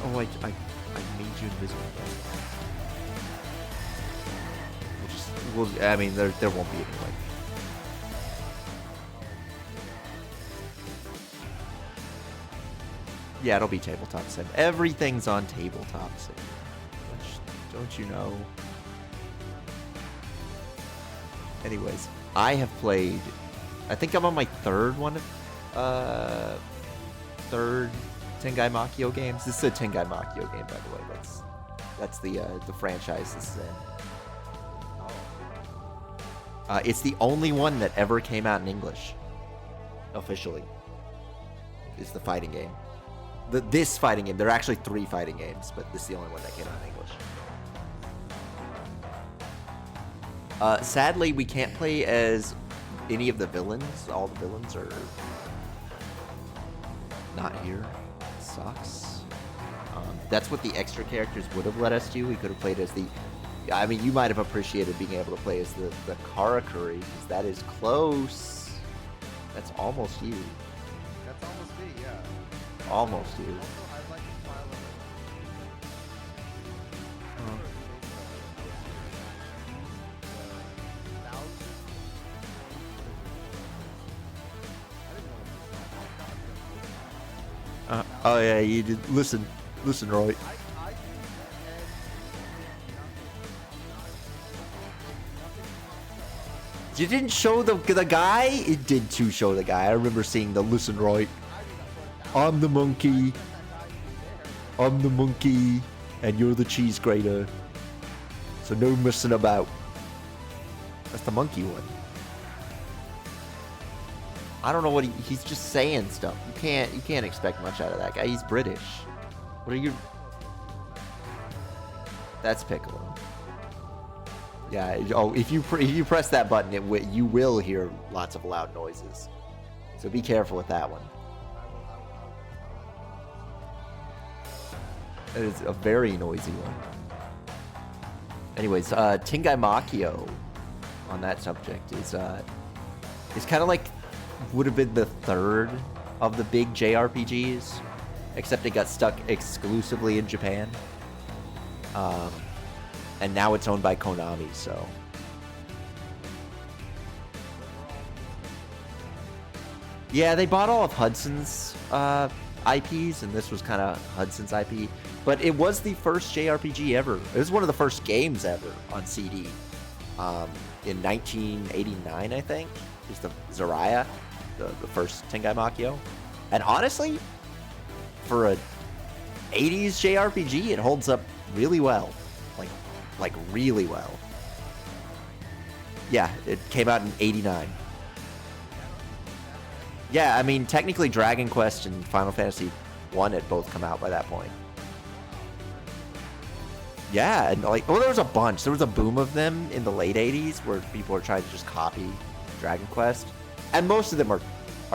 Oh, I made you invisible. I mean, there won't be any, like... Yeah, it'll be tabletop sim. Everything's on tabletop sim. Don't you know? Anyways, I have played... I think I'm on my third third Tengai Makio games. This is a Tengai Makio game, by the way. That's the franchise this is in. It's the only one that ever came out in English. Officially. Is the fighting game. This fighting game. There are actually 3 fighting games, but this is the only one that came out in English. Sadly, we can't play as any of the villains. All the villains are not here. It sucks. That's what the extra characters would have let us do. We could have played as the... I mean, you might have appreciated being able to play as the Karakuri, because that is close. That's almost you. That's almost me, yeah. Almost you. Also, I like the style of it. Oh yeah, you did. Listen, Roy. You didn't show the guy? It did too show the guy. I remember seeing the listen, Roy. I'm the monkey. I'm the monkey, and you're the cheese grater. So no messing about. That's the monkey one. I don't know what he's just saying stuff. You can't expect much out of that guy. He's British. What are you? That's Piccolo. Yeah. Oh, if you press that button, you will hear lots of loud noises. So be careful with that one. It is a very noisy one. Anyways, Tengai Makio, on that subject, is kind of like would have been the third of the big JRPGs, except it got stuck exclusively in Japan. And now it's owned by Konami, so. Yeah, they bought all of Hudson's IPs, and this was kind of Hudson's IP. But it was the first JRPG ever. It was one of the first games ever on CD. In 1989, I think, is the Zaraya, the first Tengai Makio. And honestly, for a 80s JRPG, it holds up really well. Like really well. Yeah, it came out in 89. Yeah, I mean, technically Dragon Quest and Final Fantasy 1 had both come out by that point. Yeah, and like, well, there was a bunch. There was a boom of them in the late 80s where people were trying to just copy Dragon Quest. And most of them are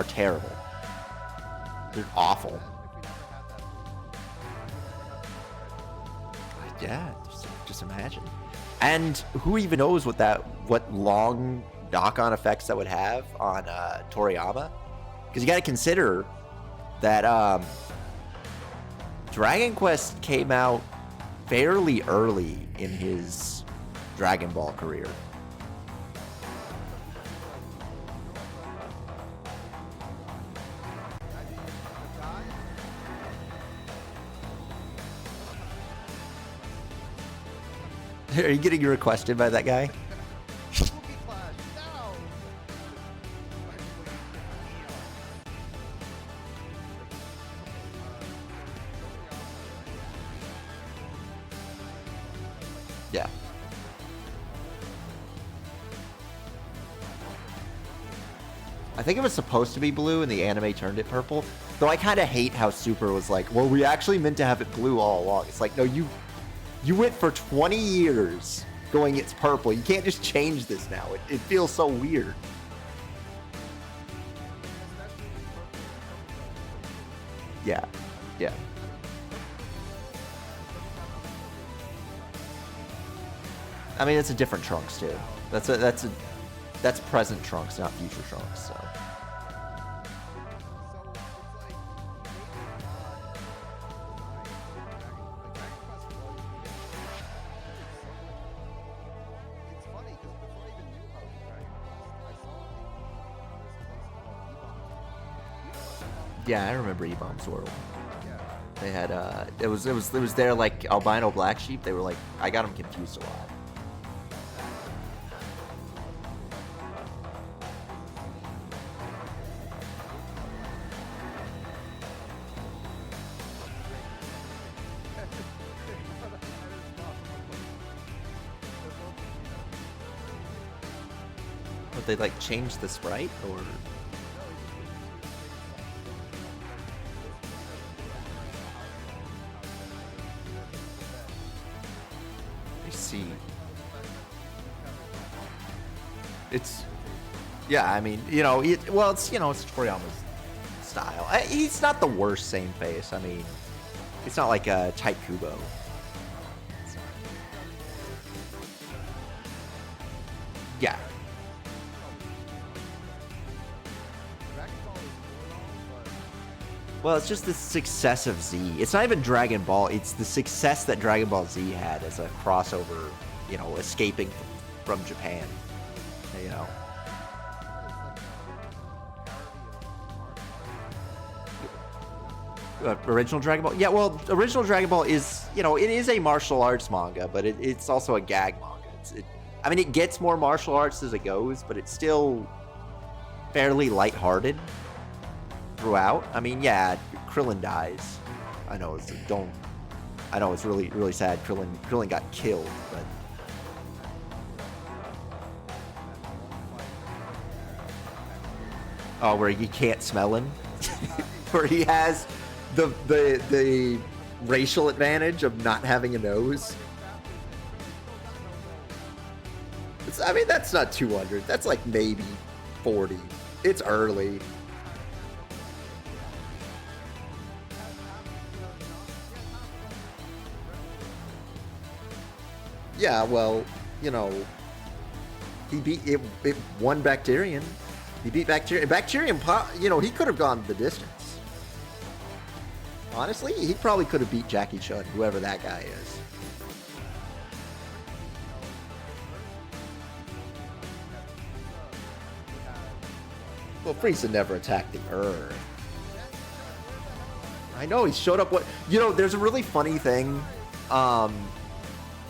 terrible. They're awful. Yeah, just imagine. And who even knows what long knock-on effects that would have on Toriyama? Because you got to consider that Dragon Quest came out fairly early in his Dragon Ball career. Are you getting requested by that guy? Yeah. I think it was supposed to be blue and the anime turned it purple. Though I kind of hate how Super was like, well, we actually meant to have it blue all along. It's like, no, you went for 20 years going it's purple. You can't just change this now. It feels so weird. Yeah. Yeah. I mean, it's a different Trunks too. That's present Trunks, not future Trunks, so. Yeah, I remember E-Bombs World. Yeah. They had it was their like albino black sheep. They were like, I got them confused a lot. But they like changed the sprite, or I see. It's yeah. I mean, you know, well, it's it's Toriyama's style. He's not the worst same face. I mean, it's not like a Type Kubo. Yeah. Well, it's just the success of Z. It's not even Dragon Ball. It's the success that Dragon Ball Z had as a crossover, escaping from Japan. You know. Original Dragon Ball? Yeah, well, original Dragon Ball is, it is a martial arts manga, but it's also a gag manga. I mean, it gets more martial arts as it goes, but it's still fairly lighthearted throughout. I mean, yeah, Krillin dies. I know it's really, really sad. Krillin got killed, but oh, where you can't smell him, where he has the racial advantage of not having a nose. I mean, that's not 200. That's like maybe 40. It's early. Yeah, well, he beat it won Bacterian. He beat Bacterian. Bacterian, he could have gone the distance. Honestly, he probably could have beat Jackie Chun, whoever that guy is. Well, Frieza never attacked the Earth. I know, he showed up there's a really funny thing.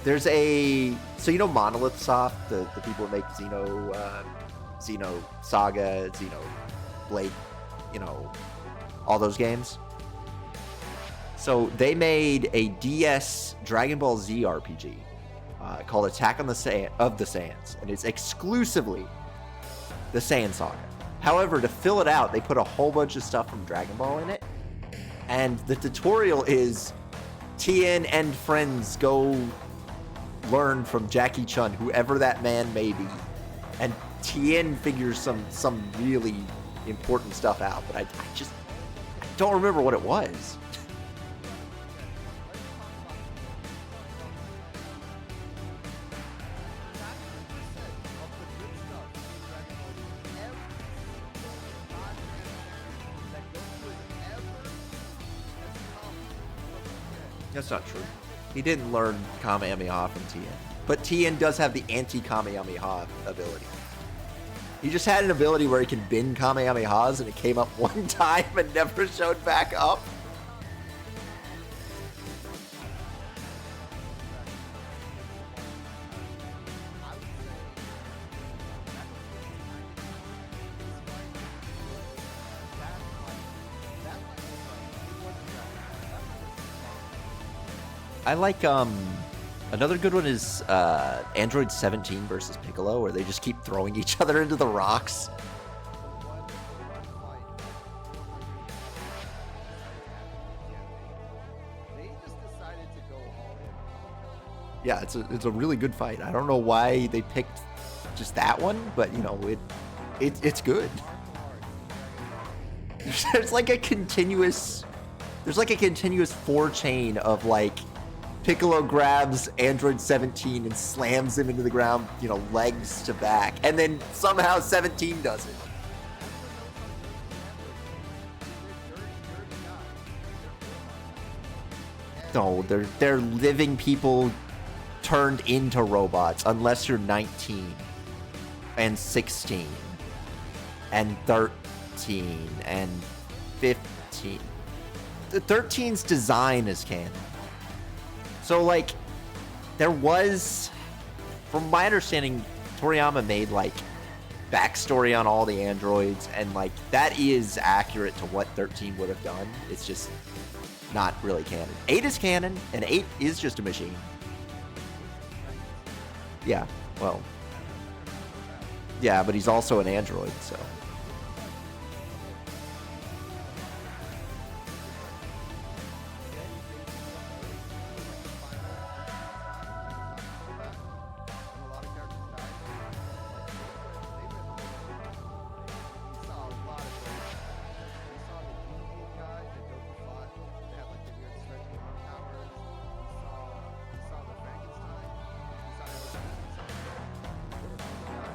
There's so Monolith Soft, the people that make Xeno Saga, Blade, all those games. So they made a DS Dragon Ball Z RPG called Attack of the Saiyans, and it's exclusively the Saiyan Saga. However, to fill it out, they put a whole bunch of stuff from Dragon Ball in it, and the tutorial is Tien and friends go learn from Jackie Chun, whoever that man may be, and Tien figures some really important stuff out, but I don't remember what it was. That's not true. He didn't learn Kamehameha from Tien. But Tien does have the anti-Kamehameha ability. He just had an ability where he can bend Kamehamehas, and it came up one time and never showed back up. I like another good one is Android 17 versus Piccolo, where they just keep throwing each other into the rocks. Yeah, it's a really good fight. I don't know why they picked just that one, but it's good. There's like a continuous 4-chain of like Piccolo grabs Android 17 and slams him into the ground, legs to back, and then somehow 17 does it. No, they're living people turned into robots, unless you're 19 and 16 and 13 and 15 13. The 13's design is canon. So, like, there was, from my understanding, Toriyama made, like, backstory on all the androids, and, like, that is accurate to what 13 would have done. It's just not really canon. 8 is canon, and 8 is just a machine. Yeah, well, yeah, but he's also an android, so.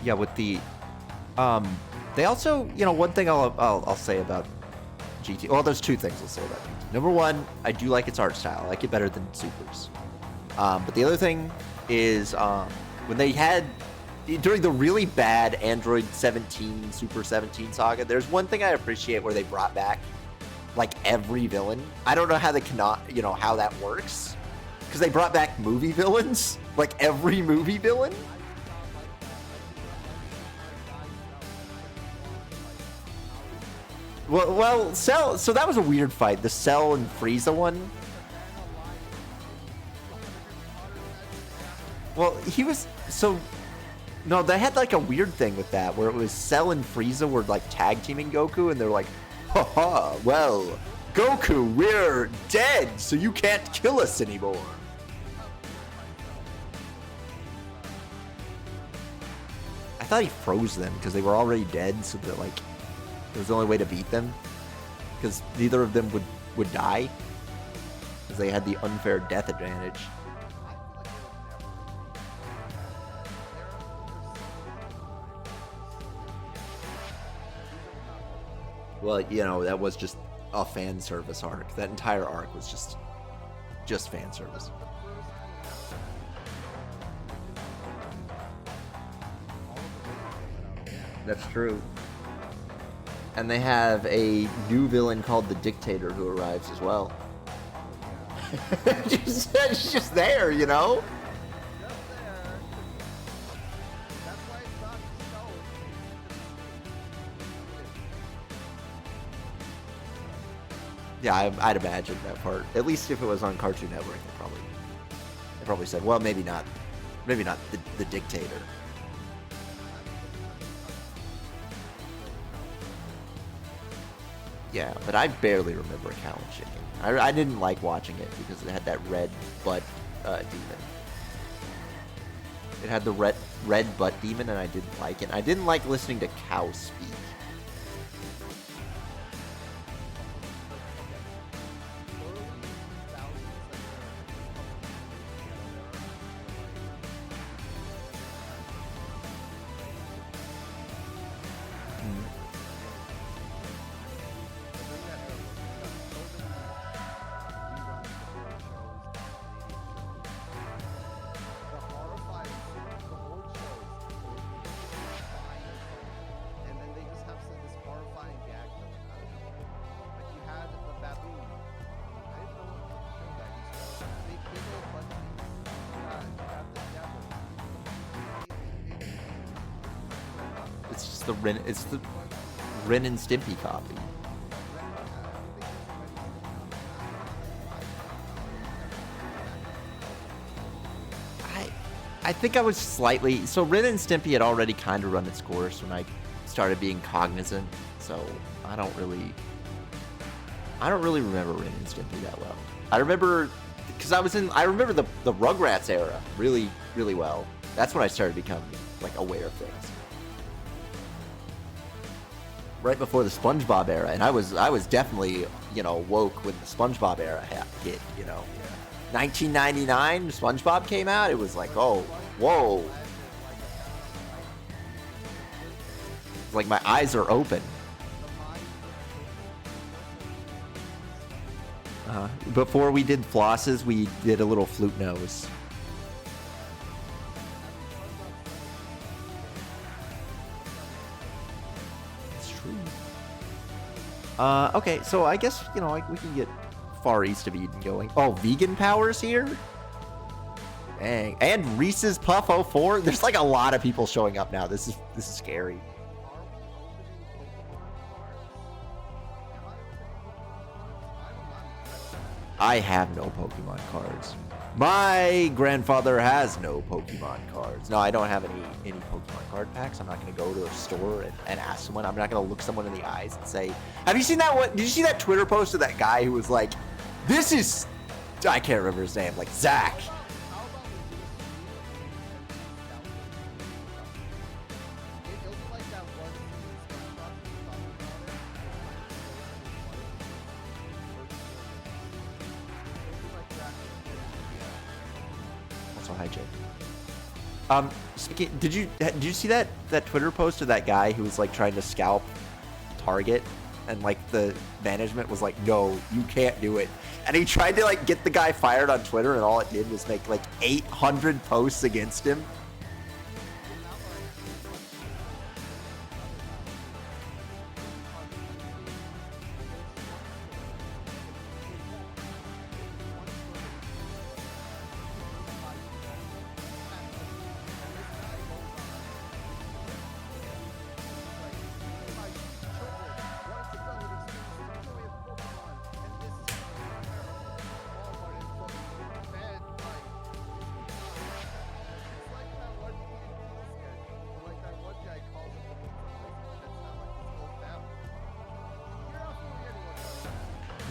Yeah, with the, they also, you know, one thing I'll say about GT. Well, there's two things I'll say about GT. Number one, I do like its art style. I like it better than Super's. But the other thing is, when they had, during the really bad Android 17, Super 17 saga, there's one thing I appreciate where they brought back, like, every villain. I don't know how they cannot, you know, how that works, because they brought back movie villains, like every movie villain. Well, Cell. So that was a weird fight. The Cell and Frieza one. Well, he was so. No, they had like a weird thing with that, where it was Cell and Frieza were like tag teaming Goku, and they're like, "Haha, well, Goku, we're dead, so you can't kill us anymore." I thought he froze them because they were already dead, so that like. It was the only way to beat them, because neither of them would die, because they had the unfair death advantage. Well, you know, that was just a fan service arc. That entire arc was just fan service. That's true. And they have a new villain called the Dictator who arrives as well. She's just there, you know? Yeah, I'd imagine that part. At least if it was on Cartoon Network, they probably said, well, maybe not the Dictator. Yeah, but I barely remember Cow and Chicken. I didn't like watching it because it had that red butt demon. It had the red butt demon, and I didn't like it. I didn't like listening to Cow speak. It's the Ren and Stimpy copy. I think I was slightly, so Ren and Stimpy had already kind of run its course when I started being cognizant, so I don't really remember Ren and Stimpy that well. I remember because I remember the Rugrats era really, really well. That's when I started becoming like aware of things. Right before the SpongeBob era, and I was definitely, you know, woke when the SpongeBob era hit, you know. 1999, SpongeBob came out, it was like, oh, whoa. Like my eyes are open. Before we did flosses, we did a little flute nose. Okay, so I guess, you know, like, we can get far east of Eden going. Oh, Vegan Power's here? Dang. And Reese's Puff 04. There's like a lot of people showing up now. This is scary. I have no Pokemon cards. My grandfather has no Pokemon cards. No, I don't have any Pokemon card packs. I'm not going to go to a store and ask someone. I'm not going to look someone in the eyes and say, have you seen that one? Did you see that Twitter post of that guy who was like, this is, I can't remember his name, like Zach. Also, hi, Jake. Did you see that Twitter post of that guy who was like trying to scalp Target, and like the management was like, no, you can't do it, and he tried to like get the guy fired on Twitter, and all it did was make like 800 posts against him.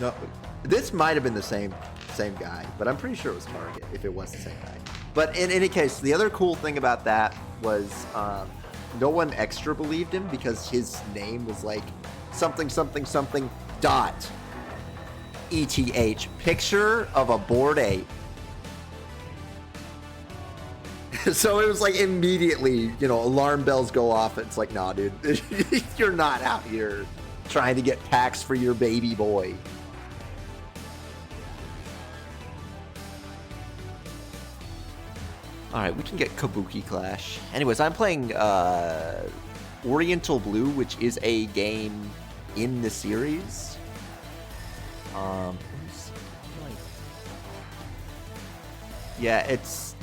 No, this might have been the same guy, but I'm pretty sure it was Target if it was the same guy. But in any case, the other cool thing about that was no one extra believed him because his name was like something dot ETH, picture of a Bored Ape. So it was like immediately, you know, alarm bells go off. It's like, nah, dude, you're not out here trying to get packs for your baby boy. All right, we can get Kabuki Clash. Anyways, I'm playing Oriental Blue, which is a game in the series. Yeah, it's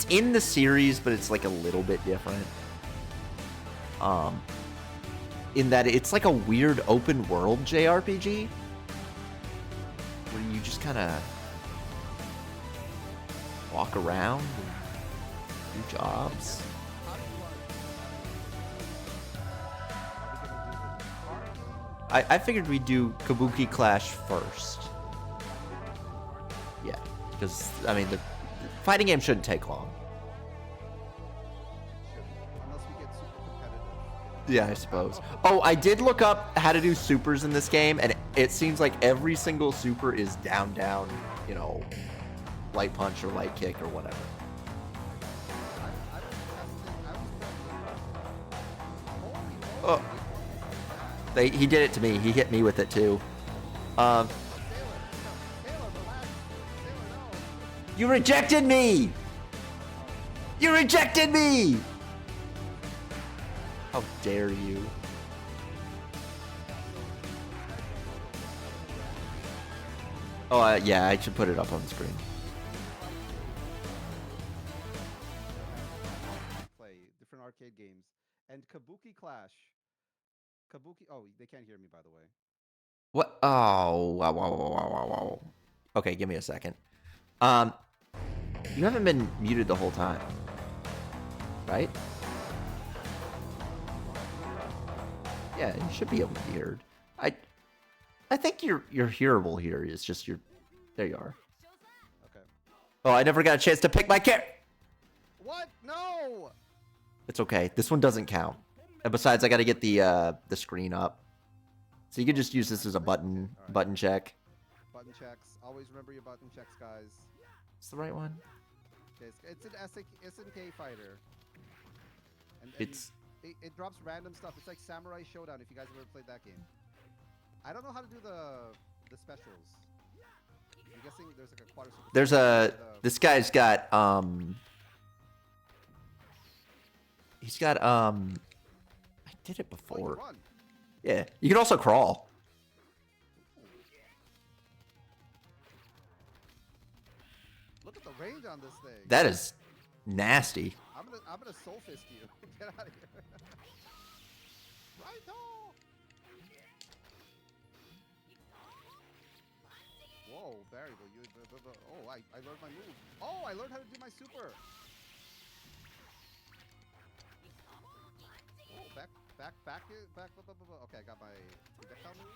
in the series, but it's like a little bit different. In that it's like a weird open world JRPG where you just kind of walk around and do jobs. I figured we'd do Kabuki Clash first. Yeah, because I mean the fighting game shouldn't take long. Unless we get super competitive. Yeah, I suppose. Oh, I did look up how to do supers in this game, and it seems like every single super is down, you know, light punch or light kick or whatever. Oh, he did it to me. He hit me with it too. You rejected me! You rejected me! How dare you? Oh, yeah, I should put it up on the screen. Play different arcade games. And Kabuki Clash. Kabuki. Oh, they can't hear me, by the way. What? Oh, wow. Okay, give me a second. You haven't been muted the whole time, right? Yeah, you should be able to be heard. I think you're hearable here. It's just there you are. Okay. Oh, I never got a chance to pick my character. What? No! It's okay. This one doesn't count. And besides, I got to get the screen up. So you can just use this as a button check. Button checks. Always remember your button checks, guys. It's the right one. Okay, it's an SNK fighter. And it drops random stuff. It's like Samurai Showdown if you guys ever played that game. I don't know how to do the specials. I'm guessing there's like a quarter. There's this guy's got he's got I did it before. Oh, Yeah, you can also crawl. Look at the range on this thing. That is nasty. I'm gonna soul fist you. Get out of here. Right-o! Whoa, Barry, but you. Oh, I learned my move. Oh, I learned how to do my super. Oh, back. Okay, I got my projectile moves.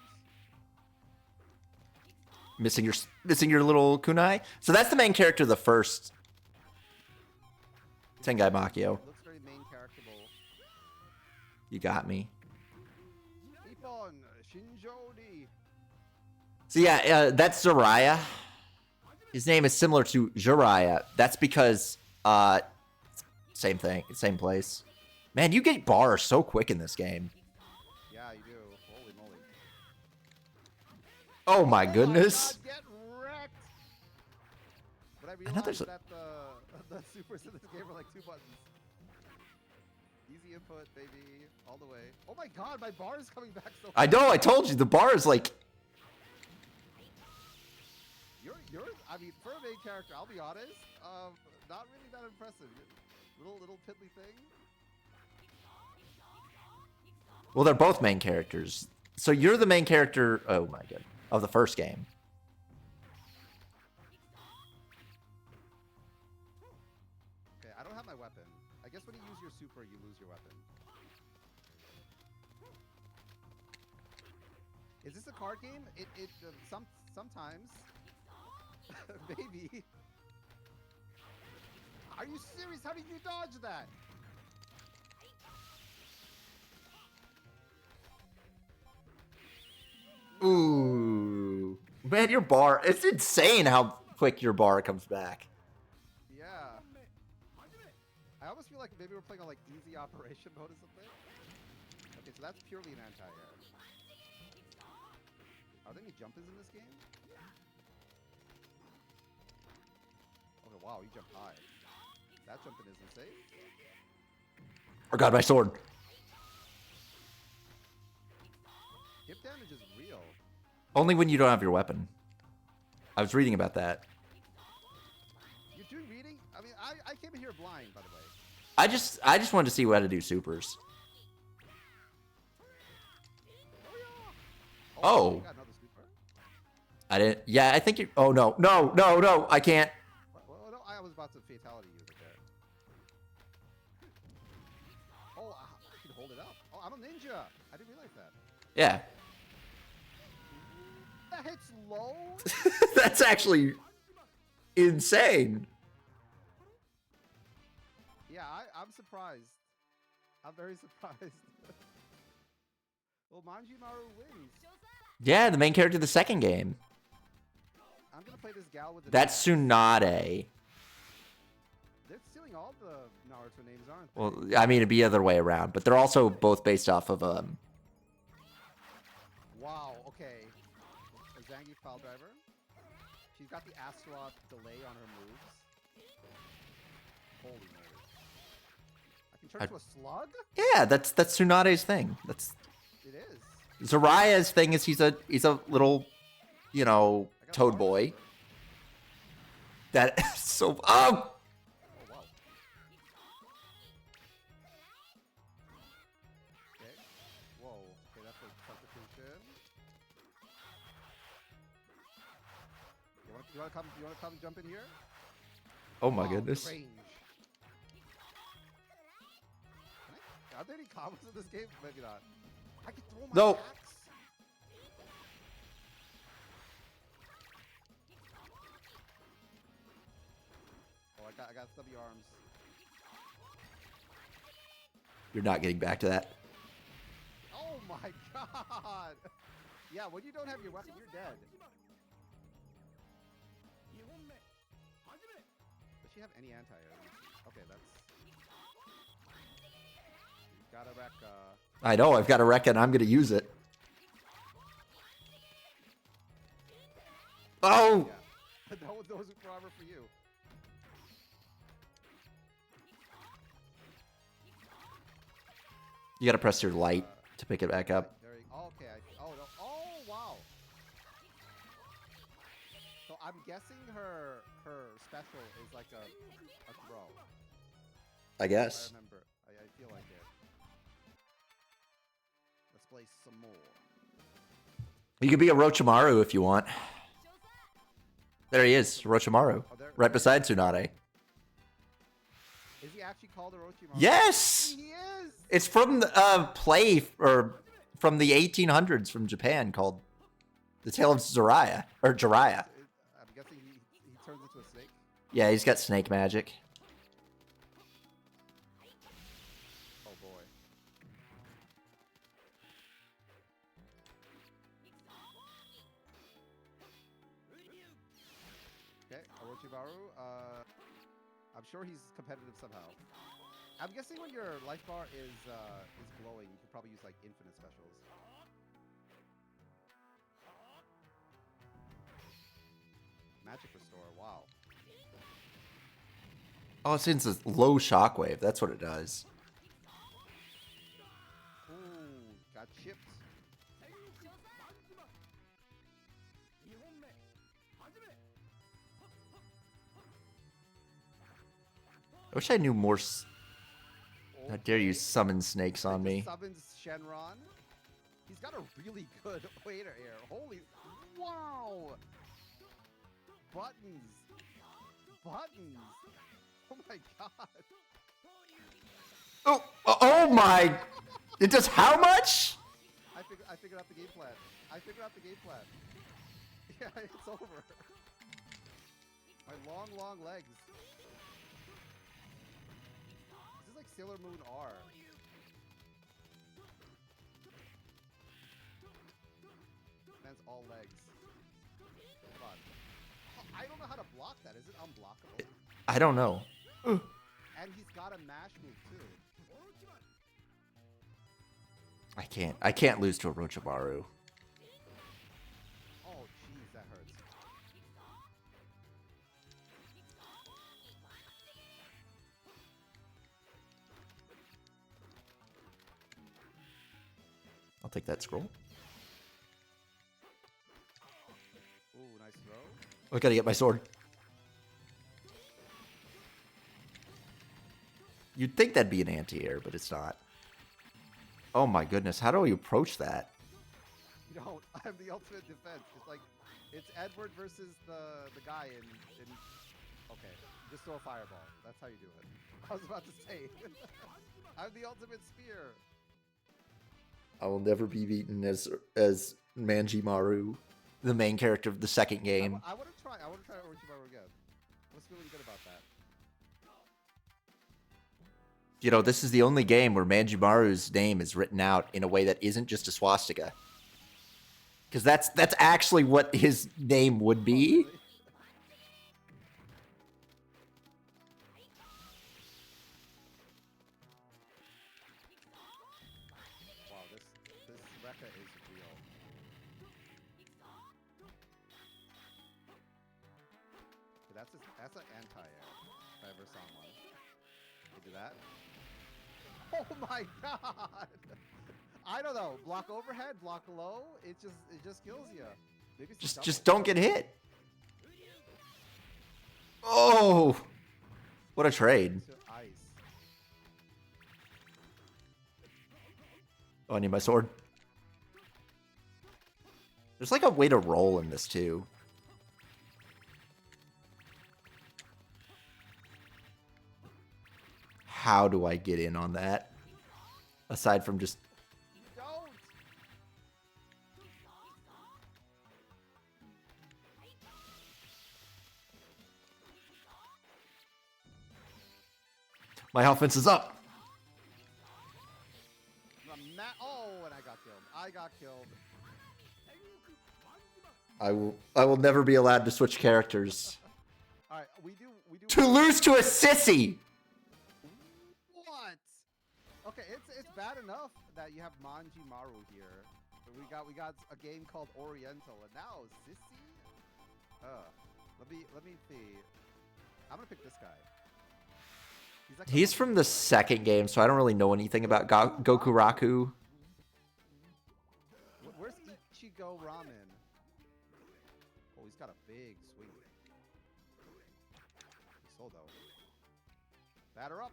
Missing your little kunai. So that's the main character of the first Tengai Makio. Looks very main characterable. You got me. Ippon Shinjoni. So yeah, that's Zaraya. His name is similar to Jiraiya. That's because same thing, same place. Man, you get bars so quick in this game. Yeah, you do. Holy moly. Oh my goodness. My God, get wrecked. But I I know realized there's a- that the supers in this game are like 2 buttons. Easy input, baby, all the way. Oh my God, my bar is coming back so I fast. know, I told you, the bar is like... You're, I mean, for a main character, I'll be honest, not really that impressive. Little piddly thing. Well, they're both main characters. So you're the main character, oh my god, of the first game. Okay, I don't have my weapon. I guess when you use your super, you lose your weapon. Is this a card game? Sometimes. Maybe. Are you serious? How did you dodge that? Ooh. Man, your bar, it's insane how quick your bar comes back. Yeah. I almost feel like maybe we're playing on like easy operation mode or something. Okay, so that's purely an anti-air. Are there any jumpers in this game? Okay, wow, you jumped high. That jumping isn't safe. Oh god, my sword. Hip damage is real. Only when you don't have your weapon. I was reading about that. You're doing reading? I mean, I came in here blind, by the way. I just wanted to see how to do supers. Oh. You got another super? I didn't. Yeah, I think you. Oh no, no, no, no! I can't. Well, no, I was about to fatality use it there. Oh, I can hold it up. Oh, I'm a ninja. I didn't realize that. Yeah, That hits low? that's actually insane. Yeah, I'm surprised. I'm very surprised. Well, Manjimaru wins. Yeah, the main character of the second game. I'm gonna play this gal with the That's Tsunade. They're stealing all the Naruto names, aren't they? Well, I mean, it'd be the other way around, but they're also both based off of Wow, okay. A Zangief file driver. She's got the Astaroth delay on her moves. Holy moly. I can turn into a slug? Yeah, that's Tsunade's thing. That's It is. Zaraya's thing. Is he's a little, you know, I got toad bars. boy. That is so. Oh, Oh, wow. Okay. Whoa. Okay, that's a substitution. You wanna come jump in here? oh my Wow, goodness. Range. Are there any combos in this game? Maybe not. I can throw my No. axe. Oh, I got stubby arms. You're not getting back to that. Oh my god! Yeah, when you don't have your weapon, you're dead. Does she have any anti-air? Okay, that's... You gotta wreck, I know. I've got a wreck and I'm gonna use it. Oh. Yeah. Those are armor for you. You gotta press your light to pick it back up. Okay. Oh no. Oh wow. So I'm guessing her special is like a throw. I I guess. remember. I feel like it. Let's play some more. You could be a Orochimaru if you want. There he is, Orochimaru. Oh, Right beside Tsunade. Is he actually called Orochimaru? Yes! He is! It's from the play, or from the 1800s from Japan called The Tale of Jiraiya. Or Jiraiya. I'm guessing he turns into a snake. Yeah, he's got snake magic. Oh boy. Okay, Orochimaru. I'm sure he's competitive somehow. I'm guessing when your life bar is glowing, you can probably use like infinite specials. Magic restore. Wow. Oh, since it's low shockwave, that's what it does. Ooh, got chipped. I wish I knew more. How dare you summon snakes on me? Summons Shenron. He's got a really good waiter here. Holy, wow! Buttons, buttons. Oh my god! Oh my! It does how much? I figured out the game plan. I figured out the game plan. Yeah, it's over. My long legs. This is like Sailor Moon R. Man's all legs. Come on. Oh, I don't know how to block that. Is it unblockable? I don't know. And he's got a mash move too. I can't lose to Orochimaru. Oh jeez, that hurts. I'll take that scroll. Ooh, nice throw. I gotta get my sword. You'd think that'd be an anti-air, but it's not. Oh my goodness, how do we approach that? You don't. I'm the ultimate defense. It's like, it's Edward versus the guy in. Okay, just throw a fireball. That's how you do it. I was about to say. I'm the ultimate spear. I will never be beaten as Manjimaru, the main character of the second game. I want to try Orochimaru again. What's feeling good about that? You know, this is the only game where Manjimaru's name is written out in a way that isn't just a swastika. Because that's actually what his name would be. Oh, really? Wow, this Rekka is real. Okay, that's an anti-air if I ever saw one. You do that? Oh my god! I don't know. Block overhead, block low. It just kills you. Maybe it's a Just double. don't get hit. Oh, what a trade. To ice. Oh, I need my sword. There's like a way to roll in this too. How do I get in on that? Aside from just... Don't. My offense is up. Oh, and I got killed. I got killed. I will never be allowed to switch characters. All right, we do. To lose to a sissy! What? Okay, it's bad enough that you have Manjimaru here. But we got a game called Oriental, and now Sissy. Let me see. I'm gonna pick this guy. Like He's from the second game, so I don't really know anything about Goku Raku. Where's Ichigo Ramen? Oh, he's got a big swing. go though. Batter up.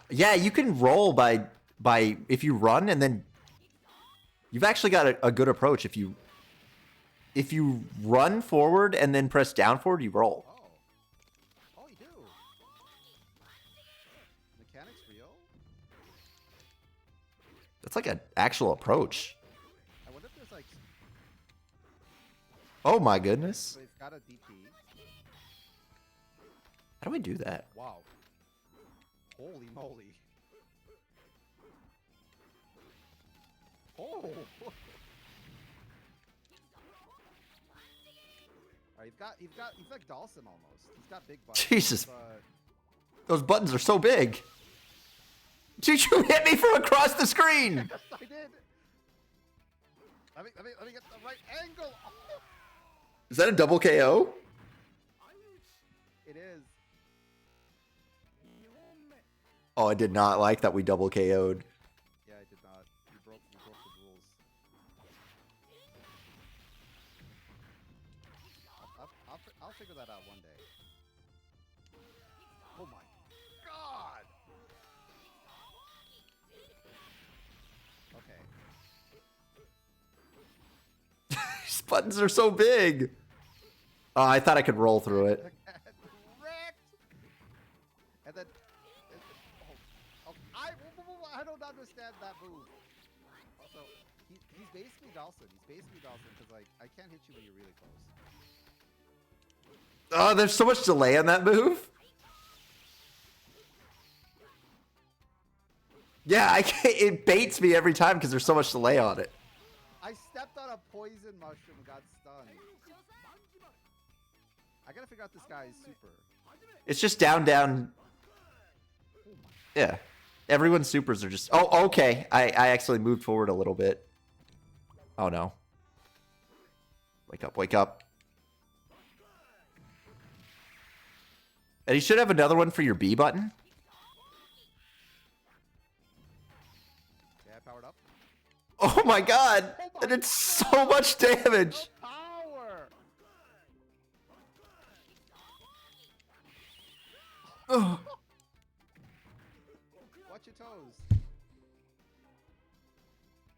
Yeah, you can roll by if you run and then you've actually got a good approach. If you run forward and then press down forward, you roll. Oh. Oh, you do. Mechanics real? That's like an actual approach. I wonder if there's like. Oh my goodness. So it's got a DP. How do we do that? Wow. Holy moly. Oh. Alright, he's like Dawson almost. He's got big buttons. Jesus. But Those buttons are so big. Did you hit me from across the screen? yes, I did. Let me get the right angle. Oh. Is that a double KO? It is. Oh, I did not like that we double KO'd. Yeah, I did not. You broke the rules. I'll figure that out one day. Oh my god! Okay. These buttons are so big. Oh, I thought I could roll through it. Wrecked! And then... I don't understand that move. Also, he's basically Dawson. Because like I can't hit you when you're really close. Oh, there's so much delay on that move. Yeah, I can't, it baits me every time because there's so much delay on it. I stepped on a poison mushroom and got stunned. I gotta figure out this guy's super. It's just down, down. Yeah. Everyone's supers are just... Oh, okay. I actually moved forward a little bit. Oh, no. Wake up, wake up. And you should have another one for your B button. Yeah, powered up. Oh my god! And it's so much damage! Power! Ugh. Watch your toes.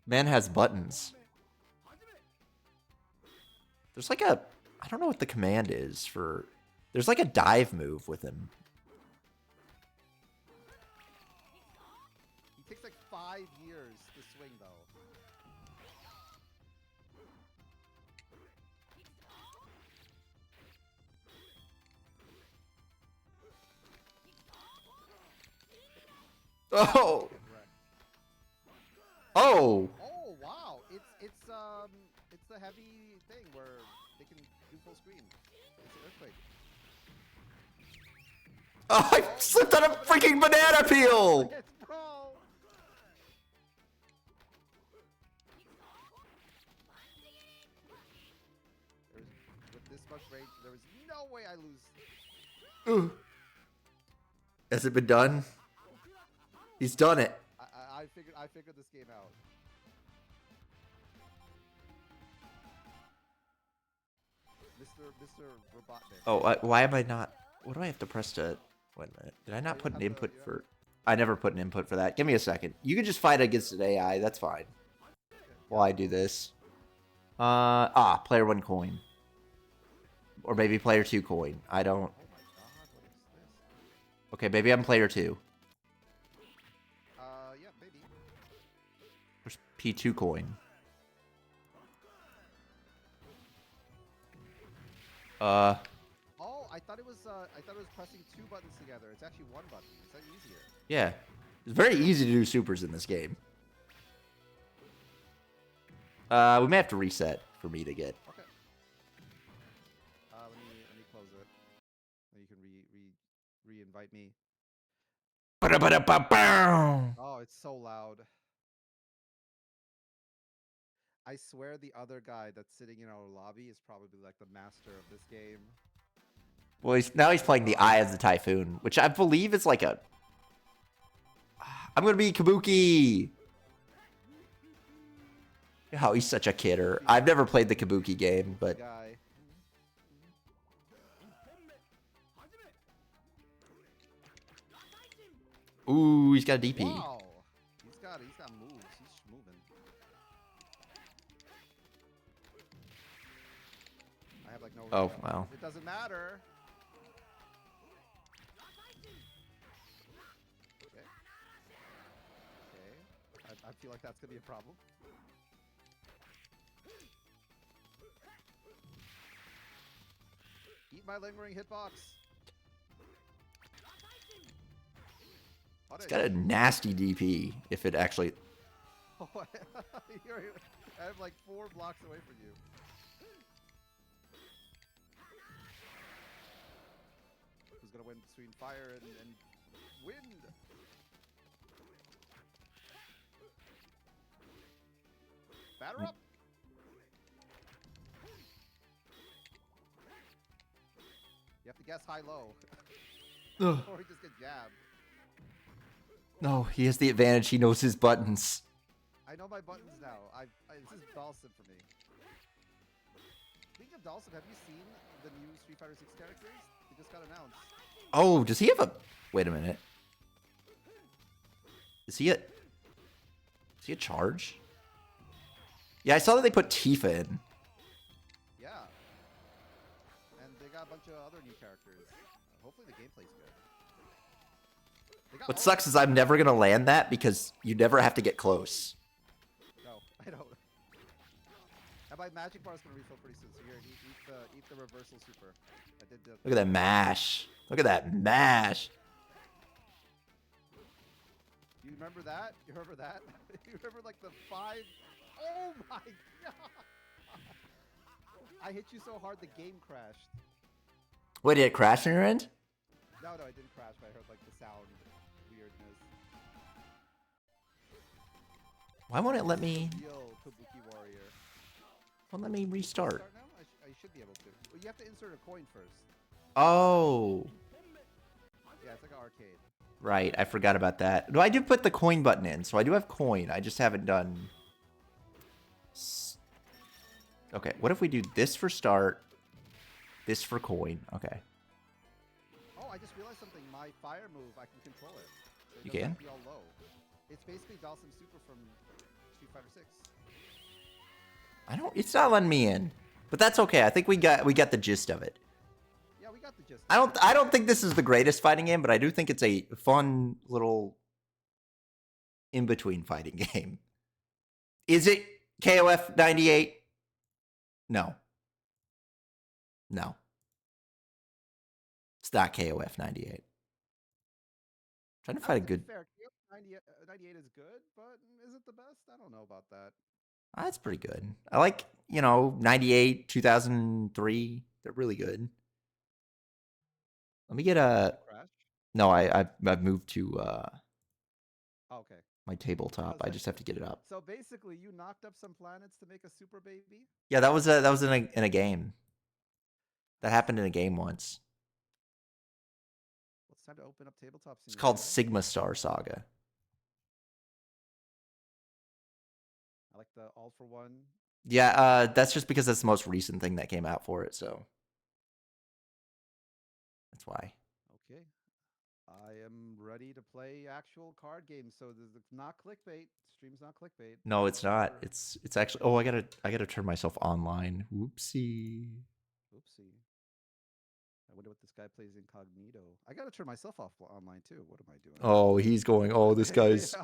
Man has buttons. There's like a... I don't know what the command is for... There's like a dive move with him. He takes like 5 years to swing though. Oh! Oh! Oh wow! It's the heavy thing where they can do full screen. It's an earthquake. Oh, I slipped on a freaking banana peel! It's bro. With this much range, there was no way I lose. Ugh. Has it been done? He's done it. I figured this game out. Mr. Robotnik. Oh, why am I not... What do I have to press to... Wait a minute. Did I not put an input for... I never put an input for that. Give me a second. You can just fight against an AI. That's fine. While I do this. Player 1 coin. Or maybe player 2 coin. I don't... Oh my god, what is this? Okay, maybe I'm player 2. Yeah, maybe. Where's P2 coin? Oh, I thought it was pressing 2 buttons together. It's actually 1 button. Is that easier? Yeah. It's very easy to do supers in this game. We may have to reset for me to get... Okay. Let me close it. Then you can re-invite me. Oh, it's so loud. I swear the other guy that's sitting in our lobby is probably like the master of this game. Well, now he's playing the Eye of the Typhoon, which I believe is like a... I'm gonna be Kabuki! Oh, he's such a kidder. I've never played the Kabuki game, but Guy. ooh, he's got a DP. Wow. He's got moves. He's moving. I have like no. Oh, regen. wow. It doesn't matter. Okay. Okay. I feel like that's gonna be a problem. Eat my lingering hitbox. It's got a nasty DP if it actually... Oh, I have like 4 blocks away from you. Who's gonna win between fire and wind? Batter up! You have to guess high-low. Or he just get jabbed. No, he has the advantage. He knows his buttons. I know my buttons now. This is Dawson for me. Speaking of Dawson, have you seen the new Street Fighter 6 characters? They just got announced. Oh, does he have a... Wait a minute. Is he a charge? Yeah, I saw that they put Tifa in. Yeah. And they got a bunch of other new characters. Hopefully the gameplay's good. What sucks is I'm never going to land that because you never have to get close. No, I don't. And my magic bar is going to refill pretty soon, so here, eat the reversal super. I did the... Look at that mash. Look at that mash. You remember that? You remember that? You remember like the 5... Oh my god! I hit you so hard the game crashed. Wait, did it crash on your end? No, I didn't crash, but I heard like the sound weirdness. Why won't it let me... Real Kabuki Warrior. Won't let me restart? Start now? I should be able to. Well, you have to insert a coin first. Oh. Yeah, it's like an arcade. Right, I forgot about that. No, I did put the coin button in, so I do have coin. I just haven't done... Okay, what if we do this for start, this for coin? Okay. Oh, I just realized something. My fire move, I can control it. So it You doesn't can? have to be all low. It's basically Dawson Super from Street Fighter 6. I don't... It's not letting me in. But that's okay. I think we got the gist of it. Yeah, we got the gist. I don't think this is the greatest fighting game, but I do think it's a fun little in-between fighting game. Is it KOF 98? No. No. It's not KOF 98. Trying to find a good... Fair. 98 is good, but is it the best? I don't know about that. That's pretty good. I like, 98, 2003. They're really good. Let me get a... Crash? No, I've moved to Oh, okay. my tabletop. I just have to get it up. So basically, you knocked up some planets to make a super baby? Yeah, that was in a game. That happened in a game once. Well, it's time to open up Tabletop Simulator. It's called Sigma Star Saga. I like the All for One. Yeah, that's just because that's the most recent thing that came out for it, so that's why. Okay. I am ready to play actual card games, so this is not clickbait. Stream's not clickbait. No, it's not. It's actually... Oh, I gotta turn myself online. Whoopsie. Oopsie. I wonder what this guy plays incognito. I gotta turn myself off online too. What am I doing? Oh, he's going... Oh, this guy's...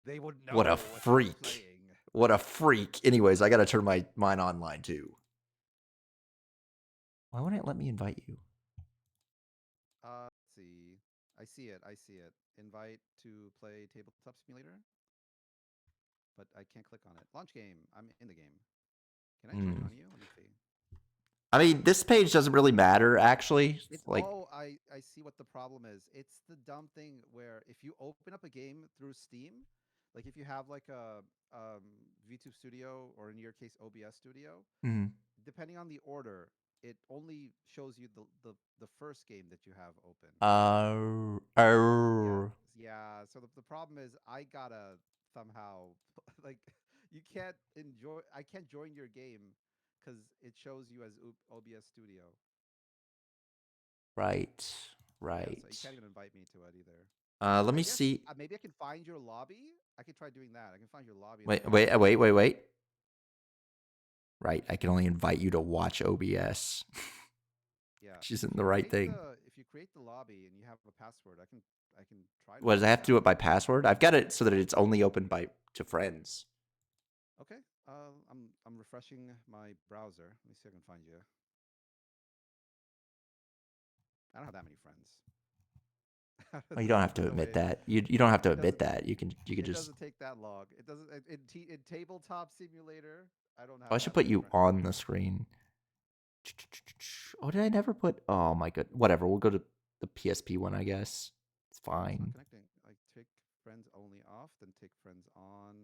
They would know What a I'm freak. playing. What a freak. Anyways, I gotta turn mine online too. Why wouldn't it let me invite you? Let's see. I see it. Invite to play Tabletop Simulator. But I can't click on it. Launch game. I'm in the game. Can I turn it on you? Let me see. I mean, this page doesn't really matter, actually. Oh, I see what the problem is. It's the dumb thing where if you open up a game through Steam, like if you have like a VTube Studio or in your case OBS Studio, depending on the order, it only shows you the first game that you have open. Yeah. So the problem is I gotta somehow like you can't enjoy. I can't join your game because it shows you as OBS Studio. Right. Yeah, so you Right. can't even invite me to it either. Let I me guess see. maybe I can find your lobby. I can try doing that. I can find your lobby and Wait, invite wait, you. wait, wait, wait. Right. I can only invite you to watch OBS. Yeah, Which isn't the right thing. if you create the lobby and you have a password, I can try to What, does I invite have to you. do it by password? I've got it so that it's only open by to friends. Okay. I'm refreshing my browser. Let me see if I can find you. I don't have that many friends. Well, you don't have to No admit way. that. You don't have to It admit doesn't. that. You could It just. doesn't take that long. It doesn't. In tabletop simulator, I don't Oh, I have should that put many you friends. on the screen. Oh, did I never put? Oh my god. Whatever. We'll go to the PSP one, I guess. It's Oh, it's not fine. connecting. Like take friends only off, then take friends on.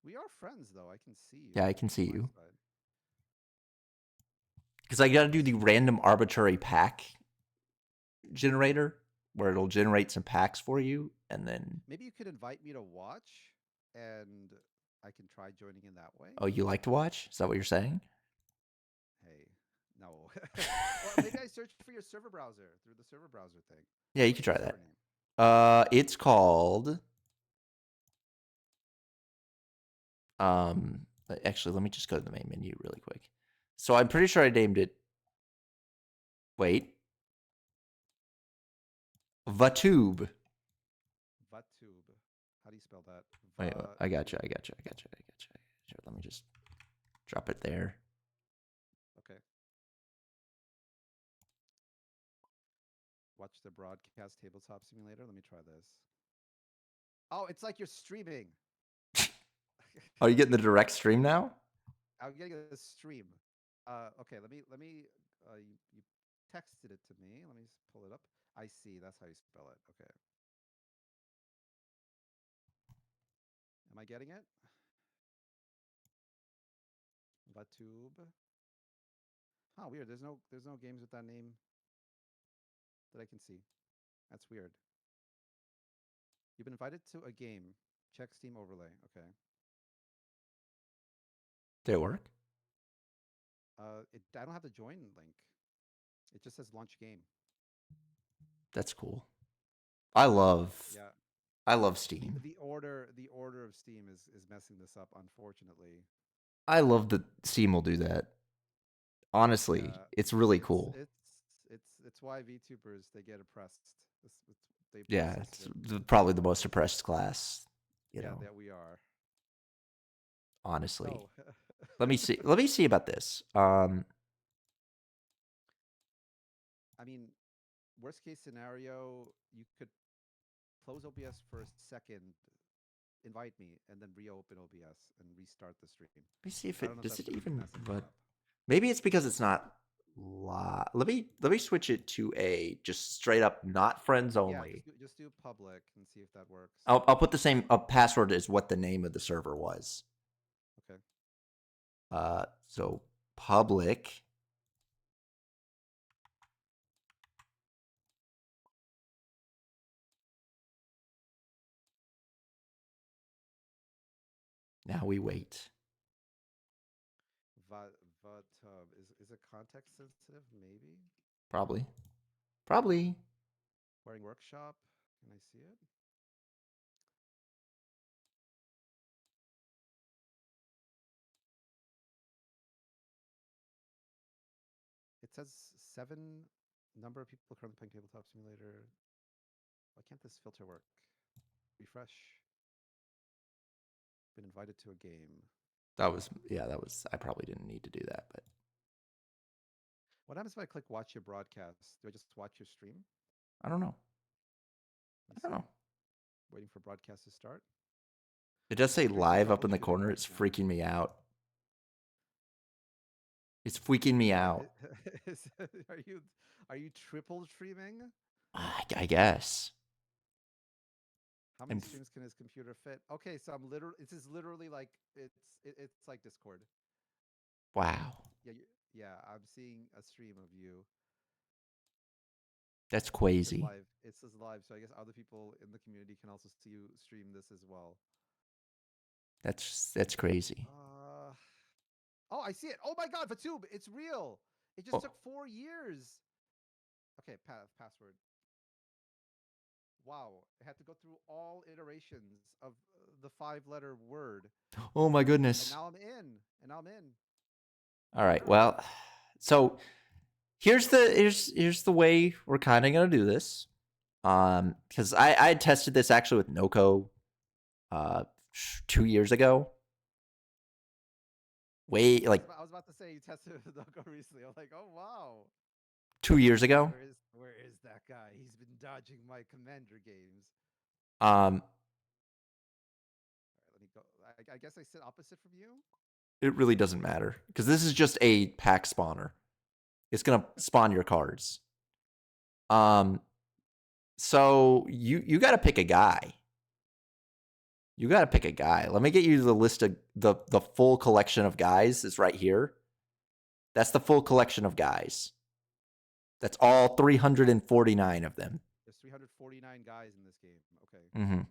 We are friends though. I can see you Yeah, I can on see my you. side. Because I got to do the random arbitrary pack generator where it'll generate some packs for you, and then. Maybe you could invite me to watch, and I can try joining in that way. Oh, you like to watch? Is that what you're saying? Hey, no. Well, maybe I searched for your server browser through the server browser thing. Yeah, you What's can your try server that. name? It's called. Actually, let me just go to the main menu really quick. So I'm pretty sure I named it. Wait, Vatube. Vatube. How do you spell that? Wait, I got you. Vatube. I got you. I got you. I got you. Sure, let me just drop it there. Okay. Watch the broadcast tabletop simulator. Let me try this. Oh, it's like you're streaming. Oh, you getting the direct stream now? I'm getting a stream. Okay. You texted it to me. Let me pull it up. I see. That's how you spell it. Okay. Am I getting it? Vatube. Huh, weird. There's no games with that name that I can see. That's weird. You've been invited to a game. Check Steam overlay. Okay. Did it work? I don't have the join link. It just says launch game. That's cool. I love. Yeah. I love The Steam. the order the order of Steam is messing this up, unfortunately. I love that Steam will do that. Honestly, Yeah. it's really It's cool. it's it's why VTubers they get oppressed. They oppress Yeah, us it's with probably the most oppressed class. You yeah, know, that we are. honestly. So Let me see. Let me see about this. I mean, worst case scenario, you could close OBS for a second, invite me, and then reopen OBS and restart the stream. Let me see if I don't it know if does that's it gonna even. mess anything But up. maybe it's because it's not. Let me switch it to a just straight up not friends Yeah, only. just do public and see if that works. I'll put the same password as what the name of the server was. Okay. So public. Now we wait. Vatub is it context sensitive? Maybe. Probably. Probably. Wearing workshop. Can I see it? It says 7 number of people currently playing tabletop simulator. Why can't this filter work? Refresh. Been invited to a game. That was That was. I probably didn't need to do that, but What happens if I click watch your broadcast? Do I just watch your stream? I don't know. Let me I don't see. know. Waiting for broadcast to start. It does say Stream is live up in the troubleshooting corner. right It's now. freaking me out. It's freaking me out. Are you triple streaming? I guess. How many I'm streams can his computer fit? Okay, so I'm literally. This is literally like it's like Discord. wow. Yeah, yeah. I'm seeing a stream of you. That's It says crazy. live. It says live, so I guess other people in the community can also see you stream this as well. That's crazy. Oh, I see it. Oh my God, Fatube, it's real. It just Oh. took 4 years. Okay, password. Wow, I had to go through all iterations of the 5-letter word. Oh my And goodness. now I'm in. And now I'm in. All right. Well, so here's the way we're kind of gonna do this. Because I had tested this actually with Noko, 2 years ago. Wait, like I was about to say you tested it with Noko recently. I'm like, oh wow. 2 years ago. Where is that guy? He's been dodging my Commander games. Um, All right, let me go. I guess I sit opposite from you. it really doesn't matter because this is just a pack spawner. It's gonna spawn your cards. So you got to pick a guy. You got to pick a guy. Let me get you the list of the full collection of guys is right here. That's the full collection of guys. That's all 349 of them. There's 349 guys in this game. Okay. Mm-hmm.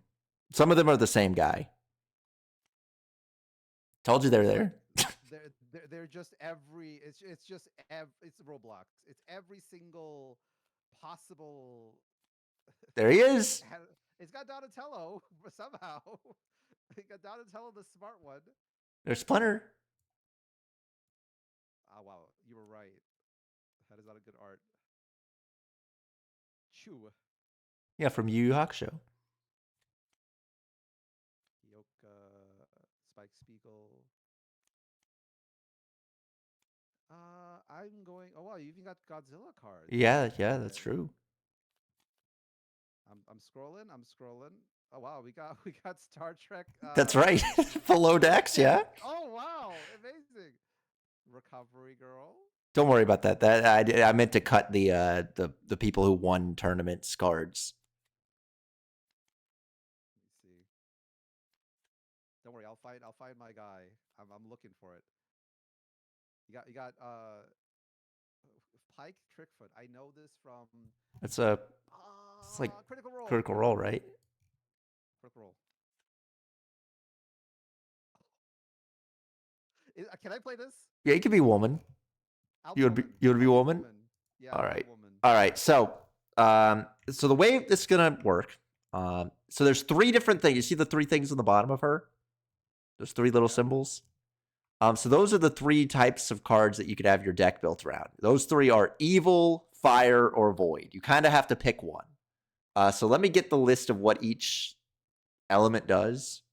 Some of them are the same guy. Told you they're there. They're just every. It's Roblox. It's every single possible. There he is. It's got Donatello somehow. It got Donatello, the smart one. There's Splinter. Oh wow, you were right. That is not a good art. Chew. Yeah, from Yu Yu Hakusho. Yoka, Spike Spiegel. I'm going. Oh wow, you even got Godzilla cards. Yeah, that's true. I'm scrolling. Oh wow, we got Star Trek. That's right. Below decks, yeah. Oh wow, amazing. Recovery Girl. Don't worry about that. That I meant to cut the people who won tournaments cards. Let me see. Don't worry, I'll find my guy. I'm looking for it. You got Pike Trickfoot. I know this from. It's like Critical Role. Critical Role, right? Critical Role. Can I play this? Yeah, you could be woman. You would be woman. Yeah. All right. Woman. All right. So, so the way this is gonna work, so there's 3 different things. You see the 3 things on the bottom of her? Those 3 little symbols. So those are the 3 types of cards that you could have your deck built around. Those 3 are evil, fire, or void. You kind of have to pick one. So let me get the list of what each element does.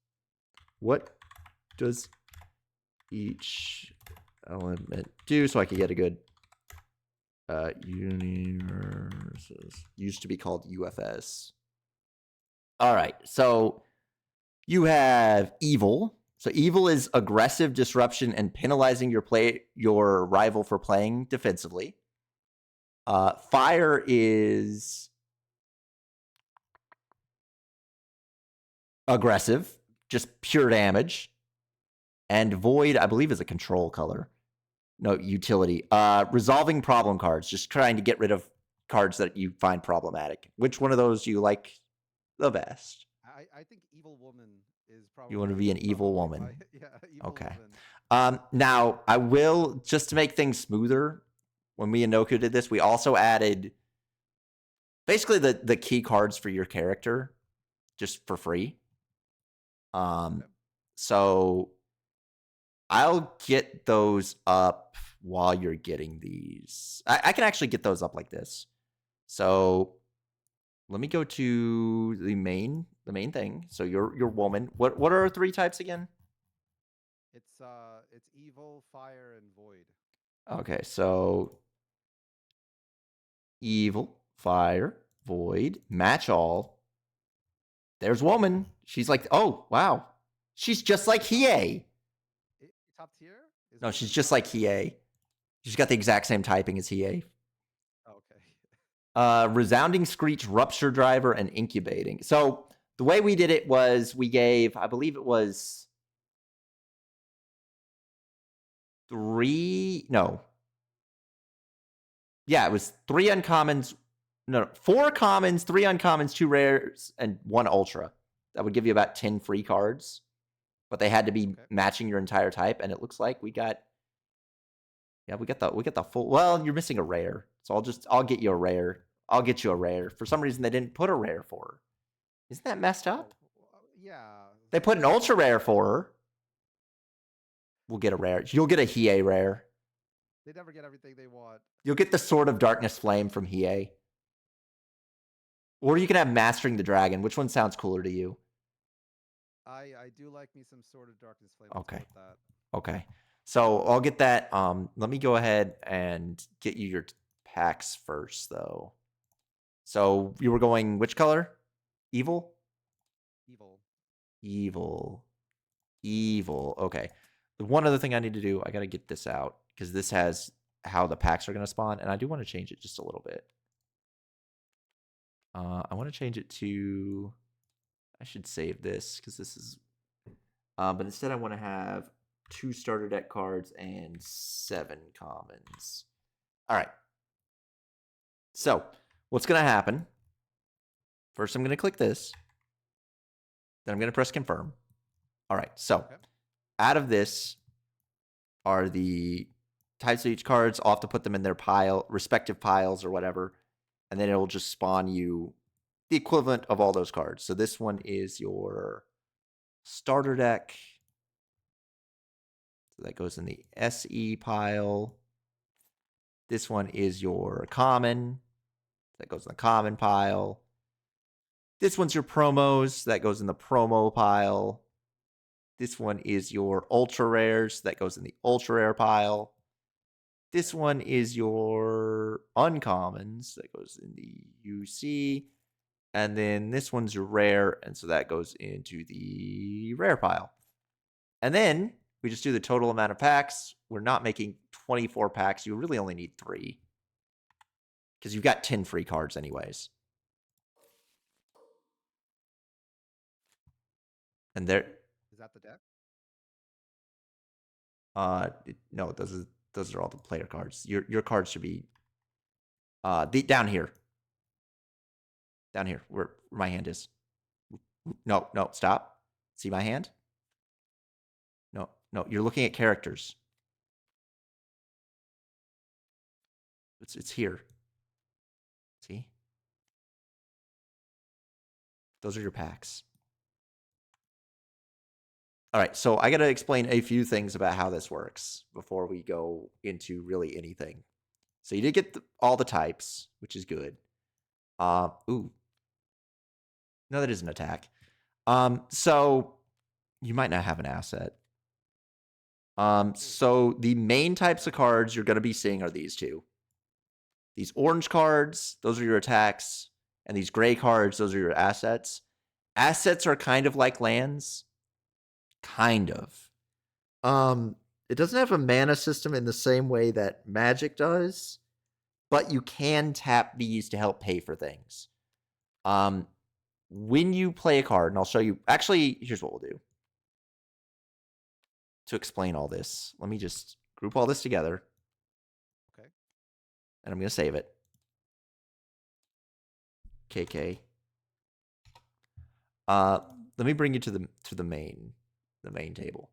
What does each element do so I can get a good universes. Used to be called UFS. All right, so you have evil. So evil is aggressive disruption and penalizing your rival for playing defensively. Fire is aggressive, just pure damage. And void, I believe, is a control color. No, utility. Resolving problem cards, just trying to get rid of cards that you find problematic. Which one of those do you like the best? I think Evil Woman is probably. You want to be an evil woman? Yeah, evil okay. Woman. Now, I will, just to make things smoother, when me and Noko did this, we also added basically the key cards for your character just for free. So I'll get those up while you're getting these. I can actually get those up like this. So let me go to the main thing. So your woman. What are our 3 types again? It's evil, fire, and void. Okay, so evil, fire, void, match all. There's woman. She's like, oh wow, she's just like Hiei. Top tier? No, she's just like Hiei. She's got the exact same typing as Hiei. Okay. Resounding Screech, Rupture Driver, and Incubating. So the way we did it was we gave, I believe it was 3. No. Yeah, it was 3 uncommons. No, 4 commons, 3 uncommons, 2 rares, and 1 ultra. That would give you about 10 free cards. but they had to be Okay. matching your entire type, and it looks like we got the full. Well, you're missing a rare, so I'll get you a rare. I'll get you a rare. For some reason, they didn't put a rare for her. Isn't that messed up? Yeah. They put an ultra rare for her. We'll get a rare. You'll get a Hiei rare. They never get everything they want. You'll get the Sword of Darkness Flame from Hiei. Or you can have Mastering the Dragon. Which one sounds cooler to you? I do like me some Sword of Darkness Flame. Okay. Let's go with that. Okay. So I'll get that. Let me go ahead and get you your packs first, though. So you were going which color? Evil? Evil. Evil. Okay. The one other thing I need to do, I got to get this out because this has how the packs are going to spawn, and I do want to change it just a little bit. I want to change it to. I should save this because this is. But instead, I want to have 2 starter deck cards and 7 commons. All right. So what's going to happen? First, I'm going to click this. Then I'm going to press confirm. All right. So out of this are the types of each cards. I'll have to put them in their respective piles or whatever. And then it will just spawn you the equivalent of all those cards. So this one is your starter deck. So that goes in the SE pile. This one is your common. That goes in the common pile. This one's your promos. That goes in the promo pile. This one is your ultra rares. That goes in the ultra rare pile. This one is your uncommons. That goes in the UC. And then this one's your rare. And so that goes into the rare pile. And then we just do the total amount of packs. We're not making 24 packs. You really only need 3. Because you've got 10 free cards anyways. And there. Is that the deck? No, those are all the player cards. Your cards should be down here. Down here, where my hand is. No, stop. See my hand? No, you're looking at characters. It's here. See? Those are your packs. All right, so I got to explain a few things about how this works before we go into really anything. So you did get all the types, which is good. Ooh. No, that is an attack. So you might not have an asset. So the main types of cards you're going to be seeing are these 2. These orange cards, those are your attacks, and these gray cards, those are your assets. Assets are kind of like lands. Kind of. It doesn't have a mana system in the same way that Magic does, but you can tap these to help pay for things. When you play a card, and I'll show you. Actually, here's what we'll do. To explain all this, let me just group all this together. Okay. And I'm going to save it. KK. Let me bring you to the main table.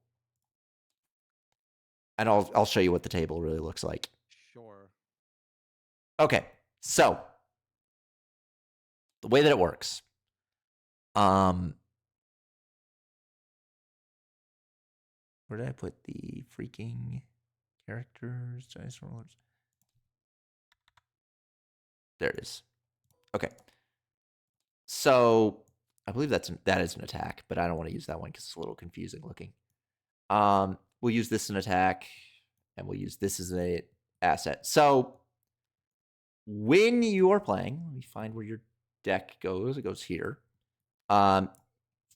And I'll show you what the table really looks like. Sure. Okay. So, the way that it works. Where did I put the freaking characters? Dice rollers. There it is. Okay. So I believe that is an attack, but I don't want to use that one because it's a little confusing looking. We'll use this as an attack, and we'll use this as an asset. So when you are playing, let me find where your deck goes. It goes here.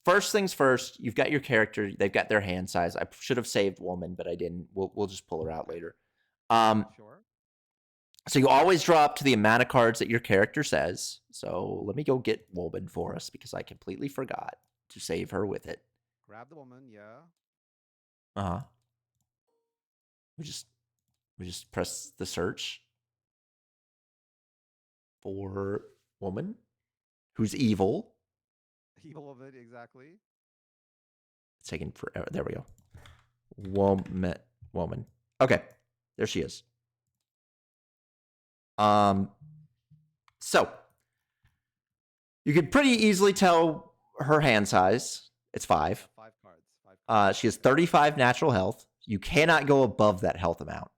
First things first, you've got your character. They've got their hand size. I should have saved woman, but I didn't. We'll just pull her out later. Sure. So you always draw up to the amount of cards that your character says. So let me go get woman for us because I completely forgot to save her with it. Grab the woman, yeah. Uh-huh. We just press the search for woman who's evil. Evil woman, exactly. It's taking forever. There we go. Woman. Okay, there she is. So you could pretty easily tell her hand size. It's 5. 5 cards. 5 cards. She has 35 natural health. You cannot go above that health amount.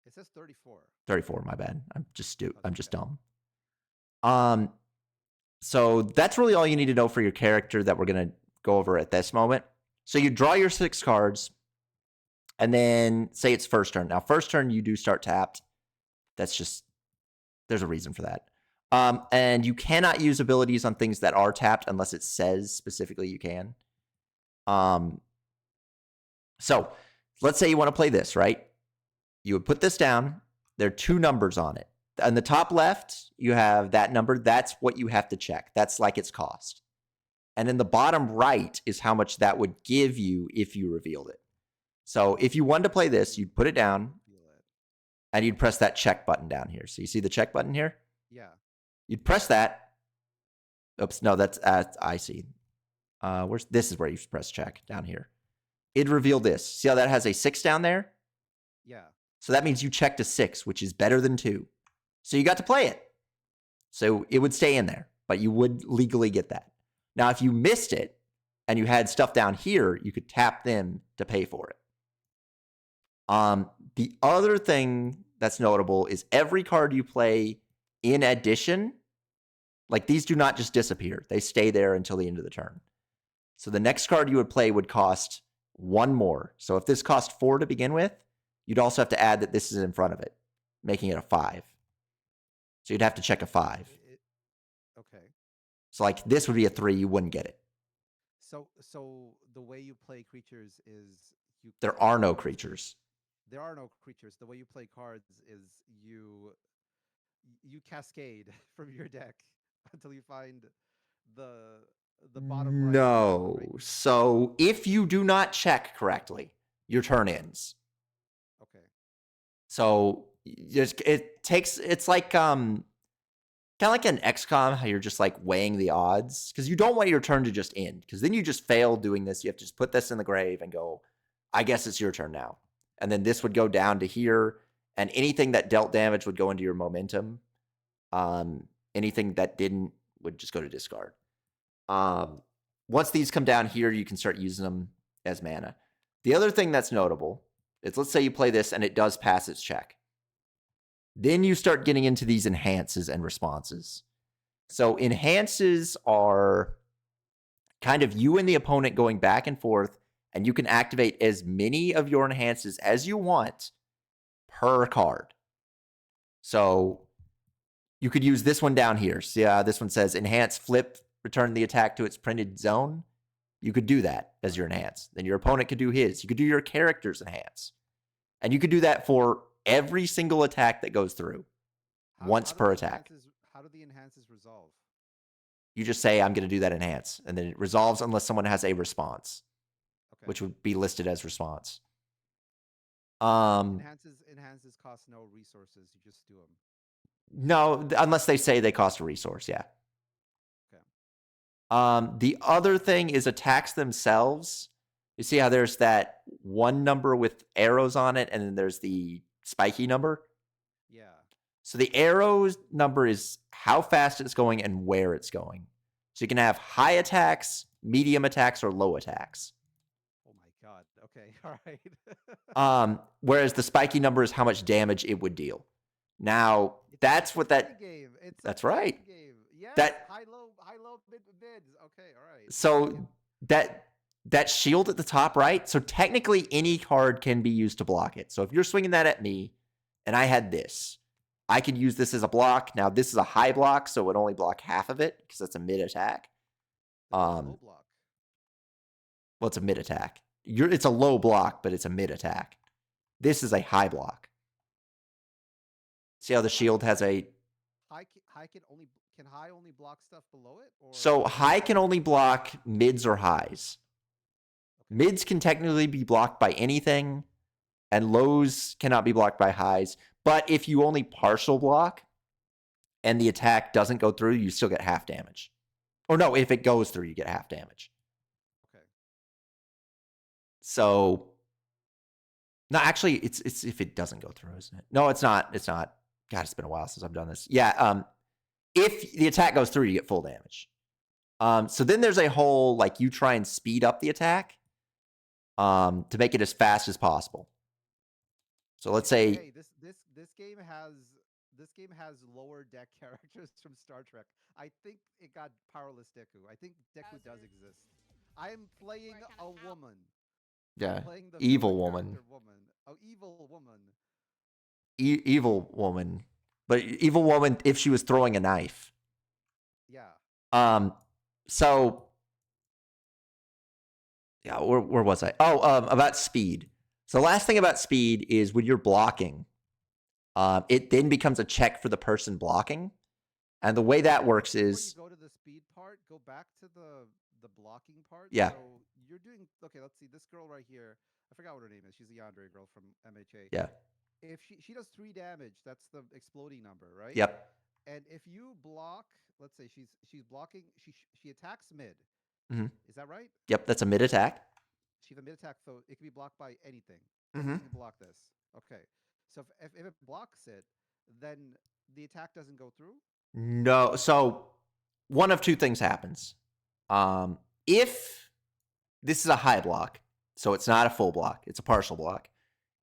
It says 34. 34, my bad. I'm just dumb. So that's really all you need to know for your character that we're going to go over at this moment. So you draw your 6 cards, and then say it's first turn. Now, first turn, you do start tapped. That's just, there's a reason for that. And you cannot use abilities on things that are tapped unless it says specifically you can. So let's say you want to play this, right? You would put this down. There are 2 numbers on it. On the top left, you have that number. That's what you have to check. That's like its cost. And in the bottom right is how much that would give you if you revealed it. So if you wanted to play this, you'd put it down, and you'd press that check button down here. So you see the check button here? Yeah. You'd press that. Oops, no, that's I see. This is where you press check down here. It'd reveal this. See how that has a 6 down there? Yeah. So that means you checked a 6, which is better than 2. So you got to play it. So it would stay in there, but you would legally get that. Now, if you missed it and you had stuff down here, you could tap them to pay for it. The other thing that's notable is every card you play in addition, like these do not just disappear. They stay there until the end of the turn. So the next card you would play would cost 1 more. So if this cost 4 to begin with, you'd also have to add that this is in front of it, making it a 5. So you'd have to check a 5. Okay. So like this would be a 3, you wouldn't get it. So the way you play creatures is there are no creatures. There are no creatures. The way you play cards is you cascade from your deck until you find the bottom right. No. Right. So if you do not check correctly, your turn ends. Okay. So it's like kind of like an XCOM, how you're just like weighing the odds, because you don't want your turn to just end, because then you just fail doing this. You have to just put this in the grave and go, I guess it's your turn now. And then this would go down to here, and anything that dealt damage would go into your momentum. Anything that didn't would just go to discard. Once these come down here, you can start using them as mana. The other thing that's notable is, let's say you play this and it does pass its check. Then you start getting into these enhances and responses. So enhances are kind of you and the opponent going back and forth, and you can activate as many of your enhances as you want per card. So you could use this one down here. See, this one says enhance, flip, return the attack to its printed zone. You could do that as your enhance. Then your opponent could do his. You could do your character's enhance. And you could do that for every single attack that goes through. Once per attack. How do the enhances resolve? You just say, I'm going to do that enhance. And then it resolves unless someone has a response. Okay. Which would be listed as response. Enhances cost no resources. You just do them. No, unless they say they cost a resource, yeah. Okay. The other thing is attacks themselves. You see how there's that one number with arrows on it, and then there's the spiky number? Yeah. So the arrows number is how fast it's going and where it's going. So you can have high attacks, medium attacks, or low attacks. Oh my god. Okay. All right. Whereas the spiky number is how much damage it would deal. Now, that's what that game. That's right. Game. Yeah. That high low mids. Okay, all right. So that shield at the top right, so technically any card can be used to block it. So if you're swinging that at me and I had this, I could use this as a block. Now this is a high block, so it would only block half of it because that's a mid attack. Low block. Well, it's a mid attack. It's a low block, but it's a mid attack. This is a high block. See how the shield has a can high only block stuff below it? Or? So high can only block mids or highs. Okay. Mids can technically be blocked by anything, and lows cannot be blocked by highs. But if you only partial block and the attack doesn't go through, you still get half damage. Or no, if it goes through, you get half damage. Okay. So no, actually, it's if it doesn't go through, isn't it? No, it's not. It's not. God, it's been a while since I've done this. Yeah. If the attack goes through, you get full damage. So then there's a whole like you try and speed up the attack, to make it as fast as possible. So let's say, hey, this game has lower deck characters from Star Trek. I think it got powerless Deku. I think Deku does exist. I am playing a woman. yeah, Playing the evil villain woman, character woman. Oh, evil woman. evil woman, but evil woman if she was throwing a knife. Yeah. So yeah, where was I? Oh, about speed. So the last thing about speed is when you're blocking, it then becomes a check for the person blocking. And the way that works is, before you go to the speed part, go back to the blocking part. Yeah. So you're doing okay. Let's see this girl right here. I forgot what her name is. She's the Yandere girl from MHA. yeah, If she does 3 damage, that's the exploding number, right? yep, And if you block, let's say she's blocking, she attacks mid. Mhm. Is that right? yep, that's a mid attack. She have a mid attack, so it can be blocked by anything. Mhm. Anything can block this. Okay. So if it blocks it, then the attack doesn't go through. No, so one of two things happens. If this is a high block, so it's not a full block, it's a partial block.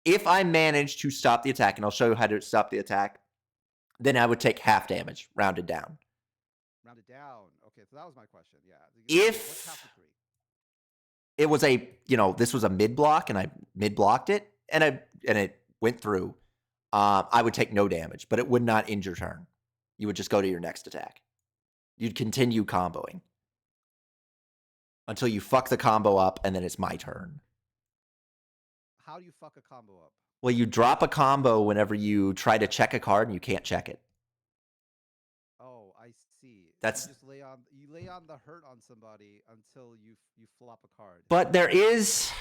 If I manage to stop the attack, and I'll show you how to stop the attack, then I would take half damage, rounded down. Rounded down. Okay, so that was my question. Yeah. If- What's half the three? It was this was a mid block, and I mid blocked it, and it went through. I would take no damage, but it would not end your turn. You would just go to your next attack. You'd continue comboing until you fuck the combo up, and then it's my turn. How do you fuck a combo up? Well, you drop a combo whenever you try to check a card and you can't check it. Oh, I see. That's- you just lay on the hurt on somebody until you flop a card. But there is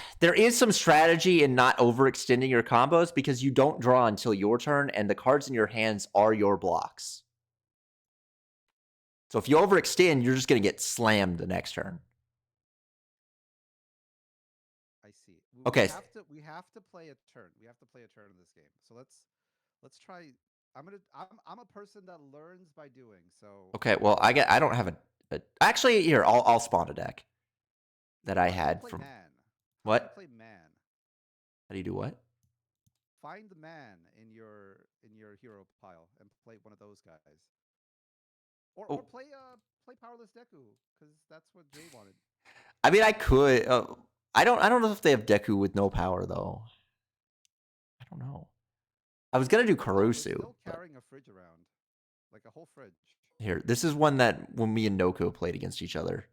some strategy in not overextending your combos because you don't draw until your turn, and the cards in your hands are your blocks. So if you overextend, you're just going to get slammed the next turn. I see. Okay. We have to play a turn. We have to play a turn in this game. So let's try. I'm a person that learns by doing. So Okay, well, I don't have a actually here, I'll spawn a deck that I had play from man. What? How do you play man? How do you do what? Find man in your hero pile and play one of those guys. Or play Powerless Deku, because that's what Jay wanted. I mean, I could. I don't know if they have Deku with no power though. I don't know. I was gonna do Kurusu. Still carrying a fridge around, like a whole fridge. Here, this is one that when me and Noko played against each other.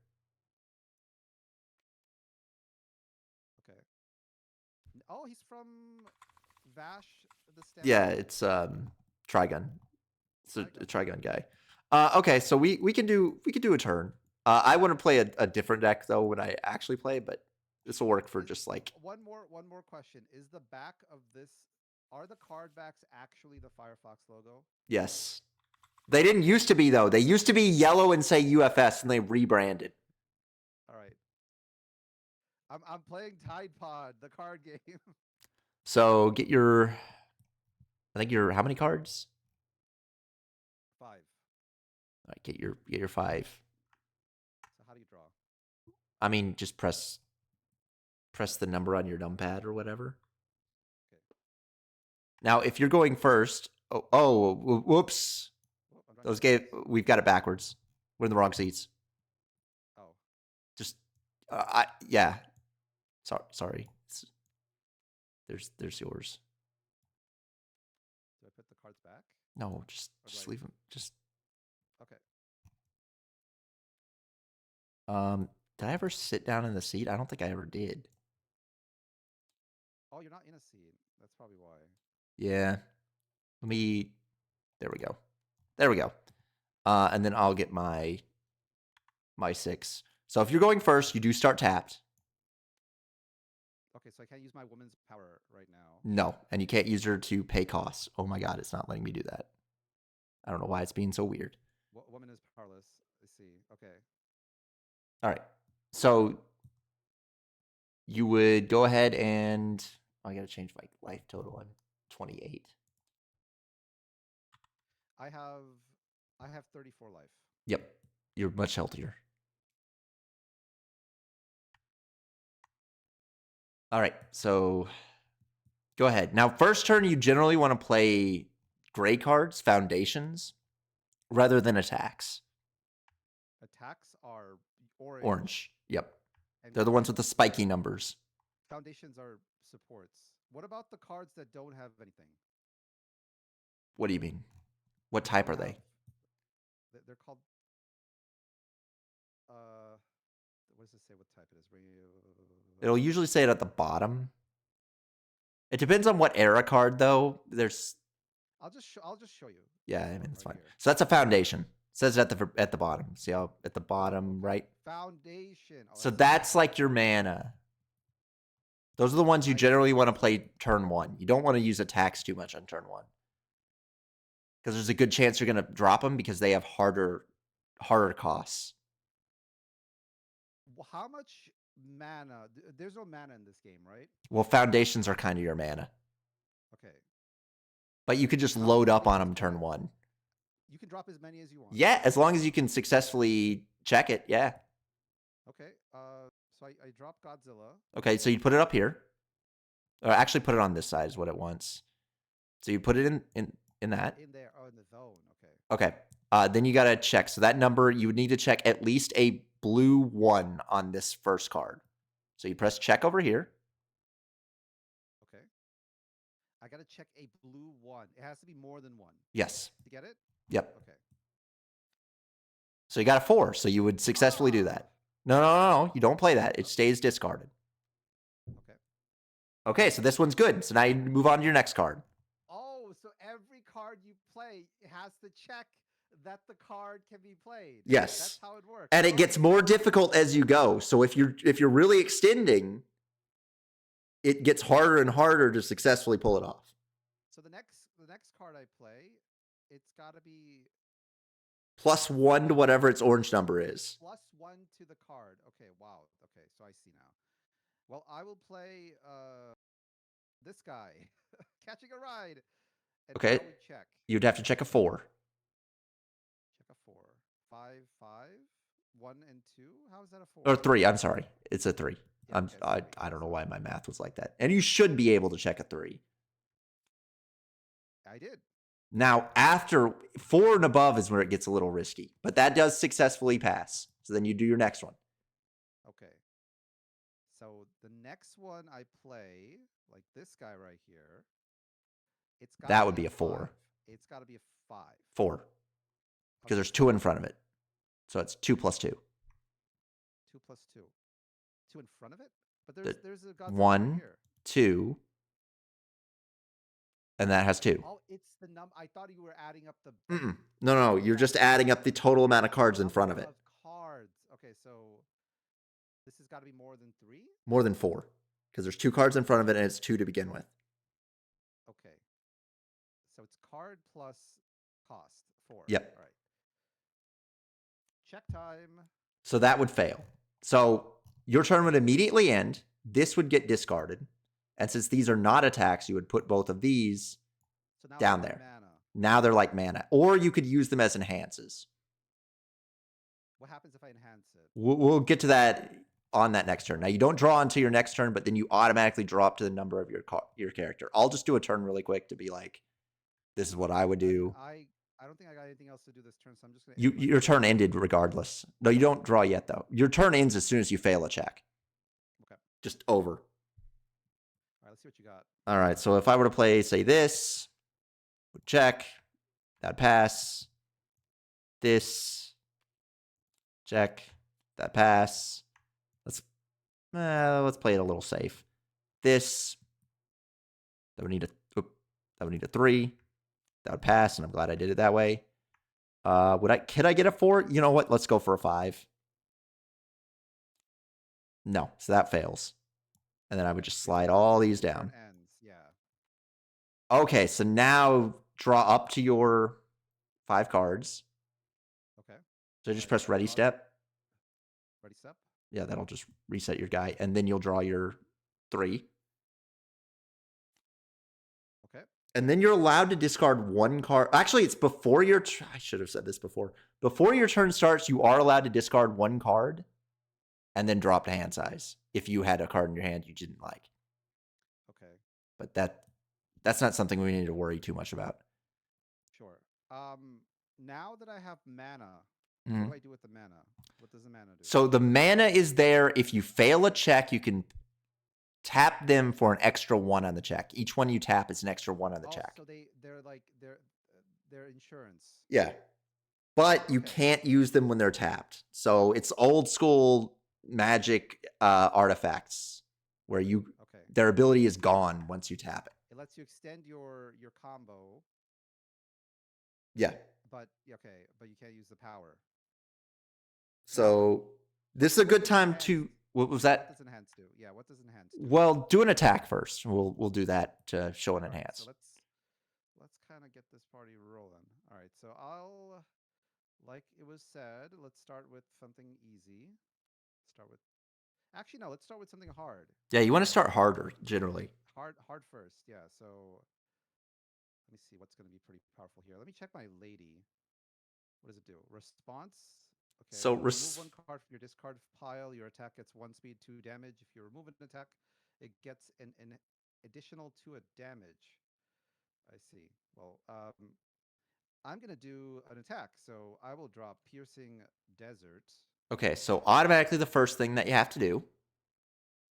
Okay. Oh, he's from Vash. Yeah, it's Trigun. It's a Trigun guy. Okay, so we can do a turn. I want to play a different deck though when I actually play, but this will work for just like one more question. Is the back of this, are the card backs actually the Firefox logo? Yes. They didn't used to be though. They used to be yellow and say UFS, and they rebranded. All right. I'm playing Tide Pod, the card game. So get your, I think how many cards? 5. All right, get your 5. So how do you draw? I mean, just press the number on your numpad or whatever. Okay. Now, if you're going first, whoops. We've got it backwards. We're in the wrong seats. Oh. Just, yeah. Sorry. There's yours. Do I put the cards back? No, just leave them. Just. Okay. Did I ever sit down in the seat? I don't think I ever did. Oh, you're not in a seat. That's probably why. Yeah. There we go. There we go. And then I'll get my 6. So if you're going first, you do start tapped. Okay, so I can't use my woman's power right now. No, and you can't use her to pay costs. Oh my god, it's not letting me do that. I don't know why it's being so weird. Woman is powerless. I see. Okay. All right. So you would go ahead and I gotta change my life total. I'm 28. I have 34 life. Yep, you're much healthier. All right, so go ahead. Now, first turn, you generally want to play gray cards, foundations, rather than attacks. Attacks are orange. Orange. Yep. And They're the ones with the spiky numbers. Foundations are supports. What about the cards that don't have anything? What do you mean? What type are they? They're called. What does it say? What type it is? It'll usually say it at the bottom. It depends on what era card, though. There's. I'll just show you. Yeah, I mean it's right fine. here. So that's a foundation. It says it at the bottom. See how at the bottom, right? Foundation. So that's like your mana. Those are the ones you generally want to play turn 1. You don't want to use attacks too much on turn 1. Because there's a good chance you're going to drop them because they have harder costs. How much mana? There's no mana in this game, right? Well, foundations are kind of your mana. Okay. But you could just load up on them turn 1. You can drop as many as you want. Yeah, as long as you can successfully check it, yeah. Okay. So I dropped Godzilla. Okay, so you put it up here. Or actually put it on this side is what it wants. So you put it in that. In there. Oh, in the zone. Okay. Then you got to check. So that number, you would need to check at least a blue 1 on this first card. So you press check over here. Okay. I got to check a blue 1. It has to be more than 1. Yes. To get it? Yep. Okay. So you got a 4. So you would successfully do that. No. You don't play that. It stays discarded. Okay. Okay, so this one's good. So now you move on to your next card. Oh, so every card you play has to check that the card can be played. Yes. That's how it works. And it gets more difficult as you go. So if you're really extending, it gets harder and harder to successfully pull it off. So the next card I play, it's got to be +1 to whatever its orange number is. +1 to the card. Okay, wow. Okay, so I see now. Well, I will play this guy, Catching a Ride. And Okay. Check. You'd have to check a 4. Check a 4. 5, 5, 1 and 2. How is that a 4? Or 3. I'm sorry. It's a 3. Yeah, I don't know why my math was like that. And you should be able to check a 3. I did. Now, after 4 and above is where it gets a little risky. But that does successfully pass. So then you do your next one. Okay. So the next one I play, like this guy right here, that would be a 4. It's got to be a 5. 4. Because there's 2 in front of it. So it's 2 plus 2. 2 plus 2. 2 in front of it? But there's a Godzilla 1, right here. 2. And that has 2. Oh, it's the number. I thought you were adding up the. No. You're just adding up the total amount of cards in front of it. Cards. Okay, so this has got to be more than 3? More than 4. Because there's 2 cards in front of it and it's 2 to begin with. Okay. So it's card plus cost. 4. Yep. All right. Check time. So that would fail. So your turn would immediately end. This would get discarded. And since these are not attacks, you would put both of these down there. Mana. Now they're like mana. Or you could use them as enhances. What happens if I enhance it? We'll get to that on that next turn. Now, you don't draw until your next turn, but then you automatically draw up to the number of your character. I'll just do a turn really quick to be like, this is what I would do. I don't think I got anything else to do this turn, so I'm just going to... Your turn ended regardless. No, you don't draw yet, though. Your turn ends as soon as you fail a check. Okay. Just over. All right, let's see what you got. All right, so if I were to play, say, this, check, that pass, this, check, that pass. Let's play it a little safe. This, that would need a 3. That would pass, and I'm glad I did it that way. Could I get a 4? You know what? Let's go for a 5. No, so that fails. And then I would just slide all these down. Yeah. Okay, so now draw up to your 5 cards. Okay. So just press ready step. Ready step? Yeah, that'll just reset your guy, and then you'll draw your 3. Okay. And then you're allowed to discard 1 card. Actually, it's before your... I should have said this before. Before your turn starts, you are allowed to discard 1 card and then drop to hand size if you had a card in your hand you didn't like. Okay. But that's not something we need to worry too much about. Sure. Now that I have mana, Mm-hmm. what do I do with the mana? What does the mana do? So the mana is there. If you fail a check, you can tap them for an extra 1 on the check. Each one you tap is an extra 1 on the check. So they're insurance. Yeah. But you can't use them when they're tapped. So it's old school Magic artifacts where their ability is gone once you tap it. It lets you extend your combo. Yeah. But you can't use the power. So this is a good time to... What was that? What does enhance do? Yeah, what does enhance do? Well, do an attack first. We'll do that to show an enhance. So let's kind of get this party rolling. All right, so like it was said, let's start with something easy. Actually, no, let's start with something hard. Yeah, you want to start harder, generally. Hard first, yeah. So let me see what's going to be pretty powerful here. Let me check my lady. What does it do? Response. Okay. So remove 1 card from your discard pile. Your attack gets 1 speed, 2 damage. If you remove an attack, it gets an additional 2 damage. I see. Well, I'm gonna do an attack, so I will drop Piercing Desert. Okay, so automatically the first thing that you have to do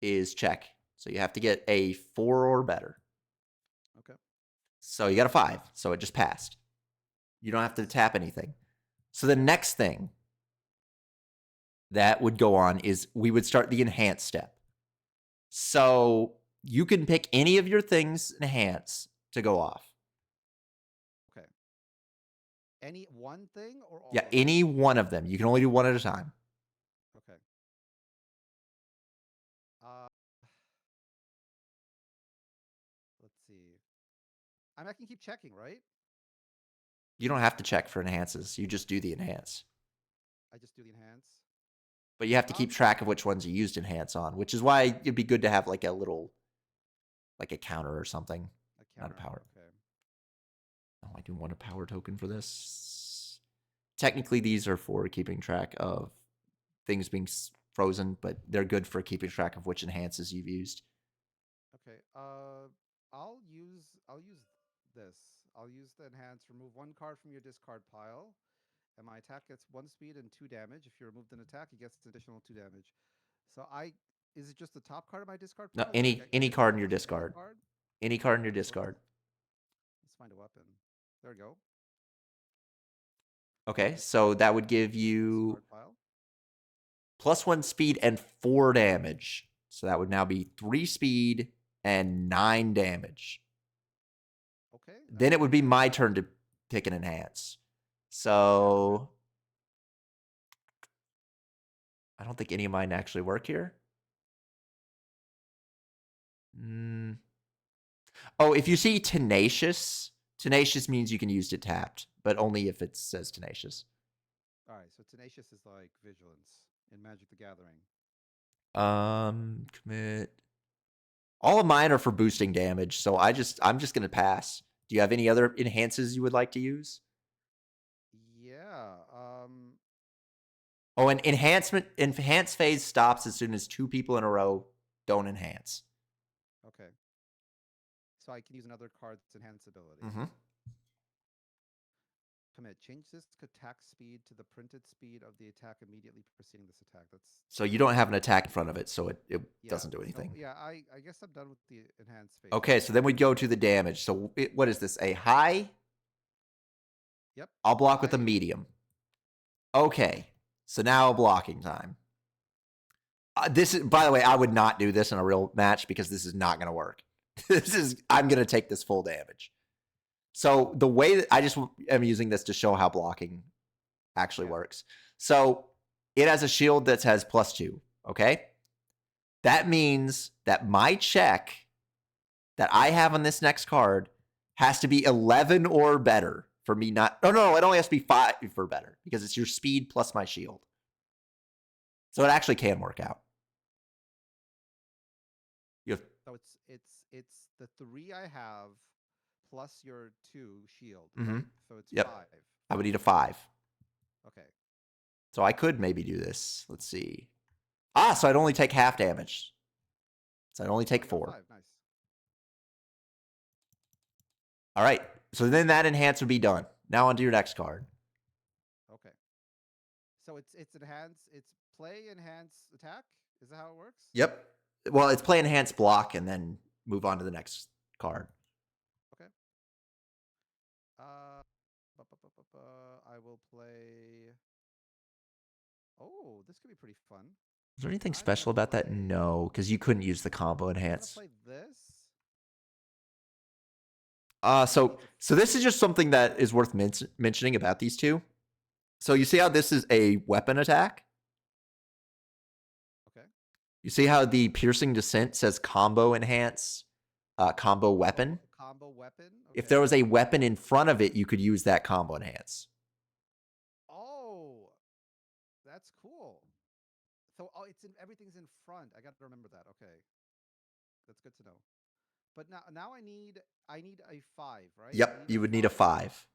is check. So you have to get a 4 or better. Okay. So you got a 5, so it just passed. You don't have to tap anything. So the next thing that would go on is we would start the enhance step. So you can pick any of your things enhance to go off. Okay. Any one thing or all? Yeah, any one of them. You can only do 1 at a time. Okay. Let's see. I can keep checking, right? You don't have to check for enhances. You just do the enhance. I just do the enhance. But you have to keep track of which ones you used enhance on, which is why it'd be good to have like a counter or something. Not a power. Okay. Oh, I do want a power token for this. Technically, these are for keeping track of things being frozen, but they're good for keeping track of which enhances you've used. Okay. I'll use this. I'll use the enhance. Remove 1 card from your discard pile. And my attack gets 1 speed and 2 damage. If you removed an attack, it gets an additional 2 damage. So is it just the top card of my discard pile? No, any card in your discard. Any card in your discard. Let's find a weapon. There we go. Okay, so that would give you +1 speed and 4 damage. So that would now be 3 speed and 9 damage. Okay. Then it would be my turn to pick an enhance. So I don't think any of mine actually work here. Oh, if you see Tenacious means you can use it tapped, but only if it says Tenacious. All right, so Tenacious is like Vigilance in Magic the Gathering. Commit. All of mine are for boosting damage, so I'm just gonna pass. Do you have any other enhances you would like to use? Yeah. Oh, an enhance phase stops as soon as 2 people in a row don't enhance. Okay. So I can use another card's enhance ability. Mm-hmm. Commit. Change this attack speed to the printed speed of the attack immediately preceding this attack. So you don't have an attack in front of it, so it doesn't do anything. So, yeah, I guess I'm done with the enhance phase. Okay, so then we'd go to the damage. So what is this? A high? Yep. I'll block with a medium. Okay, so now blocking time. This is, by the way, I would not do this in a real match because this is not going to work. I'm going to take this full damage. So the way that I just am using this to show how blocking actually works. So it has a shield that has +2. Okay. That means that my check that I have on this next card has to be 11 or better for me not. No, it only has to be 5 or better because it's your speed plus my shield. So it actually can work out. You have, So it's the 3 I have plus your 2 shield, Mhm. right? So it's Yep. 5. I would need a 5. Okay. So I could maybe do this. Let's see. Ah, so I'd only take half damage. So I'd only take You got 4. 5. Nice. All right. So then that enhance would be done. Now onto your next card. Okay. So it's enhance. It's play, enhance, attack. Is that how it works? Yep. Well, it's play enhance block and then move on to the next card. Okay. I will play. Oh, this could be pretty fun. Is there anything I'm special gonna about that? play- No, because you couldn't use the combo I'm gonna enhance. play this. So this is just something that is worth mentioning about these two. So you see how this is a weapon attack? Okay. You see how the piercing descent says combo enhance, combo weapon? Combo weapon. If Okay. there was a weapon in front of it, you could use that combo enhance. Oh, that's cool. So everything's in front. I got to remember that. Okay, that's good to know. But now I need a 5, right? Yep, you would need a 5.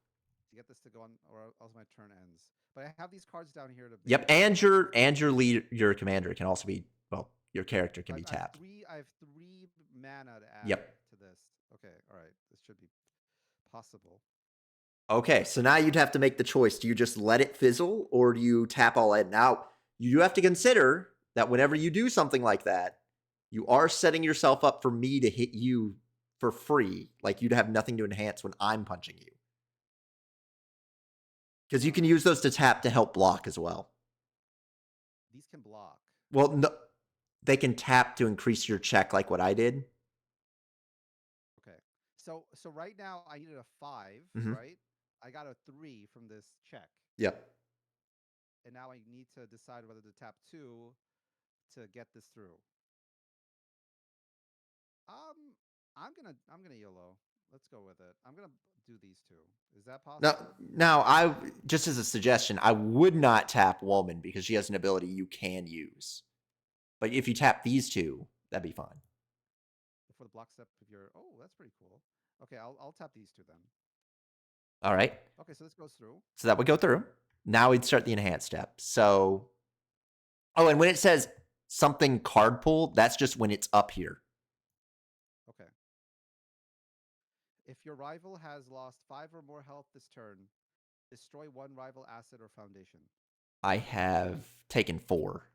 To get this to go on, or else my turn ends. But I have these cards down here to. Yep, and your commander can also be, well, your character can be tapped. I have 3 mana to add Yep. to this. Okay, all right. This should be possible. Okay, so now you'd have to make the choice. Do you just let it fizzle or do you tap all in? Now, you do have to consider that whenever you do something like that, you are setting yourself up for me to hit you for free. Like you'd have nothing to enhance when I'm punching you. Because you can use those to tap to help block as well. These can block. Well, no, they can tap to increase your check like what I did. Okay. So right now I needed a 5, Mhm. right? I got a 3 from this check. Yep. And now I need to decide whether to tap 2 to get this through. I'm gonna YOLO. Let's go with it. I'm gonna do these 2. Is that possible? Now, I just as a suggestion, I would not tap Woman because she has an ability you can use. But if you tap these 2, that'd be fine. For the block step of your. Oh, that's pretty cool. Okay, I'll tap these 2 then. All right. Okay, so this goes through. So that would go through. Now we'd start the enhanced step. So, oh, and when it says something card pull, that's just when it's up here. Okay. If your rival has lost 5 or more health this turn, destroy 1 rival asset or foundation. I have taken 4.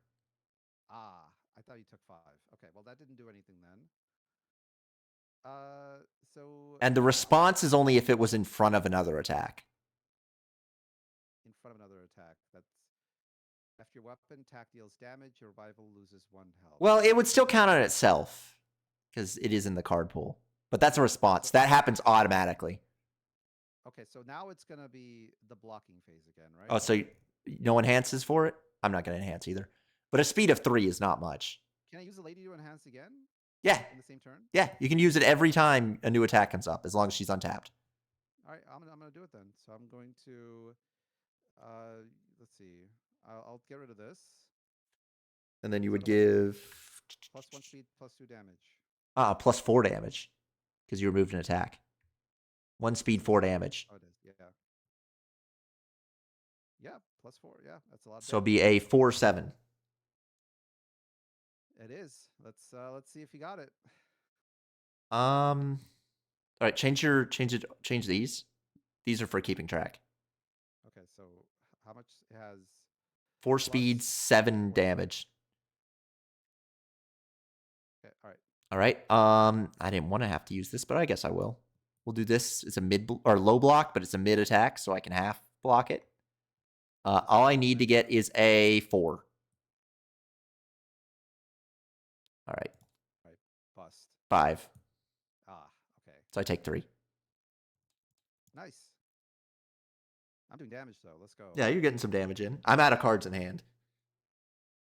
Ah, I thought you took 5. Okay, well that didn't do anything then. And the response is only if it was in front of another attack. In front of another attack. That's after your weapon attack deals damage, your rival loses 1 health. Well, it would still count on itself because it is in the card pool. But that's a response. That happens automatically. Okay, so now it's going to be the blocking phase again, right? Oh, so no enhances for it? I'm not going to enhance either. But a speed of 3 is not much. Can I use the lady to enhance again? Yeah. In the same turn? Yeah, you can use it every time a new attack comes up, as long as she's untapped. All right, I'm gonna do it then. So I'm going to, let's see. I'll get rid of this. And then you would give plus 1 speed, plus 2 damage. Plus 4 damage because you removed an attack. 1 speed, 4 damage. Oh, it is. Yeah. Yeah, plus 4. Yeah, that's a lot. So it'll be a 4/7. It is. Let's see if you got it. All right, change these. These are for keeping track. Okay, so how much it has? 4 speed, 7 damage. Okay, all right. All right. I didn't want to have to use this, but I guess I will. We'll do this. It's a mid or low block, but it's a mid attack, so I can half block it. All I need to get is a 4. All right. All right. Bust. 5. Ah, okay. So I take 3. Nice. I'm doing damage though. Let's go. Yeah, you're getting some damage in. I'm out of cards in hand.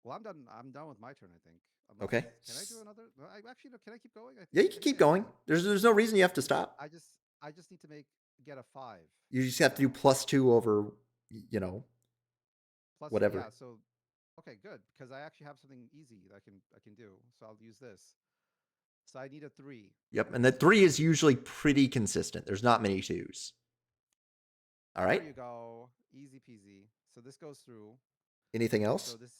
Well, I'm done with my turn, I think. Okay. Can I do another? Actually, no. Can I keep going? Yeah, you can keep going. There's no reason you have to stop. I just need to get a 5. You just have to do +2 over, Plus, whatever. Yeah. So Okay, good, because I actually have something easy that I can do. So I'll use this. So I need a 3. Yep, and the 3 is usually pretty consistent. There's not many 2s. All right. There you go. Easy peasy. So this goes through. Anything So else? this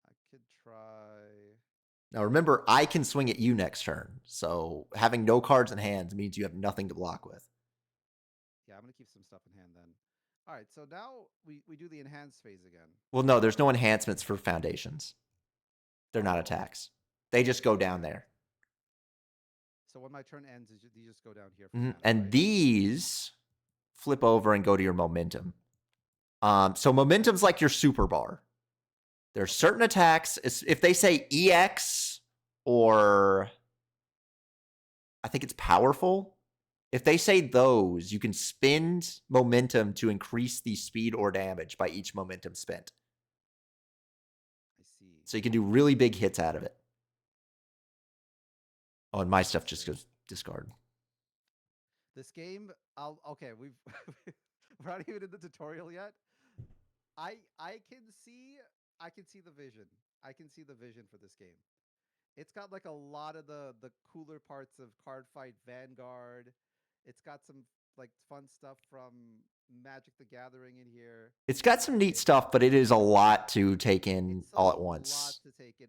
I could try. Now remember, I can swing at you next turn, so having no cards in hand means you have nothing to block with. Yeah, I'm gonna keep some stuff in hand then. All right, so now we do the enhanced phase again. Well, no, there's no enhancements for foundations. They're not attacks. They just go down there. So when my turn ends, these just go down here. And right? these flip over and go to your momentum. So momentum's like your super bar. There's certain attacks. If they say EX or I think it's powerful. If they say those, you can spend momentum to increase the speed or damage by each momentum spent. I see. So you can do really big hits out of it. Oh, and my stuff just goes discard. This game, okay, we're not even in the tutorial yet. I can see the vision. I can see the vision for this game. It's got like a lot of the cooler parts of Cardfight Vanguard. It's got some like fun stuff from Magic the Gathering in here. It's got some neat stuff, but it is a lot to take in all at once. It's a lot to take in.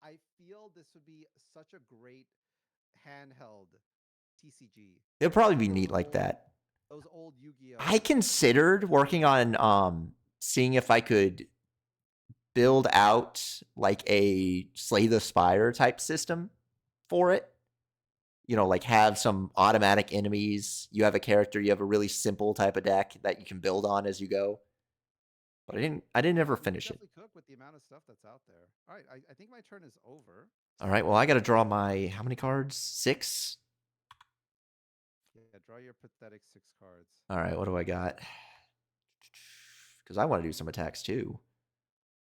I feel this would be such a great handheld TCG. It'll probably be neat like that. Those old Yu-Gi-Oh. I considered working on seeing if I could build out like a Slay the Spire type system for it. You know, like have some automatic enemies. You have a character, you have a really simple type of deck that you can build on as you go. But I didn't ever finish it. Cook with the amount of stuff that's out there. All right, I think my turn is over. All right, well, I got to draw my, how many cards? 6? Yeah, draw your pathetic 6 cards. All right, what do I got? Because I want to do some attacks too.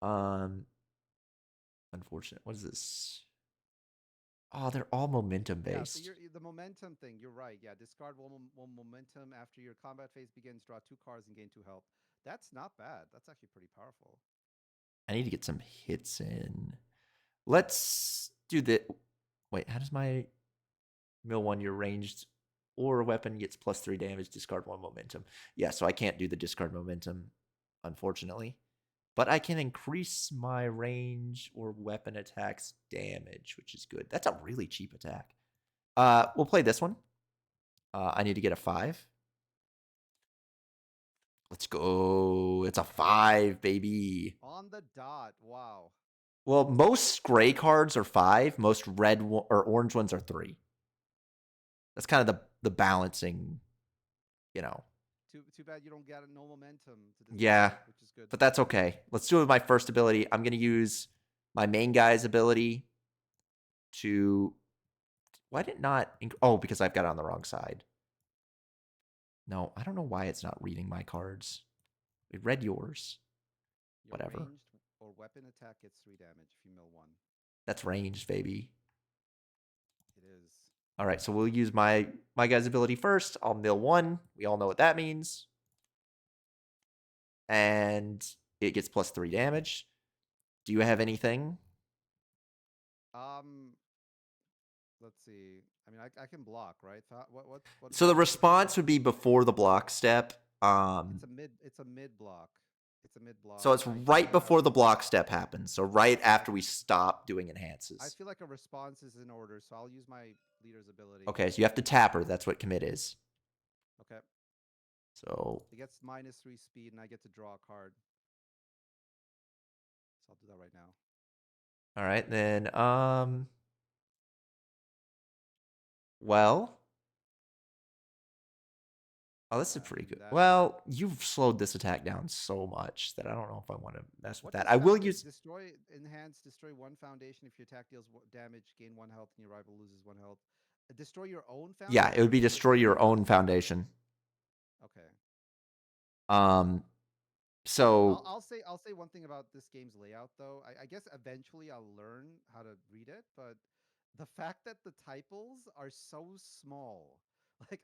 Unfortunate. What is this? Oh, they're all momentum based. Yeah, so the momentum thing, you're right. Yeah, discard one momentum after your combat phase begins, draw 2 cards and gain 2 health. That's not bad. That's actually pretty powerful. I need to get some hits in. Let's do the... Wait, how does my mill 1, your ranged or weapon gets +3 damage, discard 1 momentum. Yeah, so I can't do the discard momentum, unfortunately. But I can increase my range or weapon attacks damage, which is good. That's a really cheap attack. We'll play this one. I need to get a 5. Let's go. It's a 5, baby. On the dot. Wow. Well, most gray cards are 5. Most red or orange ones are 3. That's kind of the balancing, you know. Too bad you don't get no momentum. Yeah, which is good. But that's okay. Let's do it with my first ability. I'm going to use my main guy's ability to... Why did it not... Oh, because I've got it on the wrong side. No, I don't know why it's not reading my cards. It read yours. Your Whatever. Ranged or weapon attack gets 3 damage if you mill 1. That's ranged, baby. It is. All right, so we'll use my guy's ability first. I'll mill 1. We all know what that means. And it gets +3 damage. Do you have anything? Let's see. I mean, I can block, right? What So the response would be before the block step. It's a mid block. It's a mid block. So it's right before the block step happens. So right after we stop doing enhances. I feel like a response is in order, so I'll use my leader's ability. Okay, so you have to tap her. That's what commit is. Okay. So it gets -3 speed, and I get to draw a card. So I'll do that right now. All right, then. Well. Oh, this is pretty good. Well, you've slowed this attack down so much that I don't know if I want to mess with that. I will use... Destroy 1 foundation. If your attack deals damage, gain 1 health, and your rival loses 1 health. Destroy your own foundation? Yeah, it would be destroy your own foundation. Okay. So... I'll say one thing about this game's layout, though. I guess eventually I'll learn how to read it, but the fact that the typos are so small... Like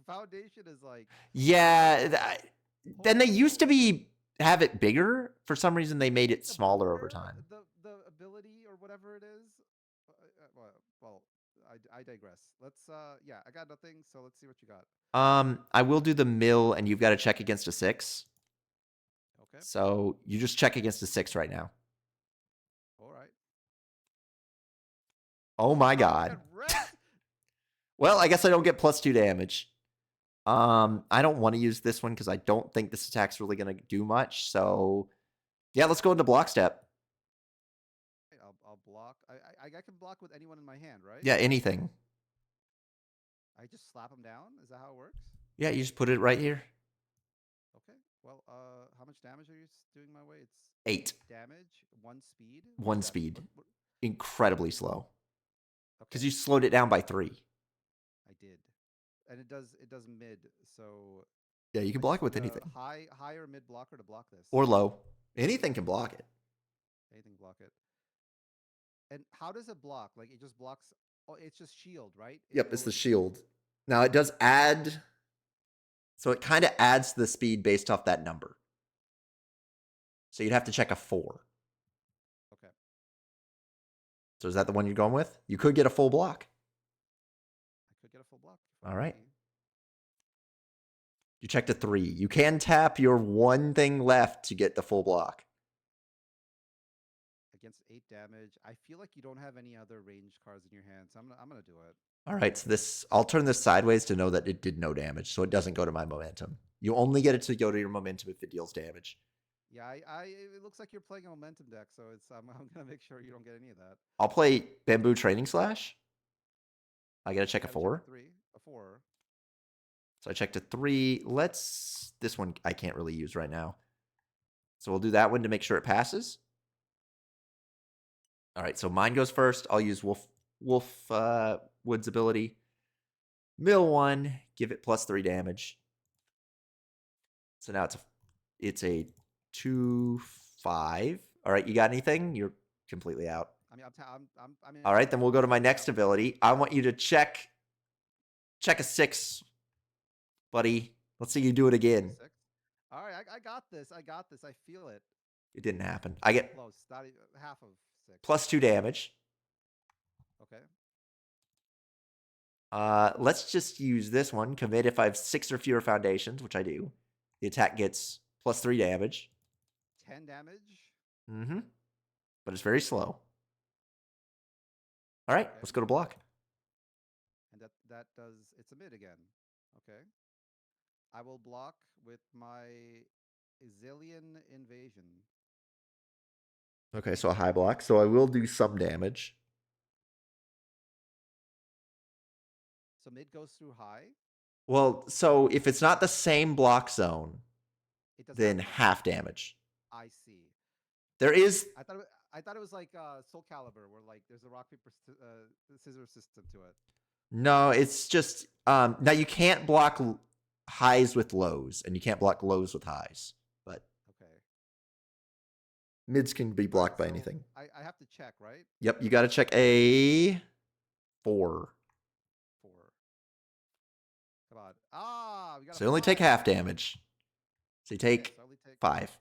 foundation is like... Yeah, then they used to be have it bigger. For some reason, they made it The smaller over border, time. the ability or whatever it is. Well, I digress. Let's yeah, I got nothing, so let's see what you got. I will do the mill, and you've got to check against a 6. Okay. So you just check against a 6 right now. All right. Oh my You god. got wrecked. Well, I guess I don't get +2 damage. I don't want to use this one because I don't think this attack's really going to do much. So, yeah, let's go into block step. I'll block. I can block with anyone in my hand, right? Yeah, anything. I just slap them down. Is that how it works? Yeah, you just put it right here. Okay. Well, how much damage are you doing my way? It's 8. damage, 1 speed. 1 speed. Incredibly slow. Because Okay. you slowed it down by 3. I did, and it does mid. So Yeah, you can I block just it with need a anything. high or mid blocker to block this. Or low. Anything can block it. Anything block it. And how does it block? Like it just blocks. Oh, it's just shield, right? Yep, it's the shield. Now it does add. So it kind of adds the speed based off that number. So you'd have to check a 4. Okay. So is that the one you're going with? You could get a full block. I could get a full block. All right. You checked a 3. You can tap your one thing left to get the full block. Against 8 damage. I feel like you don't have any other ranged cards in your hand, so I'm gonna do it. All right, so this I'll turn this sideways to know that it did no damage, so it doesn't go to my momentum. You only get it to go to your momentum if it deals damage. Yeah, it looks like you're playing a momentum deck, so it's I'm gonna make sure you don't get any of that. I'll play Bamboo Training Slash. I gotta check a Gotta 4. Check a 4. So I checked a 3. This one I can't really use right now. So we'll do that one to make sure it passes. All right, so mine goes first. I'll use Wood's ability. Mill 1, give it +3 damage. So now it's a 2/5. All right, you got anything? You're completely out. I mean, all right, then we'll go to my next ability. I want you to check a 6, buddy. Let's see you do it again. 6. All right, I got this. I feel it. It didn't happen. I get close. Not even half of 6. +2 damage. Okay. Let's just use this one. Commit if I have 6 or fewer foundations, which I do. The attack gets +3 damage. 10 damage. Mm-hmm. But it's very slow. All right, let's go to block. And that does, it's a mid again. Okay. I will block with my Zillion Invasion. Okay, so a high block. So I will do some damage. So mid goes through high? Well, so if it's not the same block zone, then half damage. I see. There is... I thought it was like Soul Calibur, where like there's a rock paper scissors system to it. No, it's just now you can't block highs with lows, and you can't block lows with highs. But okay, mids can be blocked by anything. I have to check, right? Yep, you got to check a 4. 4. Come on. We got. So you only take half damage. So you take 5.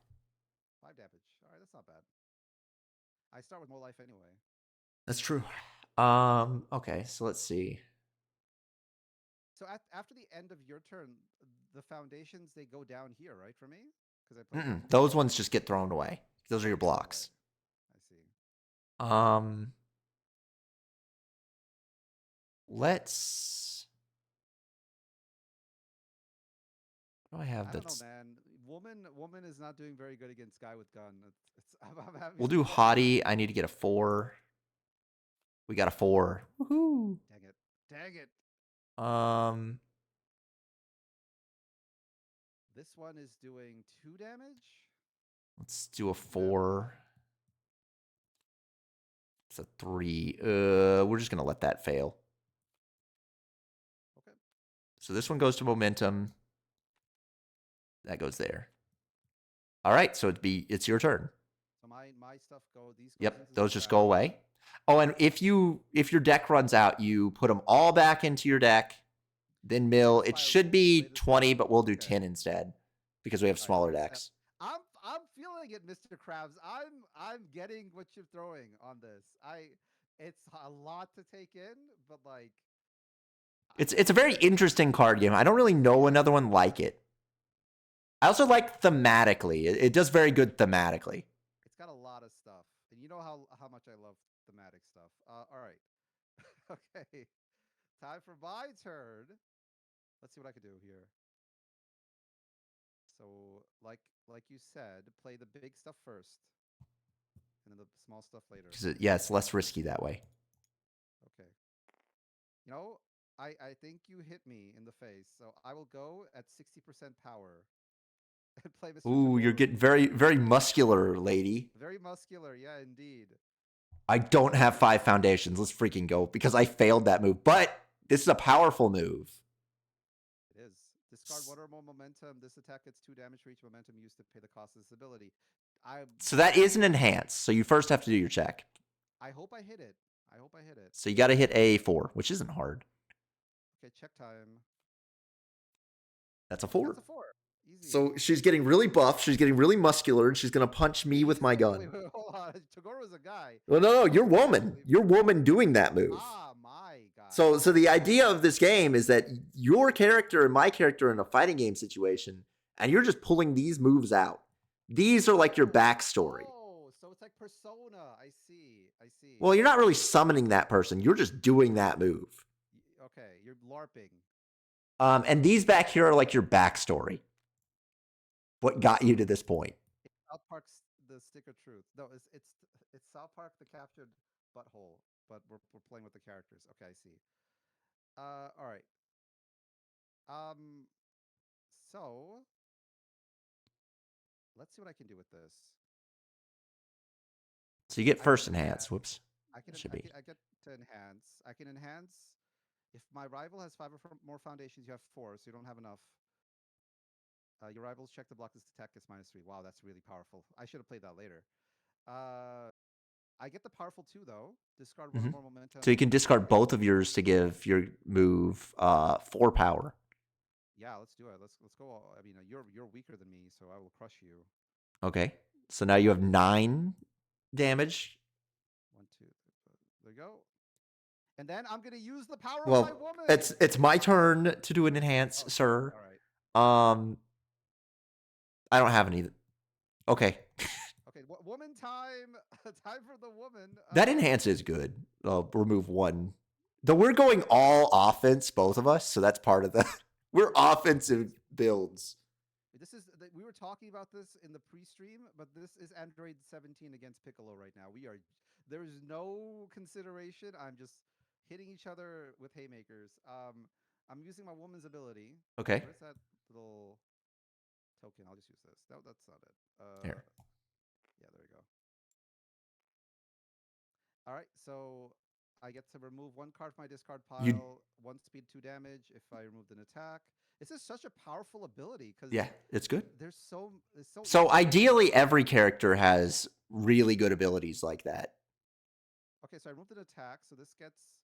5 damage. All right, that's not bad. I start with more life anyway. That's true. Okay, so let's see. So after the end of your turn, the foundations, they go down here, right, for me? Because I play those ones just get thrown away. Those are your blocks. I see. Let's... What do I have that's... I don't know, man. Woman is not doing very good against guy with gun. We'll do Haughty. I need to get a 4. We got a 4. Woohoo! Dang it. This one is doing 2 damage. Let's do a 4. It's a 3. We're just gonna let that fail. Okay. So this one goes to momentum. That goes there. All right, so it's your turn. So my stuff go. Yep, those just go away. Oh, and if your deck runs out, you put them all back into your deck. Then mill. It should be 20, but we'll do 10 instead because we have smaller decks. I'm feeling it, Mr. Krabs. I'm getting what you're throwing on this. It's a lot to take in, but like It's a very interesting card game. I don't really know another one like it. I also like thematically. It does very good thematically. it's got a lot of stuff. And you know how much I love thematic stuff. All right. Okay. Time for my turn. Let's see what I can do here. So, like you said, play the big stuff first, and then the small stuff later. Yeah, it's less risky that way. Okay. You know, I think you hit me in the face, so I will go at 60% power and play Mr. Ooh, you're Toguro. getting very, very muscular, lady. Very muscular, yeah, indeed. I don't have 5 foundations. Let's freaking go because I failed that move. But this is a powerful move. It is. Discard 1 or more momentum. This attack gets 2 damage for each momentum used to pay the cost of this ability. So that is an enhance. So you first have to do your check. I hope I hit it. I hope I hit it. So you got to hit a 4, which isn't hard. Okay, check time. That's a 4. That's a 4. Easy. So she's getting really buff. She's getting really muscular, and she's going to punch me with my gun. Wait, hold on. Togoro's a guy. Well, no, you're woman. You're woman doing that move. Ah, my God. So the idea of this game is that your character and my character are in a fighting game situation, and you're just pulling these moves out. These are like your backstory. Oh, so it's like Persona. I see. I see. Well, you're not really summoning that person. You're just doing that move. Okay, you're LARPing. And these back here are like your backstory. What got you to this point? South Park's The Stick of Truth. No, it's South Park the Captured Butthole, but we're playing with the characters. Okay, I see. All right. So let's see what I can do with this. So you get first enhance. Whoops. I get to enhance. I can enhance. If my rival has 5 or more foundations, you have 4, so you don't have enough. Your rivals check to block this attack gets -3. Wow, that's really powerful. I should have played that later. I get the powerful 2 though. Discard 1 or more momentum. So you can discard both of yours to give your move 4 power. Yeah, let's do it. Let's go. I mean, you're weaker than me, so I will crush you. Okay. So now you have 9 damage. 1, 2, 3, there you go. And then I'm gonna use the power of my woman. It's my turn to do an enhance, sir. All right. I don't have any. Okay. Okay, woman time. Time for the woman. That enhance is good. I'll remove 1. Though we're going all offense, both of us, so that's part of the. We're offensive builds. We were talking about this in the pre-stream, but this is Android 17 against Piccolo right now. There is no consideration. I'm just hitting each other with haymakers. I'm using my woman's ability. Okay. Where's that little token? I'll just use this. No, that's not it. Here. Yeah, there we go. All right, so I get to remove 1 card from my discard pile, 1 speed, 2 damage if I removed an attack. This is such a powerful ability because yeah, it's good. There's so ideally, every character has really good abilities like that. Okay, so I removed an attack, so this gets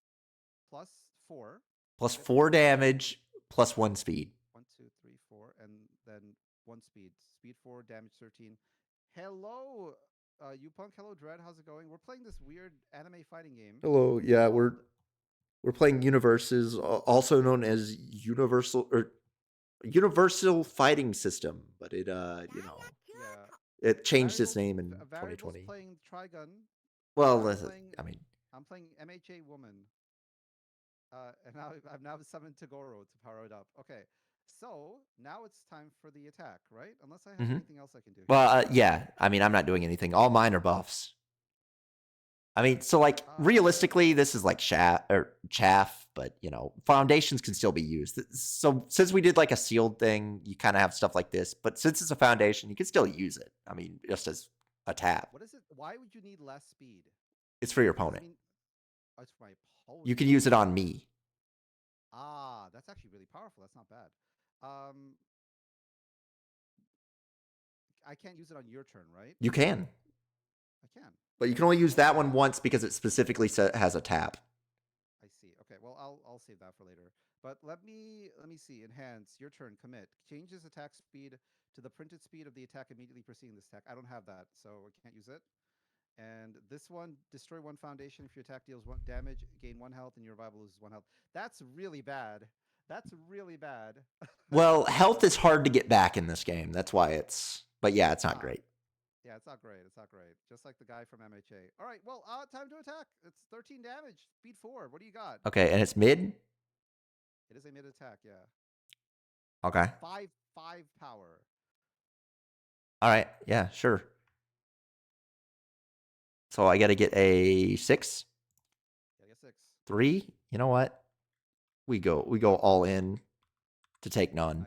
+4. Plus 4 damage, plus 1 speed. 1, 2, 3, 4, and then 1 speed. Speed 4, damage 13. Hello, Upunk. Hello, Dread. How's it going? We're playing this weird anime fighting game. Hello. Yeah, we're playing Universes, also known as Universal Fighting System, but it it changed its name in 2020. Playing Trigun. Well, I'm playing MHA Woman. And I've now summoned Toguro to power it up. Okay, so now it's time for the attack, right? Unless I have anything else I can do. Well, yeah. I mean, I'm not doing anything. All mine are buffs. I mean, so like realistically, this is like chaff, but foundations can still be used. So since we did like a sealed thing, you kind of have stuff like this. But since it's a foundation, you can still use it. I mean, just as a tap. What is it? Why would you need less speed? It's for your opponent. It's for my opponent. You can use it on me. Ah, that's actually really powerful. That's not bad. I can't use it on your turn, right? You can. I can. But you can only use that one once because it specifically has a tap. I see. Okay, well, I'll save that for later. But let me see. Enhance. Your turn. Commit. Changes attack speed to the printed speed of the attack immediately preceding this attack. I don't have that, so I can't use it. And this one, destroy one foundation. If your attack deals 1 damage, gain 1 health, and your revival loses 1 health. That's really bad. That's really bad. Well, health is hard to get back in this game. That's why it's. But yeah, it's not Ah. great. Yeah, it's not great. It's not great. Just like the guy from MHA. All right, well, time to attack. It's 13 damage. Speed 4. What do you got? Okay, and it's mid. It is a mid attack. Yeah. Okay. 5 power. All right. Yeah, sure. So I got to get a 6, Yeah, I guess 6. 3. You know what? We go all in to take none.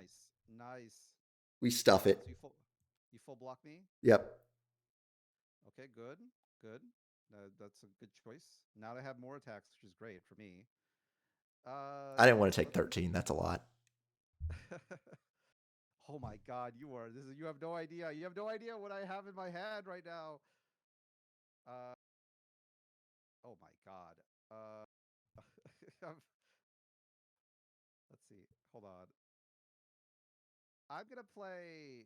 Nice. We stuff it. So you full block me? Yep. Okay, good. That's a good choice. Now they have more attacks, which is great for me. I didn't want to take 13. That's a lot. Oh my God, you have no idea. You have no idea what I have in my hand right now. Oh my God. Let's see. Hold on. I'm gonna play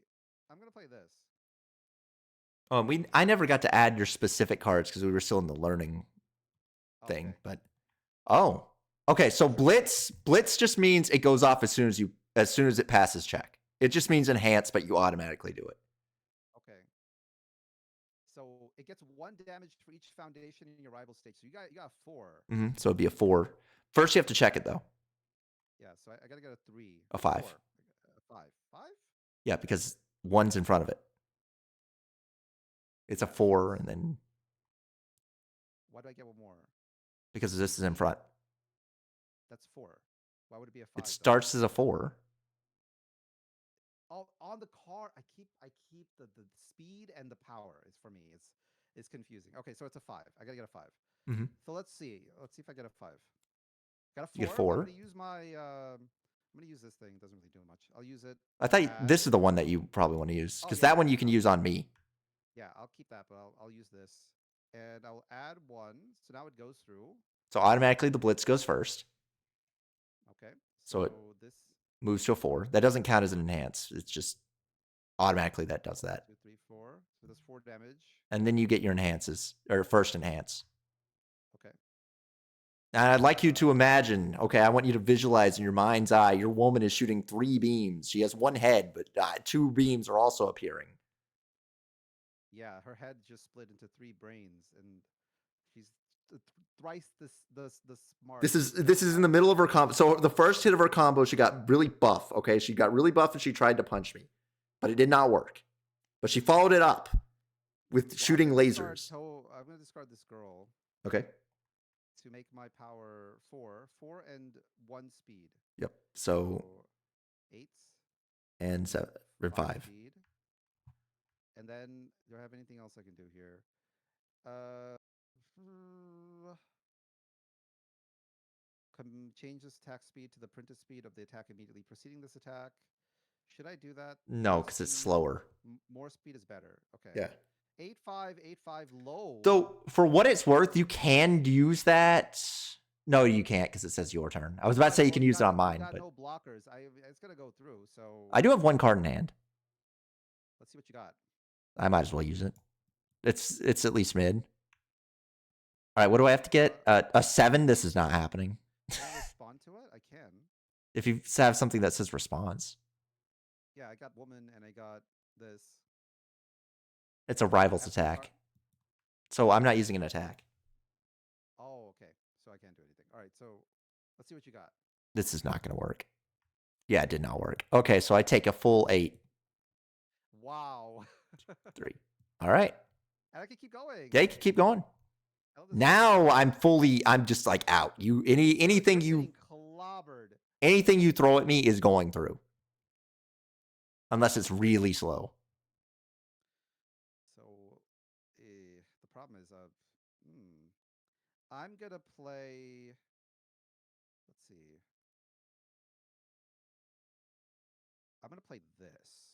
this. I never got to add your specific cards because we were still in the learning thing. Okay. But okay. So blitz just means it goes off as soon as it passes check. It just means enhance, but you automatically do it. Okay. So it gets 1 damage for each foundation in your rival state. So you got 4. So it'd be a 4. First, you have to check it though. Yeah. So I gotta get a 3. A 5. 4. A 5. 5? Yeah, because 1's in front of it. It's a 4, and then Why do I get 1 more? because this is in front. That's 4. Why would it be a 5? It starts as a 4. Oh, on the car, I keep the speed and the power is for me. It's confusing. Okay, so it's a 5. I gotta get a 5. So let's see. Let's see if I get a 5. Got a 4. You get 4. I'm gonna use I'm gonna use this thing. It doesn't really do much. I'll use it. I thought this is the one that you probably want to use because that one you can use on me. Yeah, I'll keep that, but I'll use this, and I'll add 1. So now it goes through. So automatically the blitz goes first. Okay. So this moves to a 4. That doesn't count as an enhance. It's just automatically that does that. 2, 3, 4. So that's 4 damage. And then you get your enhances or first enhance. Okay. And I'd like you to imagine, okay, I want you to visualize in your mind's eye, your woman is shooting 3 beams. She has 1 head, but 2 beams are also appearing. Yeah, her head just split into 3 brains, and she's thrice the smart. This is in the middle of her combo. So the first hit of her combo, she got really buff. Okay, she got really buff and she tried to punch me, but it did not work. But she followed it up with shooting lasers. I'm gonna discard this girl. Okay. To make my power 4 and 1 speed. Yep. So 8 and 7 and 5. Speed. And then, do I have anything else I can do here? Change this attack speed to the printed speed of the attack immediately preceding this attack. Should I do that? No, because it's slower. More speed is better. Okay. Yeah. 8-5 low. So for what it's worth, you can use that. No, you can't because it says your turn. I was about to say you can use it on mine, but no blockers. It's gonna go through. So I do have 1 card in hand. Let's see what you got. I might as well use it. It's at least mid. All right, what do I have to get? A 7. This is not happening. Can I respond to it? I can. If you have something that says response. Yeah, I got woman and I got this. It's a rival's attack. So I'm not using an attack. Oh, okay. So I can't do anything. All right, so let's see what you got. This is not going to work. Yeah, it did not work. Okay, so I take a full 8. Wow. 3. All right. And I can keep going. Yeah, you can keep going. Now I'm just like out. Anything you throw at me is going through. Unless it's really slow. So the problem is I'm gonna play. Let's see. I'm gonna play this.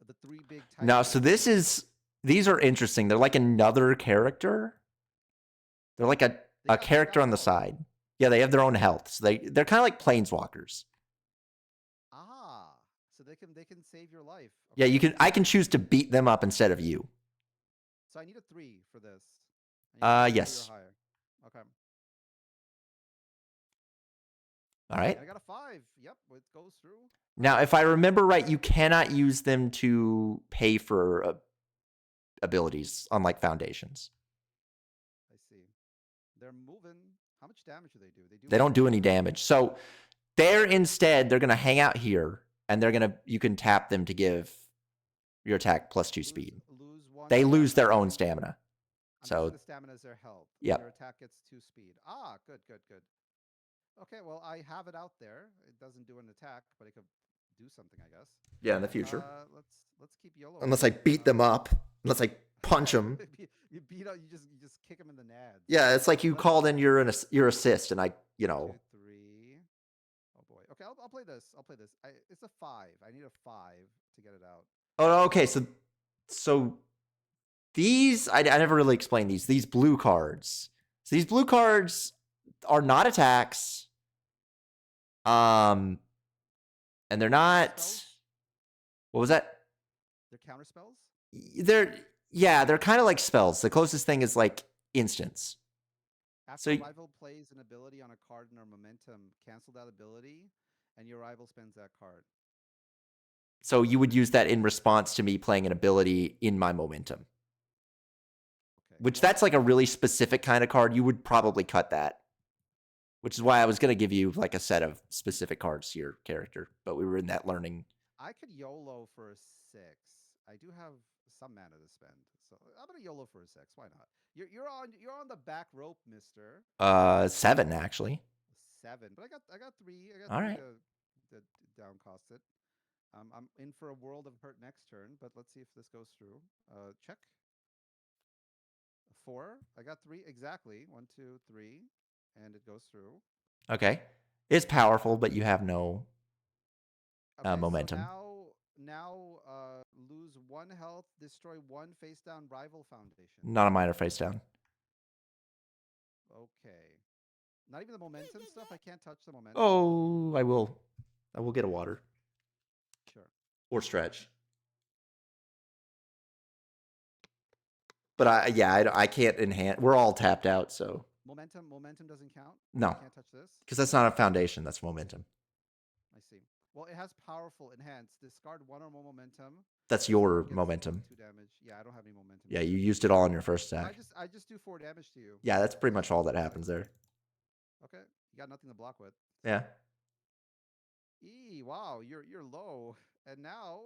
The 3 big. No, so these are interesting. They're like another character. They're like a character on the side. Yeah, they have their own health. So they're kind of like planeswalkers. Ah, so they can save your life. Yeah, Okay. I can choose to beat them up instead of you. So I need a 3 for this. I need a 3 or Yes. higher. Okay. All right. And I got a 5. Yep, it goes through. Now, if I remember right, you cannot use them to pay for abilities, unlike foundations. I see. They're moving. How much damage do? They don't do any damage. damage. So they're gonna hang out here, and you can tap them to give your attack +2 speed. Lose 1 They lose their stamina. own stamina. I'm So guessing the stamina is their health. Yep. Your attack gets 2 speed. Ah, good. Okay, well, I have it out there. It doesn't do an attack, but it could do something, I guess. Yeah, in the future. Let's keep YOLO. Unless I beat them up. Unless I punch them. You beat up. You just kick them in the nads. Yeah, it's like you called in your assist, and I, 2, 3. Oh boy. Okay, I'll play this. It's a 5. I need a 5 to get it out. Oh, okay. So these I never really explained these. These blue cards. So these blue cards are not attacks. And they're not. What was that? They're counter spells? They're kind of like spells. The closest thing is like instants. After your rival plays an ability on a card in our momentum, cancel that ability, and your rival spends that card. So you would use that in response to me playing an ability in my momentum. Okay. That's like a really specific kind of card. You would probably cut that. Which is why I was going to give you like a set of specific cards to your character, but we were in that learning. I could YOLO for a 6. I do have some mana to spend, so I'm gonna YOLO for a 6. Why not? You're on the back rope, Mister. 7 actually. 7, but I got 3. I got All 3 right. to down cost it. I'm in for a world of hurt next turn, but let's see if this goes through. Check. 4. I got 3 exactly. 1, 2, 3, and it goes through. Okay, it's powerful, but you have no momentum. So now lose 1 health, destroy 1 face down rival foundation. Not a minor face down. Okay. Not even the momentum stuff. I can't touch the momentum. Oh, I will get a water. Sure. Or stretch. But I can't enhance. We're all tapped out, so momentum doesn't count. No, I can't touch this because that's not a foundation. That's momentum. I see. Well, it has powerful enhance. Discard 1 or more momentum. That's your momentum. 2 damage. Yeah, I don't have any momentum. Yeah, you used it all on your first attack. I just do 4 damage to you. Yeah, that's pretty much all that happens there. Okay, you got nothing to block with. Yeah. Wow, you're low, and now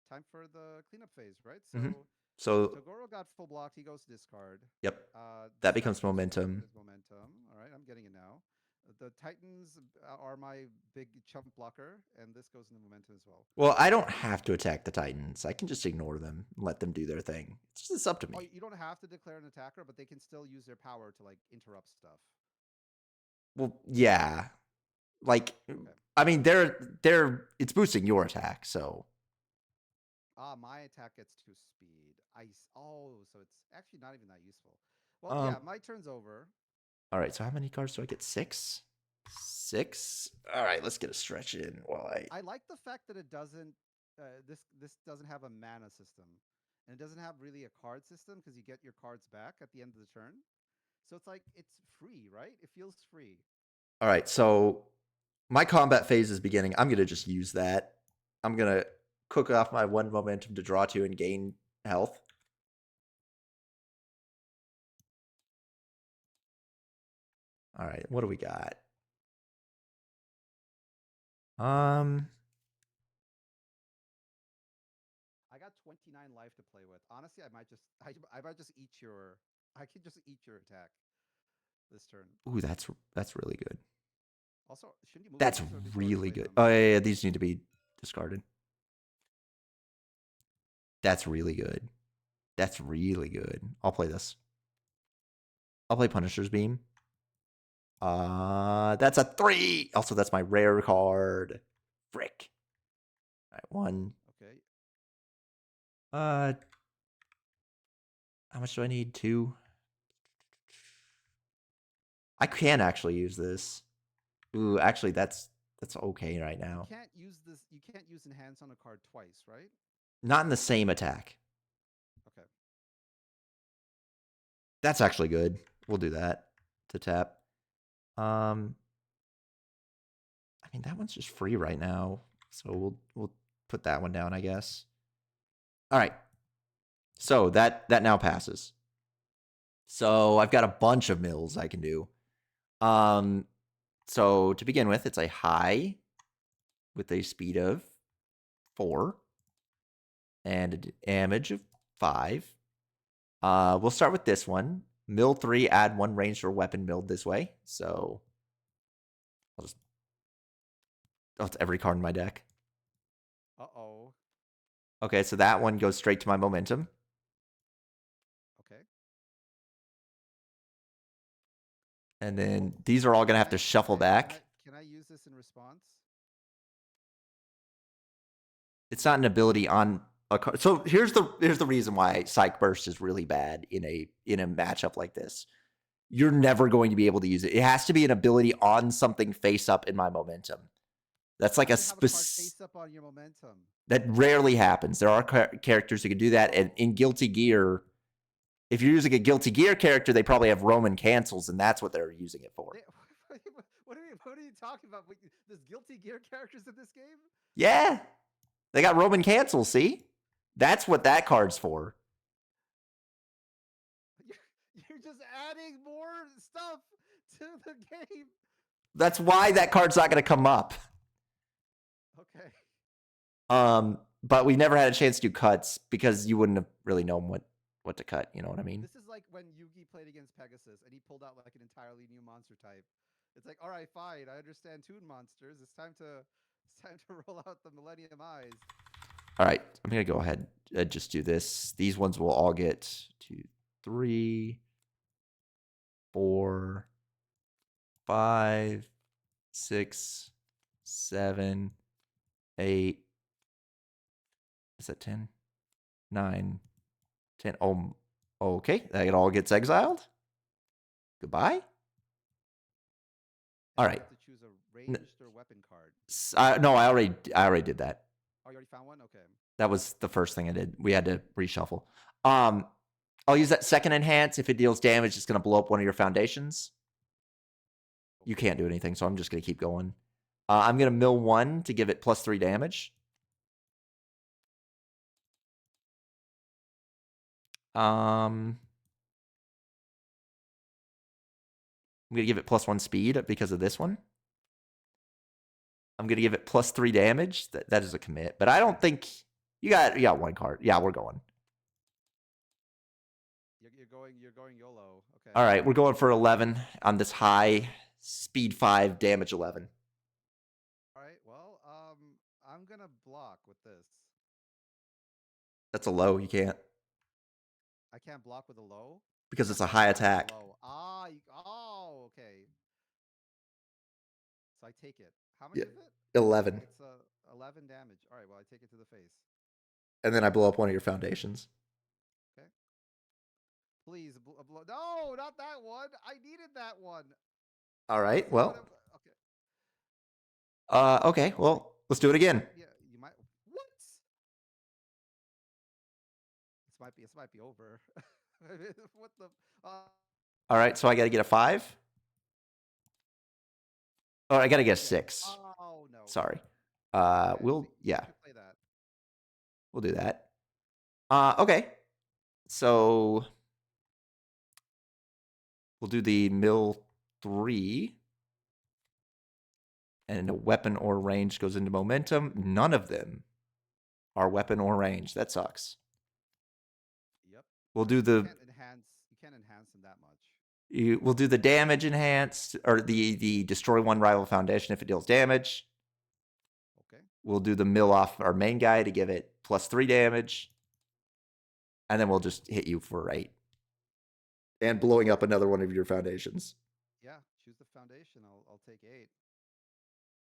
time for the cleanup phase, right? So Goro got full blocked. He goes to discard. Yep. That becomes momentum. All right, I'm getting it now. The Titans are my big chump blocker, and this goes into momentum as well. Well, I don't have to attack the Titans. I can just ignore them and let them do their thing. It's up to me. Oh, you don't have to declare an attacker, but they can still use their power to like interrupt stuff. Well, yeah. Like, okay. I mean, it's boosting your attack, so. My attack gets 2 speed. So it's actually not even that useful. Well, yeah, my turn's over. All right, so how many cards do I get? 6? 6? All right, let's get a stretch in while I like the fact that it doesn't this doesn't have a mana system. And it doesn't have really a card system because you get your cards back at the end of the turn. So it's like it's free, right? It feels free. All right, so my combat phase is beginning. I'm going to just use that. I'm going to cook off my 1 momentum to draw 2 and gain health. All right, what do we got? I got 29 life to play with. Honestly, I might just eat your. I could just eat your attack this turn. Ooh, that's really good. Also, shouldn't you move? That's really good. Oh yeah, these need to be discarded. That's really good. That's really good. I'll play this. I'll play Punisher's Beam. That's a 3. Also, that's my rare card. Frick. All right, 1. Okay. How much do I need? 2. I can actually use this. Ooh, actually, that's okay right You now. can't use this. You can't use enhance on a card twice, right? Not in the same attack. Okay. That's actually good. We'll do that to tap. I mean, that one's just free right now, so we'll put that one down, I guess. All right. So that now passes. So I've got a bunch of mills I can do. So to begin with, it's a high with a speed of 4 and a damage of 5. We'll start with this one. Mill 3, add 1 ranged or weapon milled this way. So I'll just... Oh, it's every card in my deck. Uh-oh. Okay, so that one goes straight to my momentum. Okay. And then these are all going to have to shuffle back. Can I use this in response? It's not an ability on a card. So here's the reason why Psych Burst is really bad in a matchup like this. You're never going to be able to use it. It has to be an ability on something face up in my momentum. That's like a face up on your momentum. That rarely happens. There are characters who can do that, and in Guilty Gear, if you're using a Guilty Gear character, they probably have Roman cancels, and that's what they're using it for. What are you talking about? There's Guilty Gear characters in this game? Yeah. They got Roman cancels, see? That's what that card's for. You're just adding more stuff to the game. That's why that card's not going to come up. Okay. But we never had a chance to do cuts because you wouldn't have really known what to cut. You know what I mean? This is like when Yugi played against Pegasus and he pulled out like an entirely new monster type. It's like, all right, fine. I understand Toon Monsters. It's time to roll out the Millennium Eyes. All right, I'm gonna go ahead and just do this. These ones will all get 2, 3, 4, 5, 6, 7, 8. Is that 10? 9, 10. Oh, okay. That all gets exiled. Goodbye. All right. To choose a ranged or weapon card. No, I already did that. Oh, you already found one? Okay. That was the first thing I did. We had to reshuffle. I'll use that second enhance. If it deals damage, it's going to blow up one of your foundations. You can't do anything, so I'm just going to keep going. I'm going to mill 1 to give it +3 damage. I'm going to give it +1 speed because of this one. I'm going to give it +3 damage. That is a commit. But I don't think... You got one card. Yeah, we're going. You're going YOLO. Okay. All right, we're going for 11 on this high. Speed 5, damage 11. All right, well, I'm going to block with this. That's a low. You can't. I can't block with a low? Because it's a high attack. Oh, okay. So I take it. How much is it? 11. It's 11 damage. All right, well, I take it to the face. And then I blow up one of your foundations. Okay. Please, no, not that one. I needed that one. All right, well. Okay. Okay, well, let's do it again. Yeah, you might. What? This might be over. What the? All right, so I got to get a 5. Oh, I got to get a 6. Oh no. Sorry. Okay, we'll play that. We'll do that. Okay. So we'll do the mill 3. And a weapon or range goes into momentum. None of them are weapon or range. That sucks. Yep. We'll do the... You can't enhance them that much. We'll do the damage enhanced, or the destroy 1 rival foundation if it deals damage. Okay. We'll do the mill off our main guy to give it +3 damage. And then we'll just hit you for 8. And blowing up another one of your foundations. Yeah, choose the foundation. I'll take 8.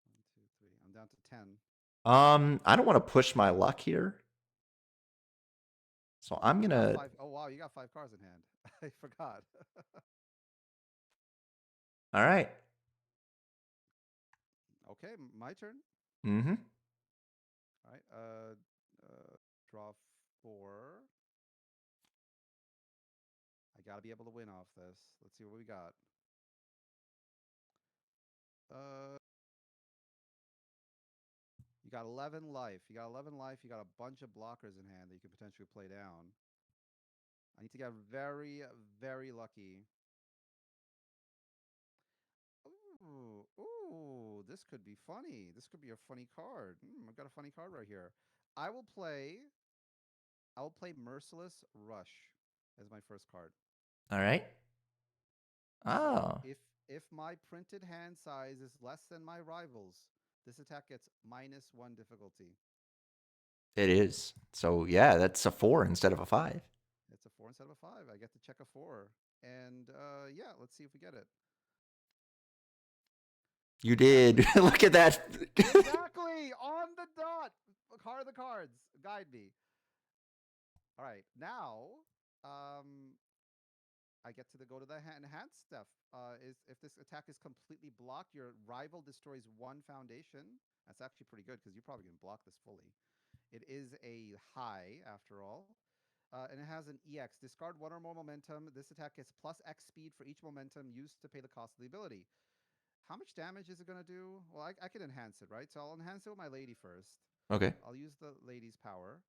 1, 2, 3. I'm down to 10. I don't want to push my luck here. So I'm gonna... Oh wow, you got 5 cards in hand. I forgot. All right. Okay, my turn. Mm-hmm. All right. Draw 4. I gotta be able to win off this. Let's see what we got. You got 11 life. You got 11 life. You got a bunch of blockers in hand that you can potentially play down. I need to get very, very lucky. Ooh, this could be funny. This could be a funny card. I've got a funny card right here. I will play Merciless Rush as my first card. All right. So Oh. if my printed hand size is less than my rivals, this attack gets -1 difficulty. It is. So yeah, that's a 4 instead of a 5. It's a 4 instead of a 5. I get to check a 4. And yeah, let's see if we get it. You did. Look at that. Exactly on the dot. Card of the cards. Guide me. All right, now I get to go to the enhanced stuff. If this attack is completely blocked, your rival destroys 1 foundation. That's actually pretty good because you probably can block this fully. It is a high after all. And it has an EX. Discard 1 or more momentum. This attack gets +X speed for each momentum used to pay the cost of the ability. How much damage is it going to do? Well, I can enhance it, right? So I'll enhance it with my lady first. Okay. I'll use the lady's power.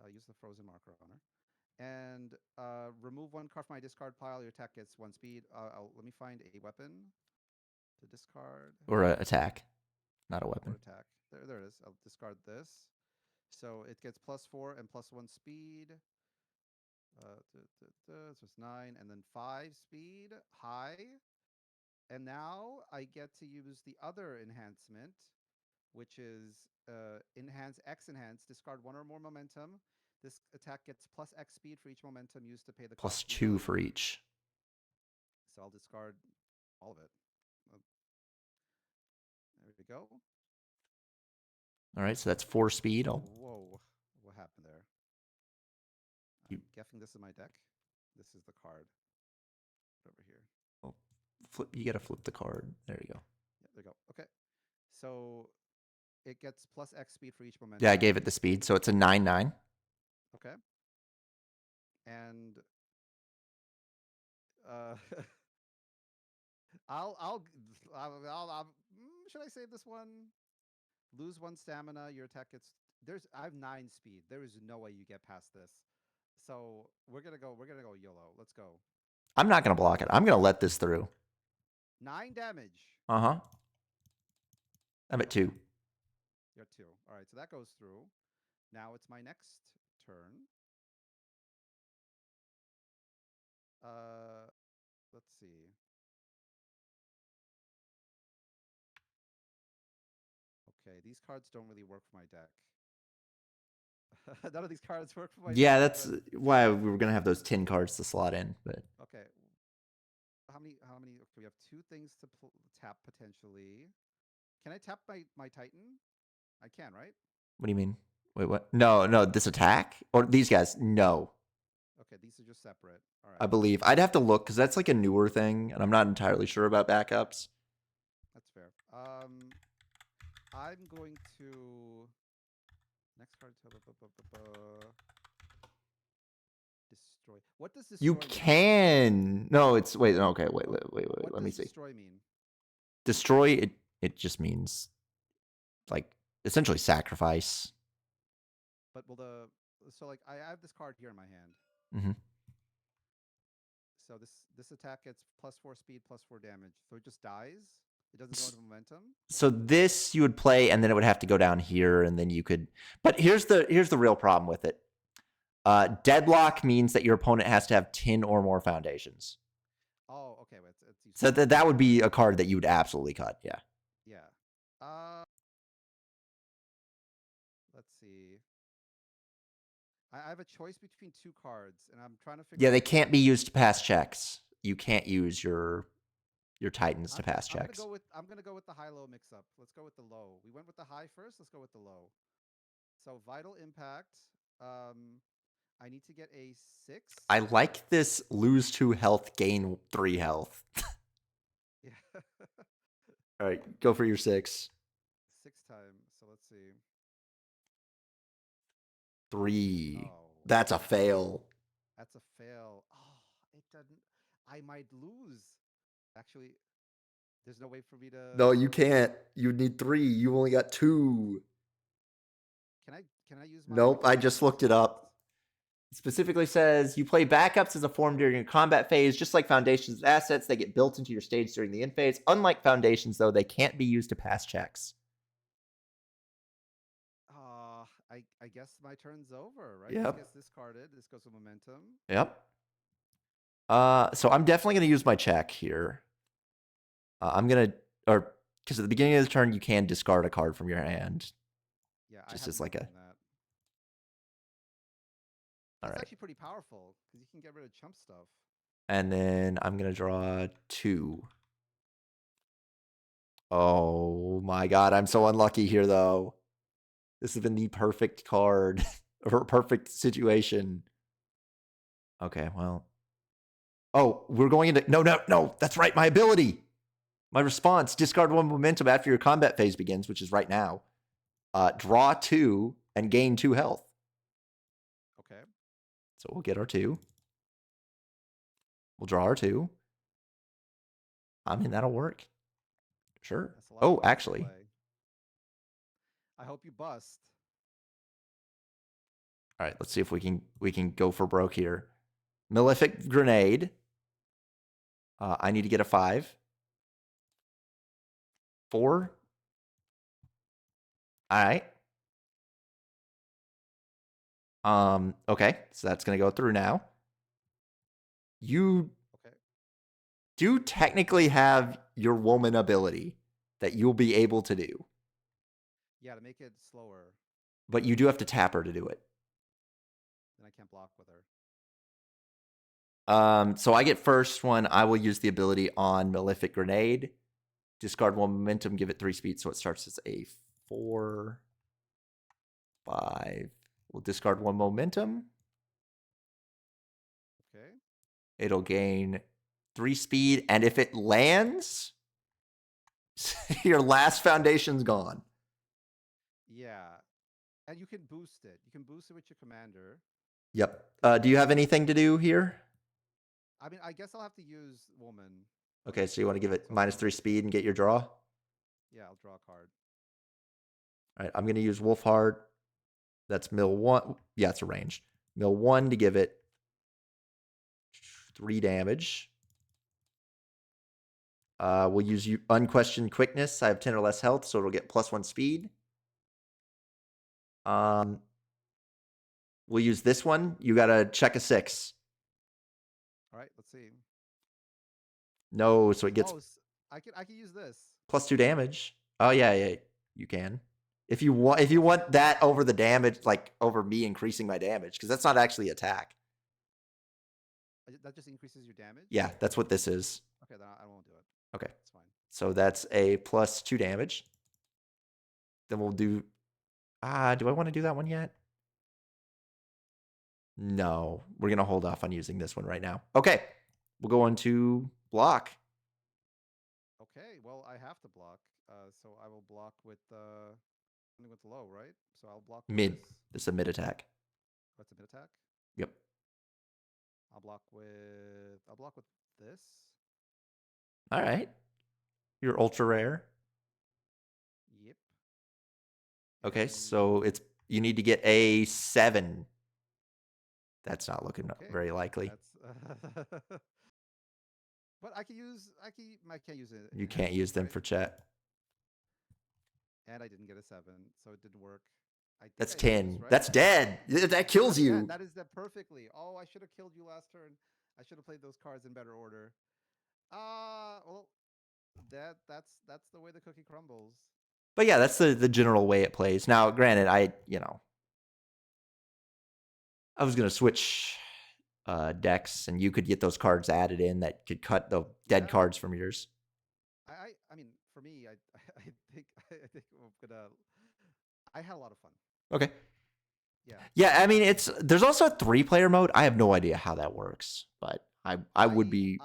Use the frozen marker on her. And remove 1 card from my discard pile. Your attack gets 1 speed. Let me find a weapon to discard. Or an attack, not a weapon. Or attack. There it is. I'll discard this. So it gets +4 and +1 speed. So it's 9 and then 5 speed, high. And now I get to use the other enhancement, which is X enhance. Discard 1 or more momentum. This attack gets +X speed for each momentum used to pay the cost. +2 for each. So I'll discard all of it. There we go. All right, so that's 4 speed. Whoa, what happened there? I'm guessing this is my deck. This is the card. Over here. Oh, you got to flip the card. There you go. Yeah, there you go. Okay. So it gets +X speed for each momentum. Yeah, I gave it the speed, so it's a 9/9. Okay. And should I save this one? Lose 1 stamina. Your attack gets. I have 9 speed. There is no way you get past this. So we're gonna go YOLO. Let's go. I'm not gonna block it. I'm gonna let this through. 9 damage. I'm at 2. You're at 2. All right, so that goes through. Now it's my next turn. Let's see. Okay, these cards don't really work for my deck. None of these cards work for my deck. Yeah, that's why we were gonna have those 10 cards to slot in. But okay, how many? Okay, we have 2 things to tap potentially. Can I tap my Titan? I can, right? What do you mean? Wait, what? No, this attack or these guys? No. Okay, these are just separate. All right. I believe I'd have to look because that's like a newer thing, and I'm not entirely sure about backups. That's fair. I'm going to next card. Destroy. What does destroy? You can. No, it's wait. Okay, wait. What let me see. Destroy mean? Destroy. It just means like essentially sacrifice. But will I have this card here in my hand. Mm-hmm. So this attack gets +4 speed, +4 damage. So it just dies. It doesn't go into momentum. So this you would play, and then it would have to go down here, and then you could. But here's the real problem with it. Deadlock means that your opponent has to have 10 or more foundations. Oh, okay. So that would be a card that you would absolutely cut. Yeah. Yeah. Let's see. I have a choice between 2 cards, and I'm trying to figure. Yeah, they can't be used to pass checks. You can't use your Titans to pass checks. I'm gonna go with the high-low mix-up. Let's go with the low. We went with the high first. Let's go with the low. So Vital Impact. I need to get a 6. I like this lose 2 health, gain 3 health. Yeah. All right, go for your 6. 6 time. So let's see. 3. Oh, That's a fail. that's a fail. Oh, it doesn't. I might lose. Actually, there's no way for me to. No, you can't. You need 3. You only got 2. Can I? Can I use my? Nope, I just looked it up. It specifically says you play backups as a form during your combat phase, just like foundations assets. They get built into your stage during the end phase. Unlike foundations, though, they can't be used to pass checks. I guess my turn's over, right? Yep. This gets discarded. This goes to momentum. Yep. So I'm definitely going to use my check here. I'm going to, or because at the beginning of the turn, you can discard a card from your hand. Yeah, Just I as like a. that. That's Right. actually pretty powerful because you can get rid of chump stuff. And then I'm going to draw 2. Oh my god, I'm so unlucky here, though. This has been the perfect card, or perfect situation. Okay, well. Oh, we're going into... No, that's right, my ability! My response, discard 1 momentum after your combat phase begins, which is right now. Draw 2 and gain 2 health. Okay. So we'll get our 2. We'll draw our 2. I mean, that'll work. Sure. Oh, actually. I hope you bust. All right, let's see if we can go for broke here. Malefic Grenade. I need to get a 5. 4. All right. Okay, so that's gonna go through now. You do technically have your woman ability that you'll be able to do. Yeah, to make it slower. But you do have to tap her to do it. Then I can't block with her. So I get first one. I will use the ability on Malefic Grenade. Discard 1 momentum, give it 3 speed, so it starts as a 4, 5. We'll discard 1 momentum. Okay. It'll gain 3 speed, and if it lands, your last foundation's gone. Yeah. And you can boost it. You can boost it with your commander. Yep. Do you have anything to do here? I mean, I guess I'll have to use woman. Okay, so you want to give it -3 speed and get your draw? Yeah, I'll draw a card. All right, I'm going to use Wolfheart. That's mill 1. Yeah, it's a range. Mill 1 to give it 3 damage. We'll use Unquestioned Quickness. I have 10 or less health, so it'll get +1 speed. We'll use this one. You got to check a 6. All right, let's see. No, so it gets... Oh, I can use this. +2 damage. Oh, yeah, you can. If you want that over the damage, like over me increasing my damage, because that's not actually attack. That just increases your damage? Yeah, that's what this is. Okay, then I won't do it. Okay. That's fine. So that's a +2 damage. Then we'll do... do I want to do that one yet? No. We're going to hold off on using this one right now. Okay. We'll go on to block. Okay, well, I have to block. So I will block with something with low, right? So I'll block with mid. This is a mid attack. What's a mid attack? Yep. I'll block with this. All right. You're ultra rare. Yep. Okay, so you need to get a 7. That's not looking very likely. But I can't use it. You can't use them for chat. And I didn't get a 7, so it didn't work. That's 10. Right? That's dead. That kills you. Yeah, that is that perfectly. Oh, I should have killed you last turn. I should have played those cards in better order. Well, that's the way the cookie crumbles. But yeah, that's the general way it plays. Now, granted, I was gonna switch decks, and you could get those cards added in that could cut the dead cards from yours. I mean, for me, I think I'm gonna. I had a lot of fun. Okay. Yeah. Yeah, I mean, there's also a 3-player mode. I have no idea how that works, but I would be.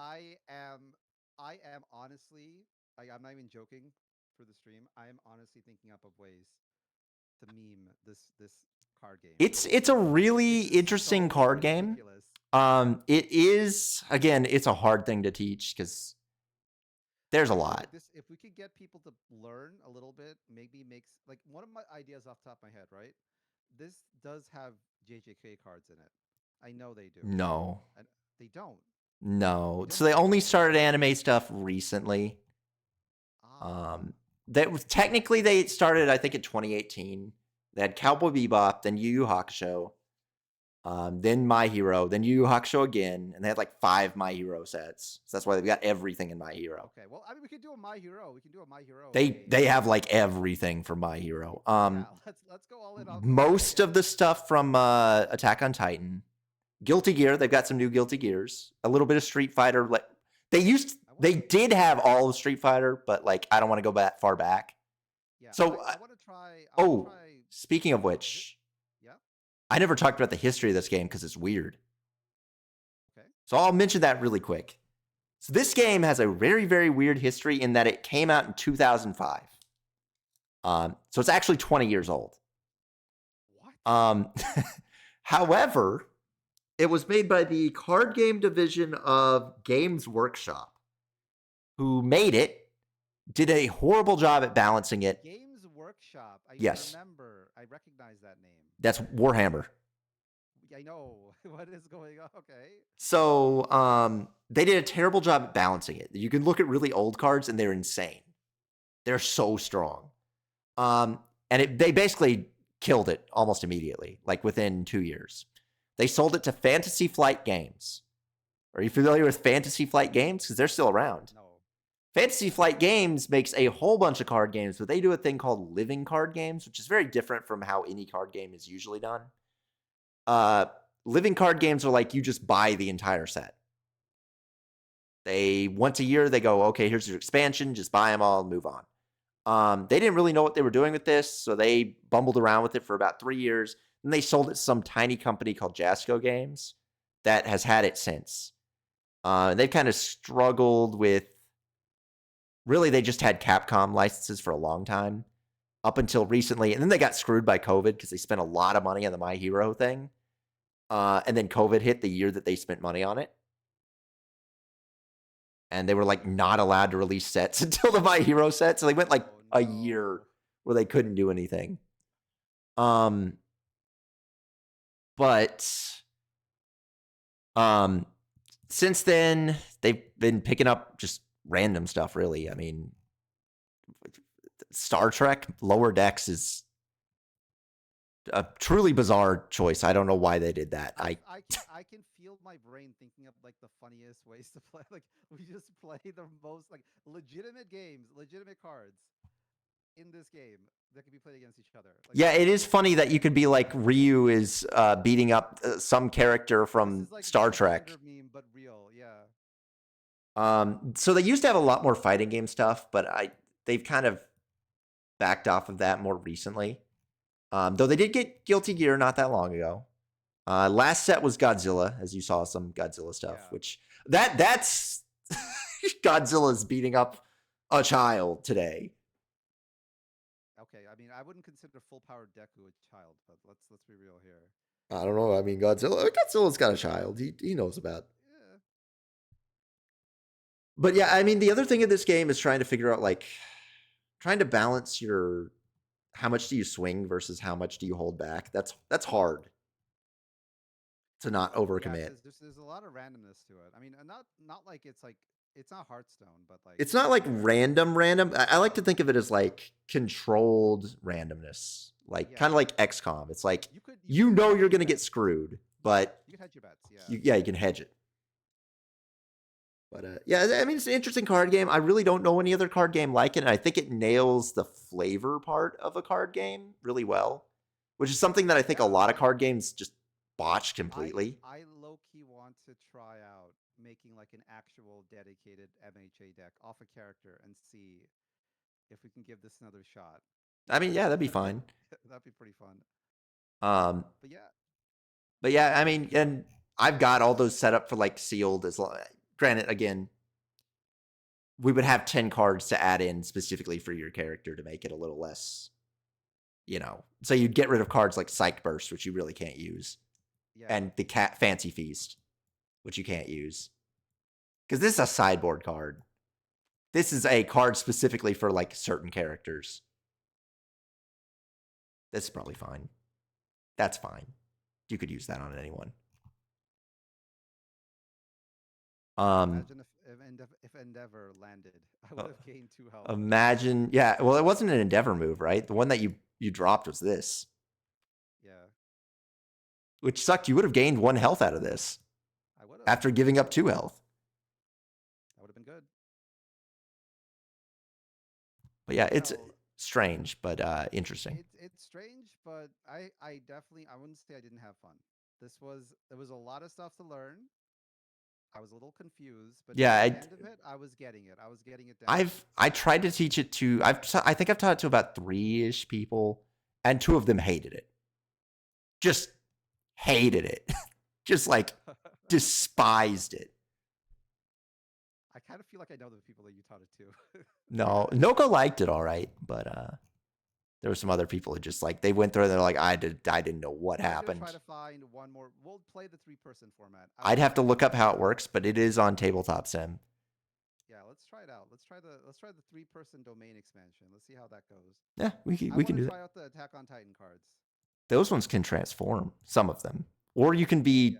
I I am honestly, I'm not even joking for the stream. I am honestly thinking up of ways to meme this card game. It's a really It's just interesting so card game. ridiculous. It is, again, it's a hard thing to teach because there's a lot. Like this, if we could get people to learn a little bit, maybe makes like one of my ideas off the top of my head, right? This does have JJK cards in it. I know they do. No, And they don't. no. They So don't they have only it. started anime stuff recently. Ah, That was technically they started, I think, in 2018. They had Cowboy Bebop, then Yu Yu Hakusho, then My Hero, then Yu Yu Hakusho again, and they had like 5 My Hero sets. So that's why they've got everything in My Hero. okay. Well, I mean, we could do a My Hero. We can do a My Hero. They have like everything for My Hero. Yeah, let's go all in on Most of the stuff from Attack on Titan, Guilty Gear. They've got some new Guilty Gears. A little bit of Street Fighter. Like they did have all of Street Fighter, but like I don't want to go that far back. Yeah. So I want to try. Speaking of which, yeah. I never talked about the history of this game because it's weird. Okay. So I'll mention that really quick. So this game has a very, very weird history in that it came out in 2005. So it's actually 20 years old. What? However, it was made by the card game division of Games Workshop, who made it, did a horrible job at balancing it. Games Workshop. I remember. I recognize that name. That's Warhammer. I know. What is going on? Okay. So they did a terrible job at balancing it. You can look at really old cards and they're insane. They're so strong. And they basically killed it almost immediately, like within 2 years. They sold it to Fantasy Flight Games. Are you familiar with Fantasy Flight Games? Because they're still around. No. Fantasy Flight Games makes a whole bunch of card games, but they do a thing called living card games, which is very different from how any card game is usually done. Living card games are like you just buy the entire set. They once a year they go, okay, here's your expansion, just buy them all and move on. They didn't really know what they were doing with this, so they bumbled around with it for about 3 years. And they sold it to some tiny company called Jasco Games that has had it since. They've kind of struggled with. Really, they just had Capcom licenses for a long time, up until recently, and then they got screwed by COVID because they spent a lot of money on the My Hero thing. And then COVID hit the year that they spent money on it. And they were like not allowed to release sets until the My Hero set. So they went like a year where they couldn't do anything. But since then, they've been picking up just random stuff, really. I mean, Star Trek Lower Decks is a truly bizarre choice. I don't know why they did that. I can feel my brain thinking of like the funniest ways to play. Like we just play the most like legitimate games, legitimate cards in this game that can be played against each other. Like, yeah, it is funny that you could be like Ryu is beating up some character from like Star Trek. Meme, but real, yeah. So they used to have a lot more fighting game stuff, but they've kind of backed off of that more recently. Though they did get Guilty Gear not that long ago. Last set was Godzilla, as you saw some Godzilla stuff, which that's Godzilla's beating up a child today. Okay, I mean, I wouldn't consider full powered Deku a child, but let's be real here. I don't know. I mean, Godzilla's got a child. He knows about. Yeah. But yeah, I mean, the other thing of this game is trying to figure out trying to balance your how much do you swing versus how much do you hold back. That's hard to not overcommit. Yeah, there's a lot of randomness to it. I mean, not like it's not Hearthstone, but like it's not like random. I like to think of it as like controlled randomness, like kind of like XCOM. It's like you know you're gonna get screwed, but you can hedge your bets. You can hedge it. But yeah, I mean, it's an interesting card game. I really don't know any other card game like it, and I think it nails the flavor part of a card game really well, which is something that I think a lot of card games just botch completely. I low-key want to try out making like an actual dedicated MHA deck off a character and see if we can give this another shot. I mean, yeah, that'd be fine. That'd be pretty fun. But yeah, I mean, and I've got all those set up for like sealed as long. Granted, again, we would have 10 cards to add in specifically for your character to make it a little less, So you'd get rid of cards like Psych Burst, which you really can't use, Yeah. and the Fancy Feast, which you can't use. Because this is a sideboard card. This is a card specifically for like certain characters. This is probably fine. That's fine. You could use that on anyone. Imagine if Endeavor landed. I would have gained 2 health. Imagine, yeah. Well, it wasn't an Endeavor move, right? The one that you dropped was this. Yeah. Which sucked. You would have gained 1 health out of this. I would have. After giving up 2 health. That would have been good. But yeah, it's strange, but interesting. It's strange, but I definitely, I wouldn't say I didn't have fun. There was a lot of stuff to learn. I was a little confused, but yeah, at the end of it, I was getting it. I was getting it down. I tried to teach it to I think I've taught it to about 3-ish people, and 2 of them hated it. Just hated it. Just like despised it. I kind of feel like I know the people that you taught it to. No, Noko liked it all right, but there were some other people who just like they went through and they're like, I didn't know what happened. Try to find one more. We'll play the 3-person format. I'd have to look up how it works, but it is on Tabletop Sim. Yeah, let's try it out. Let's try the 3-person domain expansion. Let's see how that goes. Yeah, we can do that. Try out the Attack on Titan cards. Those ones can transform, some of them, or you can be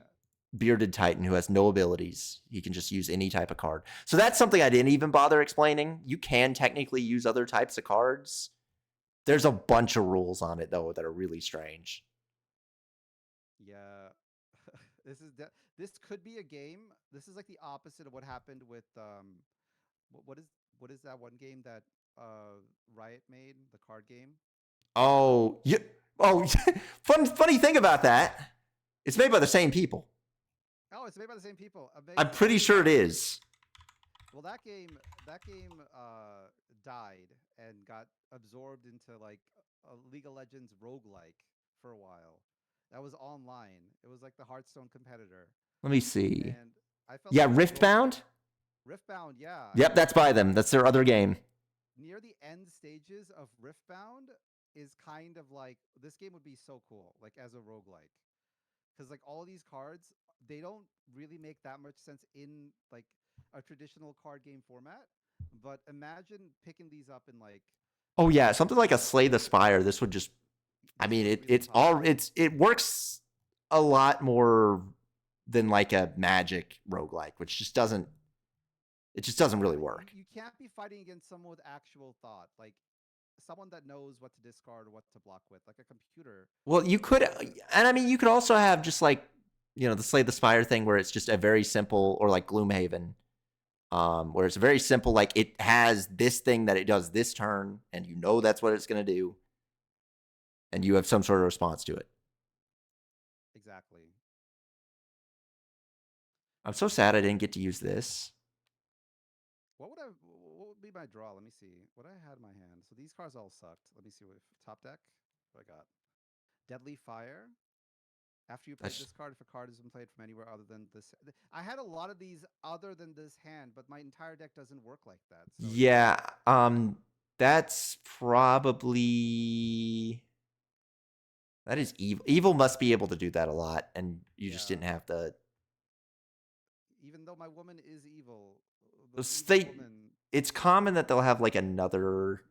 Bearded Titan who has no abilities. He can just use any type of card. So that's something I didn't even bother explaining. You can technically use other types of cards. There's a bunch of rules on it though that are really strange. Yeah, this could be a game. This is like the opposite of what happened with what is that one game that Riot made, the card game? Oh, yeah. Oh, funny thing about that, it's made by the same people. Oh, it's made by the same people. Amazing. I'm pretty sure it is. Well, that game died and got absorbed into like a League of Legends roguelike for a while. That was online. It was like the Hearthstone competitor. Let me see. And I felt like Riftbound? Riftbound, yeah. Yep, that's by them. That's their other game. Near the end stages of Riftbound is kind of like, this game would be so cool, like as a roguelike. Because like all these cards, they don't really make that much sense in like a traditional card game format. But imagine picking these up in like, oh yeah, something like a Slay the Spire. This would just, I mean, it works a lot more than like a Magic roguelike, which just doesn't really work. You can't be fighting against someone with actual thought, like someone that knows what to discard or what to block with, like a computer. Well, you could, and I mean, you could also have just like, the Slay the Spire thing where it's just a very simple, or like Gloomhaven, where it's very simple, like it has this thing that it does this turn, and that's what it's going to do, and you have some sort of response to it. Exactly. I'm so sad I didn't get to use this. What would be my draw? Let me see. What I had in my hand. So these cards all sucked. Let me see what top deck. What I got. Deadly Fire. After you play this card, if a card has been played from anywhere other than this, I had a lot of these other than this hand, but my entire deck doesn't work like that. So yeah, that's probably, that is evil. Evil must be able to do that a lot, and you just didn't have the. Even though my woman is evil, it's common that they'll have like another.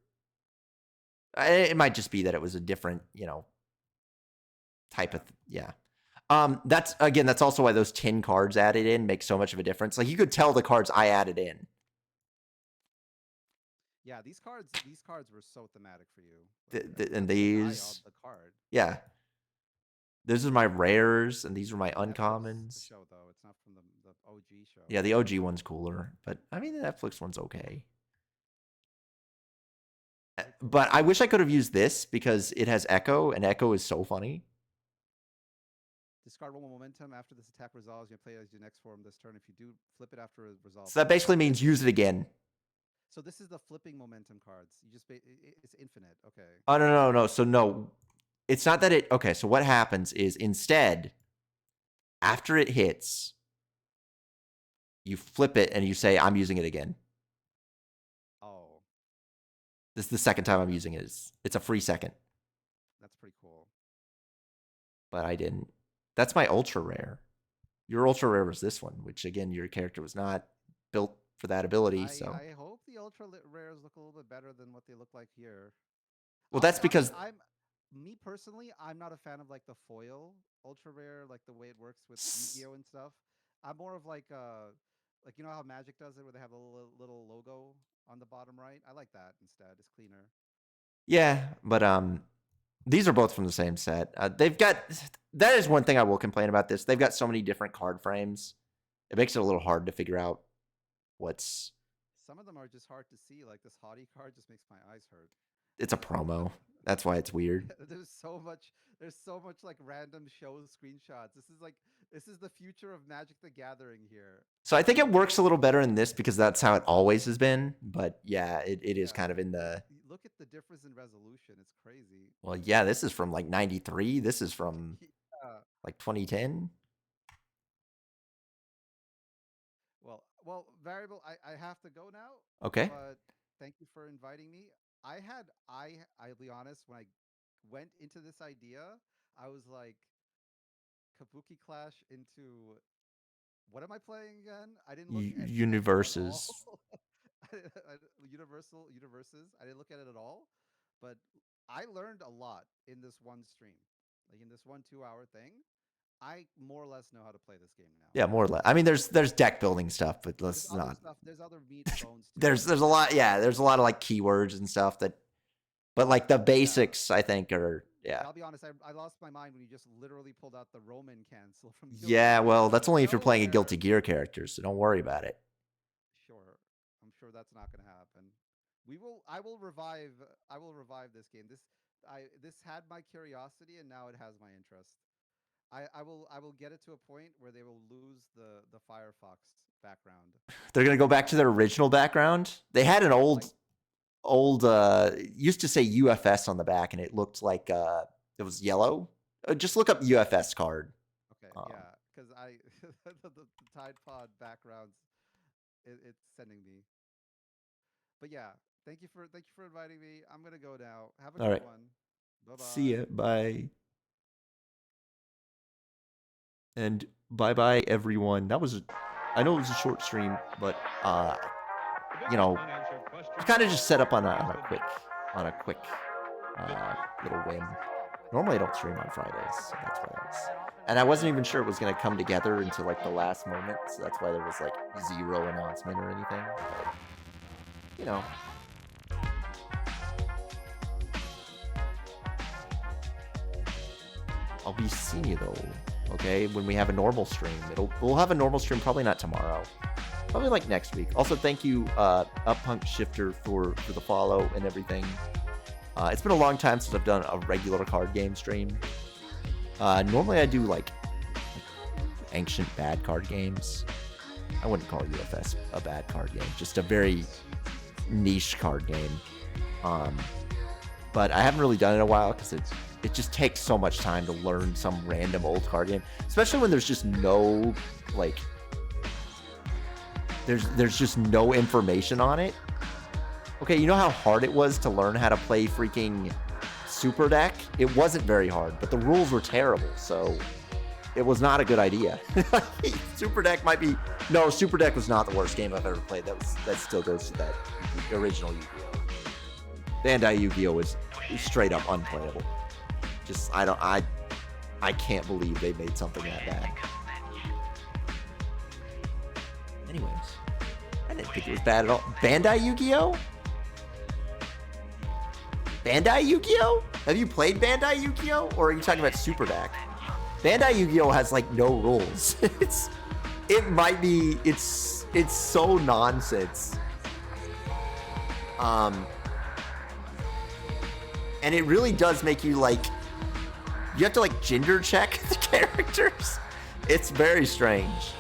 It might just be that it was a different, type of that's also why those 10 cards added in make so much of a difference. Like you could tell the cards I added in. Yeah, these cards were so thematic for you. And these, the card. Yeah, these are my rares, and these were my uncommons. The show though, it's not from the OG show. Yeah, the OG one's cooler, but I mean the Netflix one's okay. But I wish I could have used this because it has Echo, and Echo is so funny. Discard 1 momentum after this attack resolves. You play as your next form this turn. If you do, flip it after it resolves. So that basically means use it again. So this is the flipping momentum cards. You just it's infinite. Okay. Oh no. So no, it's not that it. Okay, so what happens is instead, after it hits, you flip it and you say, "I'm using it again." This is the second time I'm using it. It's a free second. That's pretty cool. But I didn't. That's my ultra rare. Your ultra rare was this one, which again, your character was not built for that ability. I hope the ultra rares look a little bit better than what they look like here. Well, that's because me personally, I'm not a fan of like the foil ultra rare, like the way it works with Yu-Gi-Oh and stuff. I'm more of like you know how Magic does it, where they have a little logo on the bottom right. I like that instead. It's cleaner. Yeah, but these are both from the same set. They've got, that is one thing I will complain about this. They've got so many different card frames. It makes it a little hard to figure out what's. Some of them are just hard to see. Like this Hottie card just makes my eyes hurt. It's a promo. That's why it's weird. There's so much like random show screenshots. This is the future of Magic the Gathering here. So I think it works a little better in this because that's how it always has been. But yeah, it is kind of in the. Look at the difference in resolution. It's crazy. Well, yeah, this is from like 93. This is from like 2010. Well, Variable, I have to go now. Okay. But thank you for inviting me. I'll be honest, when I went into this idea, I was like, Kabuki Clash into, what am I playing again? I didn't look at Universes. Universes. I didn't look at it at all, but I learned a lot in this one stream, like in this 1-2 hour thing. I more or less know how to play this game now. Yeah, more or less. I mean, there's deck building stuff, but let's not. There's other meat and bones. There's a lot. Yeah, there's a lot of like keywords and stuff that, but like the basics, I think are. Yeah. I'll be honest. I lost my mind when you just literally pulled out the Roman cancel from. Yeah, well, that's only if you're playing a Guilty Gear character, so don't worry about it. Sure, I'm sure that's not going to happen. I will revive this game. This had my curiosity, and now it has my interest. I will get it to a point where they will lose the Firefox background. They're gonna go back to their original background. They had an old used to say UFS on the back, and it looked like it was yellow. Just look up UFS card. Okay, yeah, because the Tide Pod backgrounds, it's sending me. But yeah, thank you for inviting me. I'm gonna go now. Have a good one. Bye bye. See ya. Bye. And bye everyone. I know it was a short stream, but you know, kind of just set up on a quick little whim. Normally I don't stream on Fridays, so that's why I was. And I wasn't even sure it was gonna come together until like the last moment, so that's why there was like zero announcement or anything. But, you know. I'll be seeing you though. Okay, when we have a normal stream, we'll have a normal stream. Probably not tomorrow. Probably like next week. Also, thank you, Uppunk Shifter, for the follow and everything. It's been a long time since I've done a regular card game stream. Normally I do like ancient bad card games. I wouldn't call UFS a bad card game, just a very niche card game. But I haven't really done it in a while because it just takes so much time to learn some random old card game, especially when there's just no like there's just no information on it. Okay, you know how hard it was to learn how to play freaking Super Deck? It wasn't very hard, but the rules were terrible, so it was not a good idea. Super Deck might be Super Deck was not the worst game I've ever played. That still goes to that original Yu-Gi-Oh. Bandai Yu-Gi-Oh was straight up unplayable. Just I can't believe they made something that bad. Anyways, I didn't think it was bad at all. Bandai Yu-Gi-Oh? Bandai Yu-Gi-Oh? Have you played Bandai Yu-Gi-Oh? Or are you talking about Super Deck? Bandai Yu-Gi-Oh has like no rules. It's so nonsense. And it really does make you like, you have to like gender check the characters. It's very strange.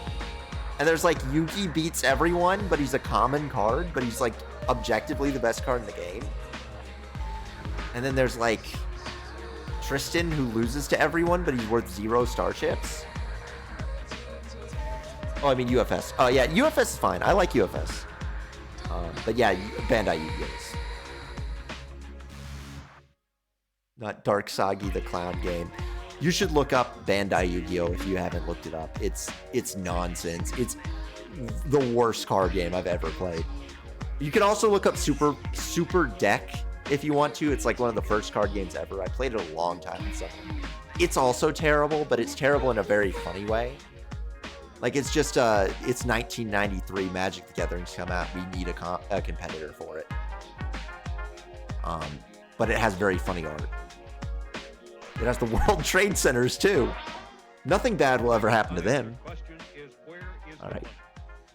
And there's like Yugi beats everyone, but he's a common card, but he's like objectively the best card in the game. And then there's like Tristan, who loses to everyone, but he's worth 0 starships. Oh, I mean UFS. Oh yeah, UFS is fine. I like UFS. But yeah, Bandai Yu-Gi-Oh! not Dark Sagi the clown game. You should look up Bandai Yu-Gi-Oh if you haven't looked it up. It's nonsense. It's the worst card game I've ever played. You can also look up Super Deck if you want to. It's like one of the first card games ever. I played it a long time with someone. It's also terrible, but it's terrible in a very funny way. Like, it's just it's 1993, Magic the Gathering's come out. We need a competitor for it. But it has very funny art. It has the World Trade Centers too. Nothing bad will ever happen to them. All right.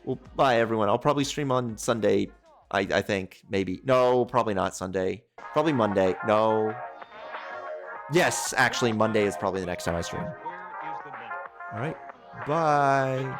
Well, bye everyone. I'll probably stream on Sunday. I think maybe. No, probably not Sunday. Probably Monday. No. Yes, actually Monday is probably the next time I stream. All right. Bye.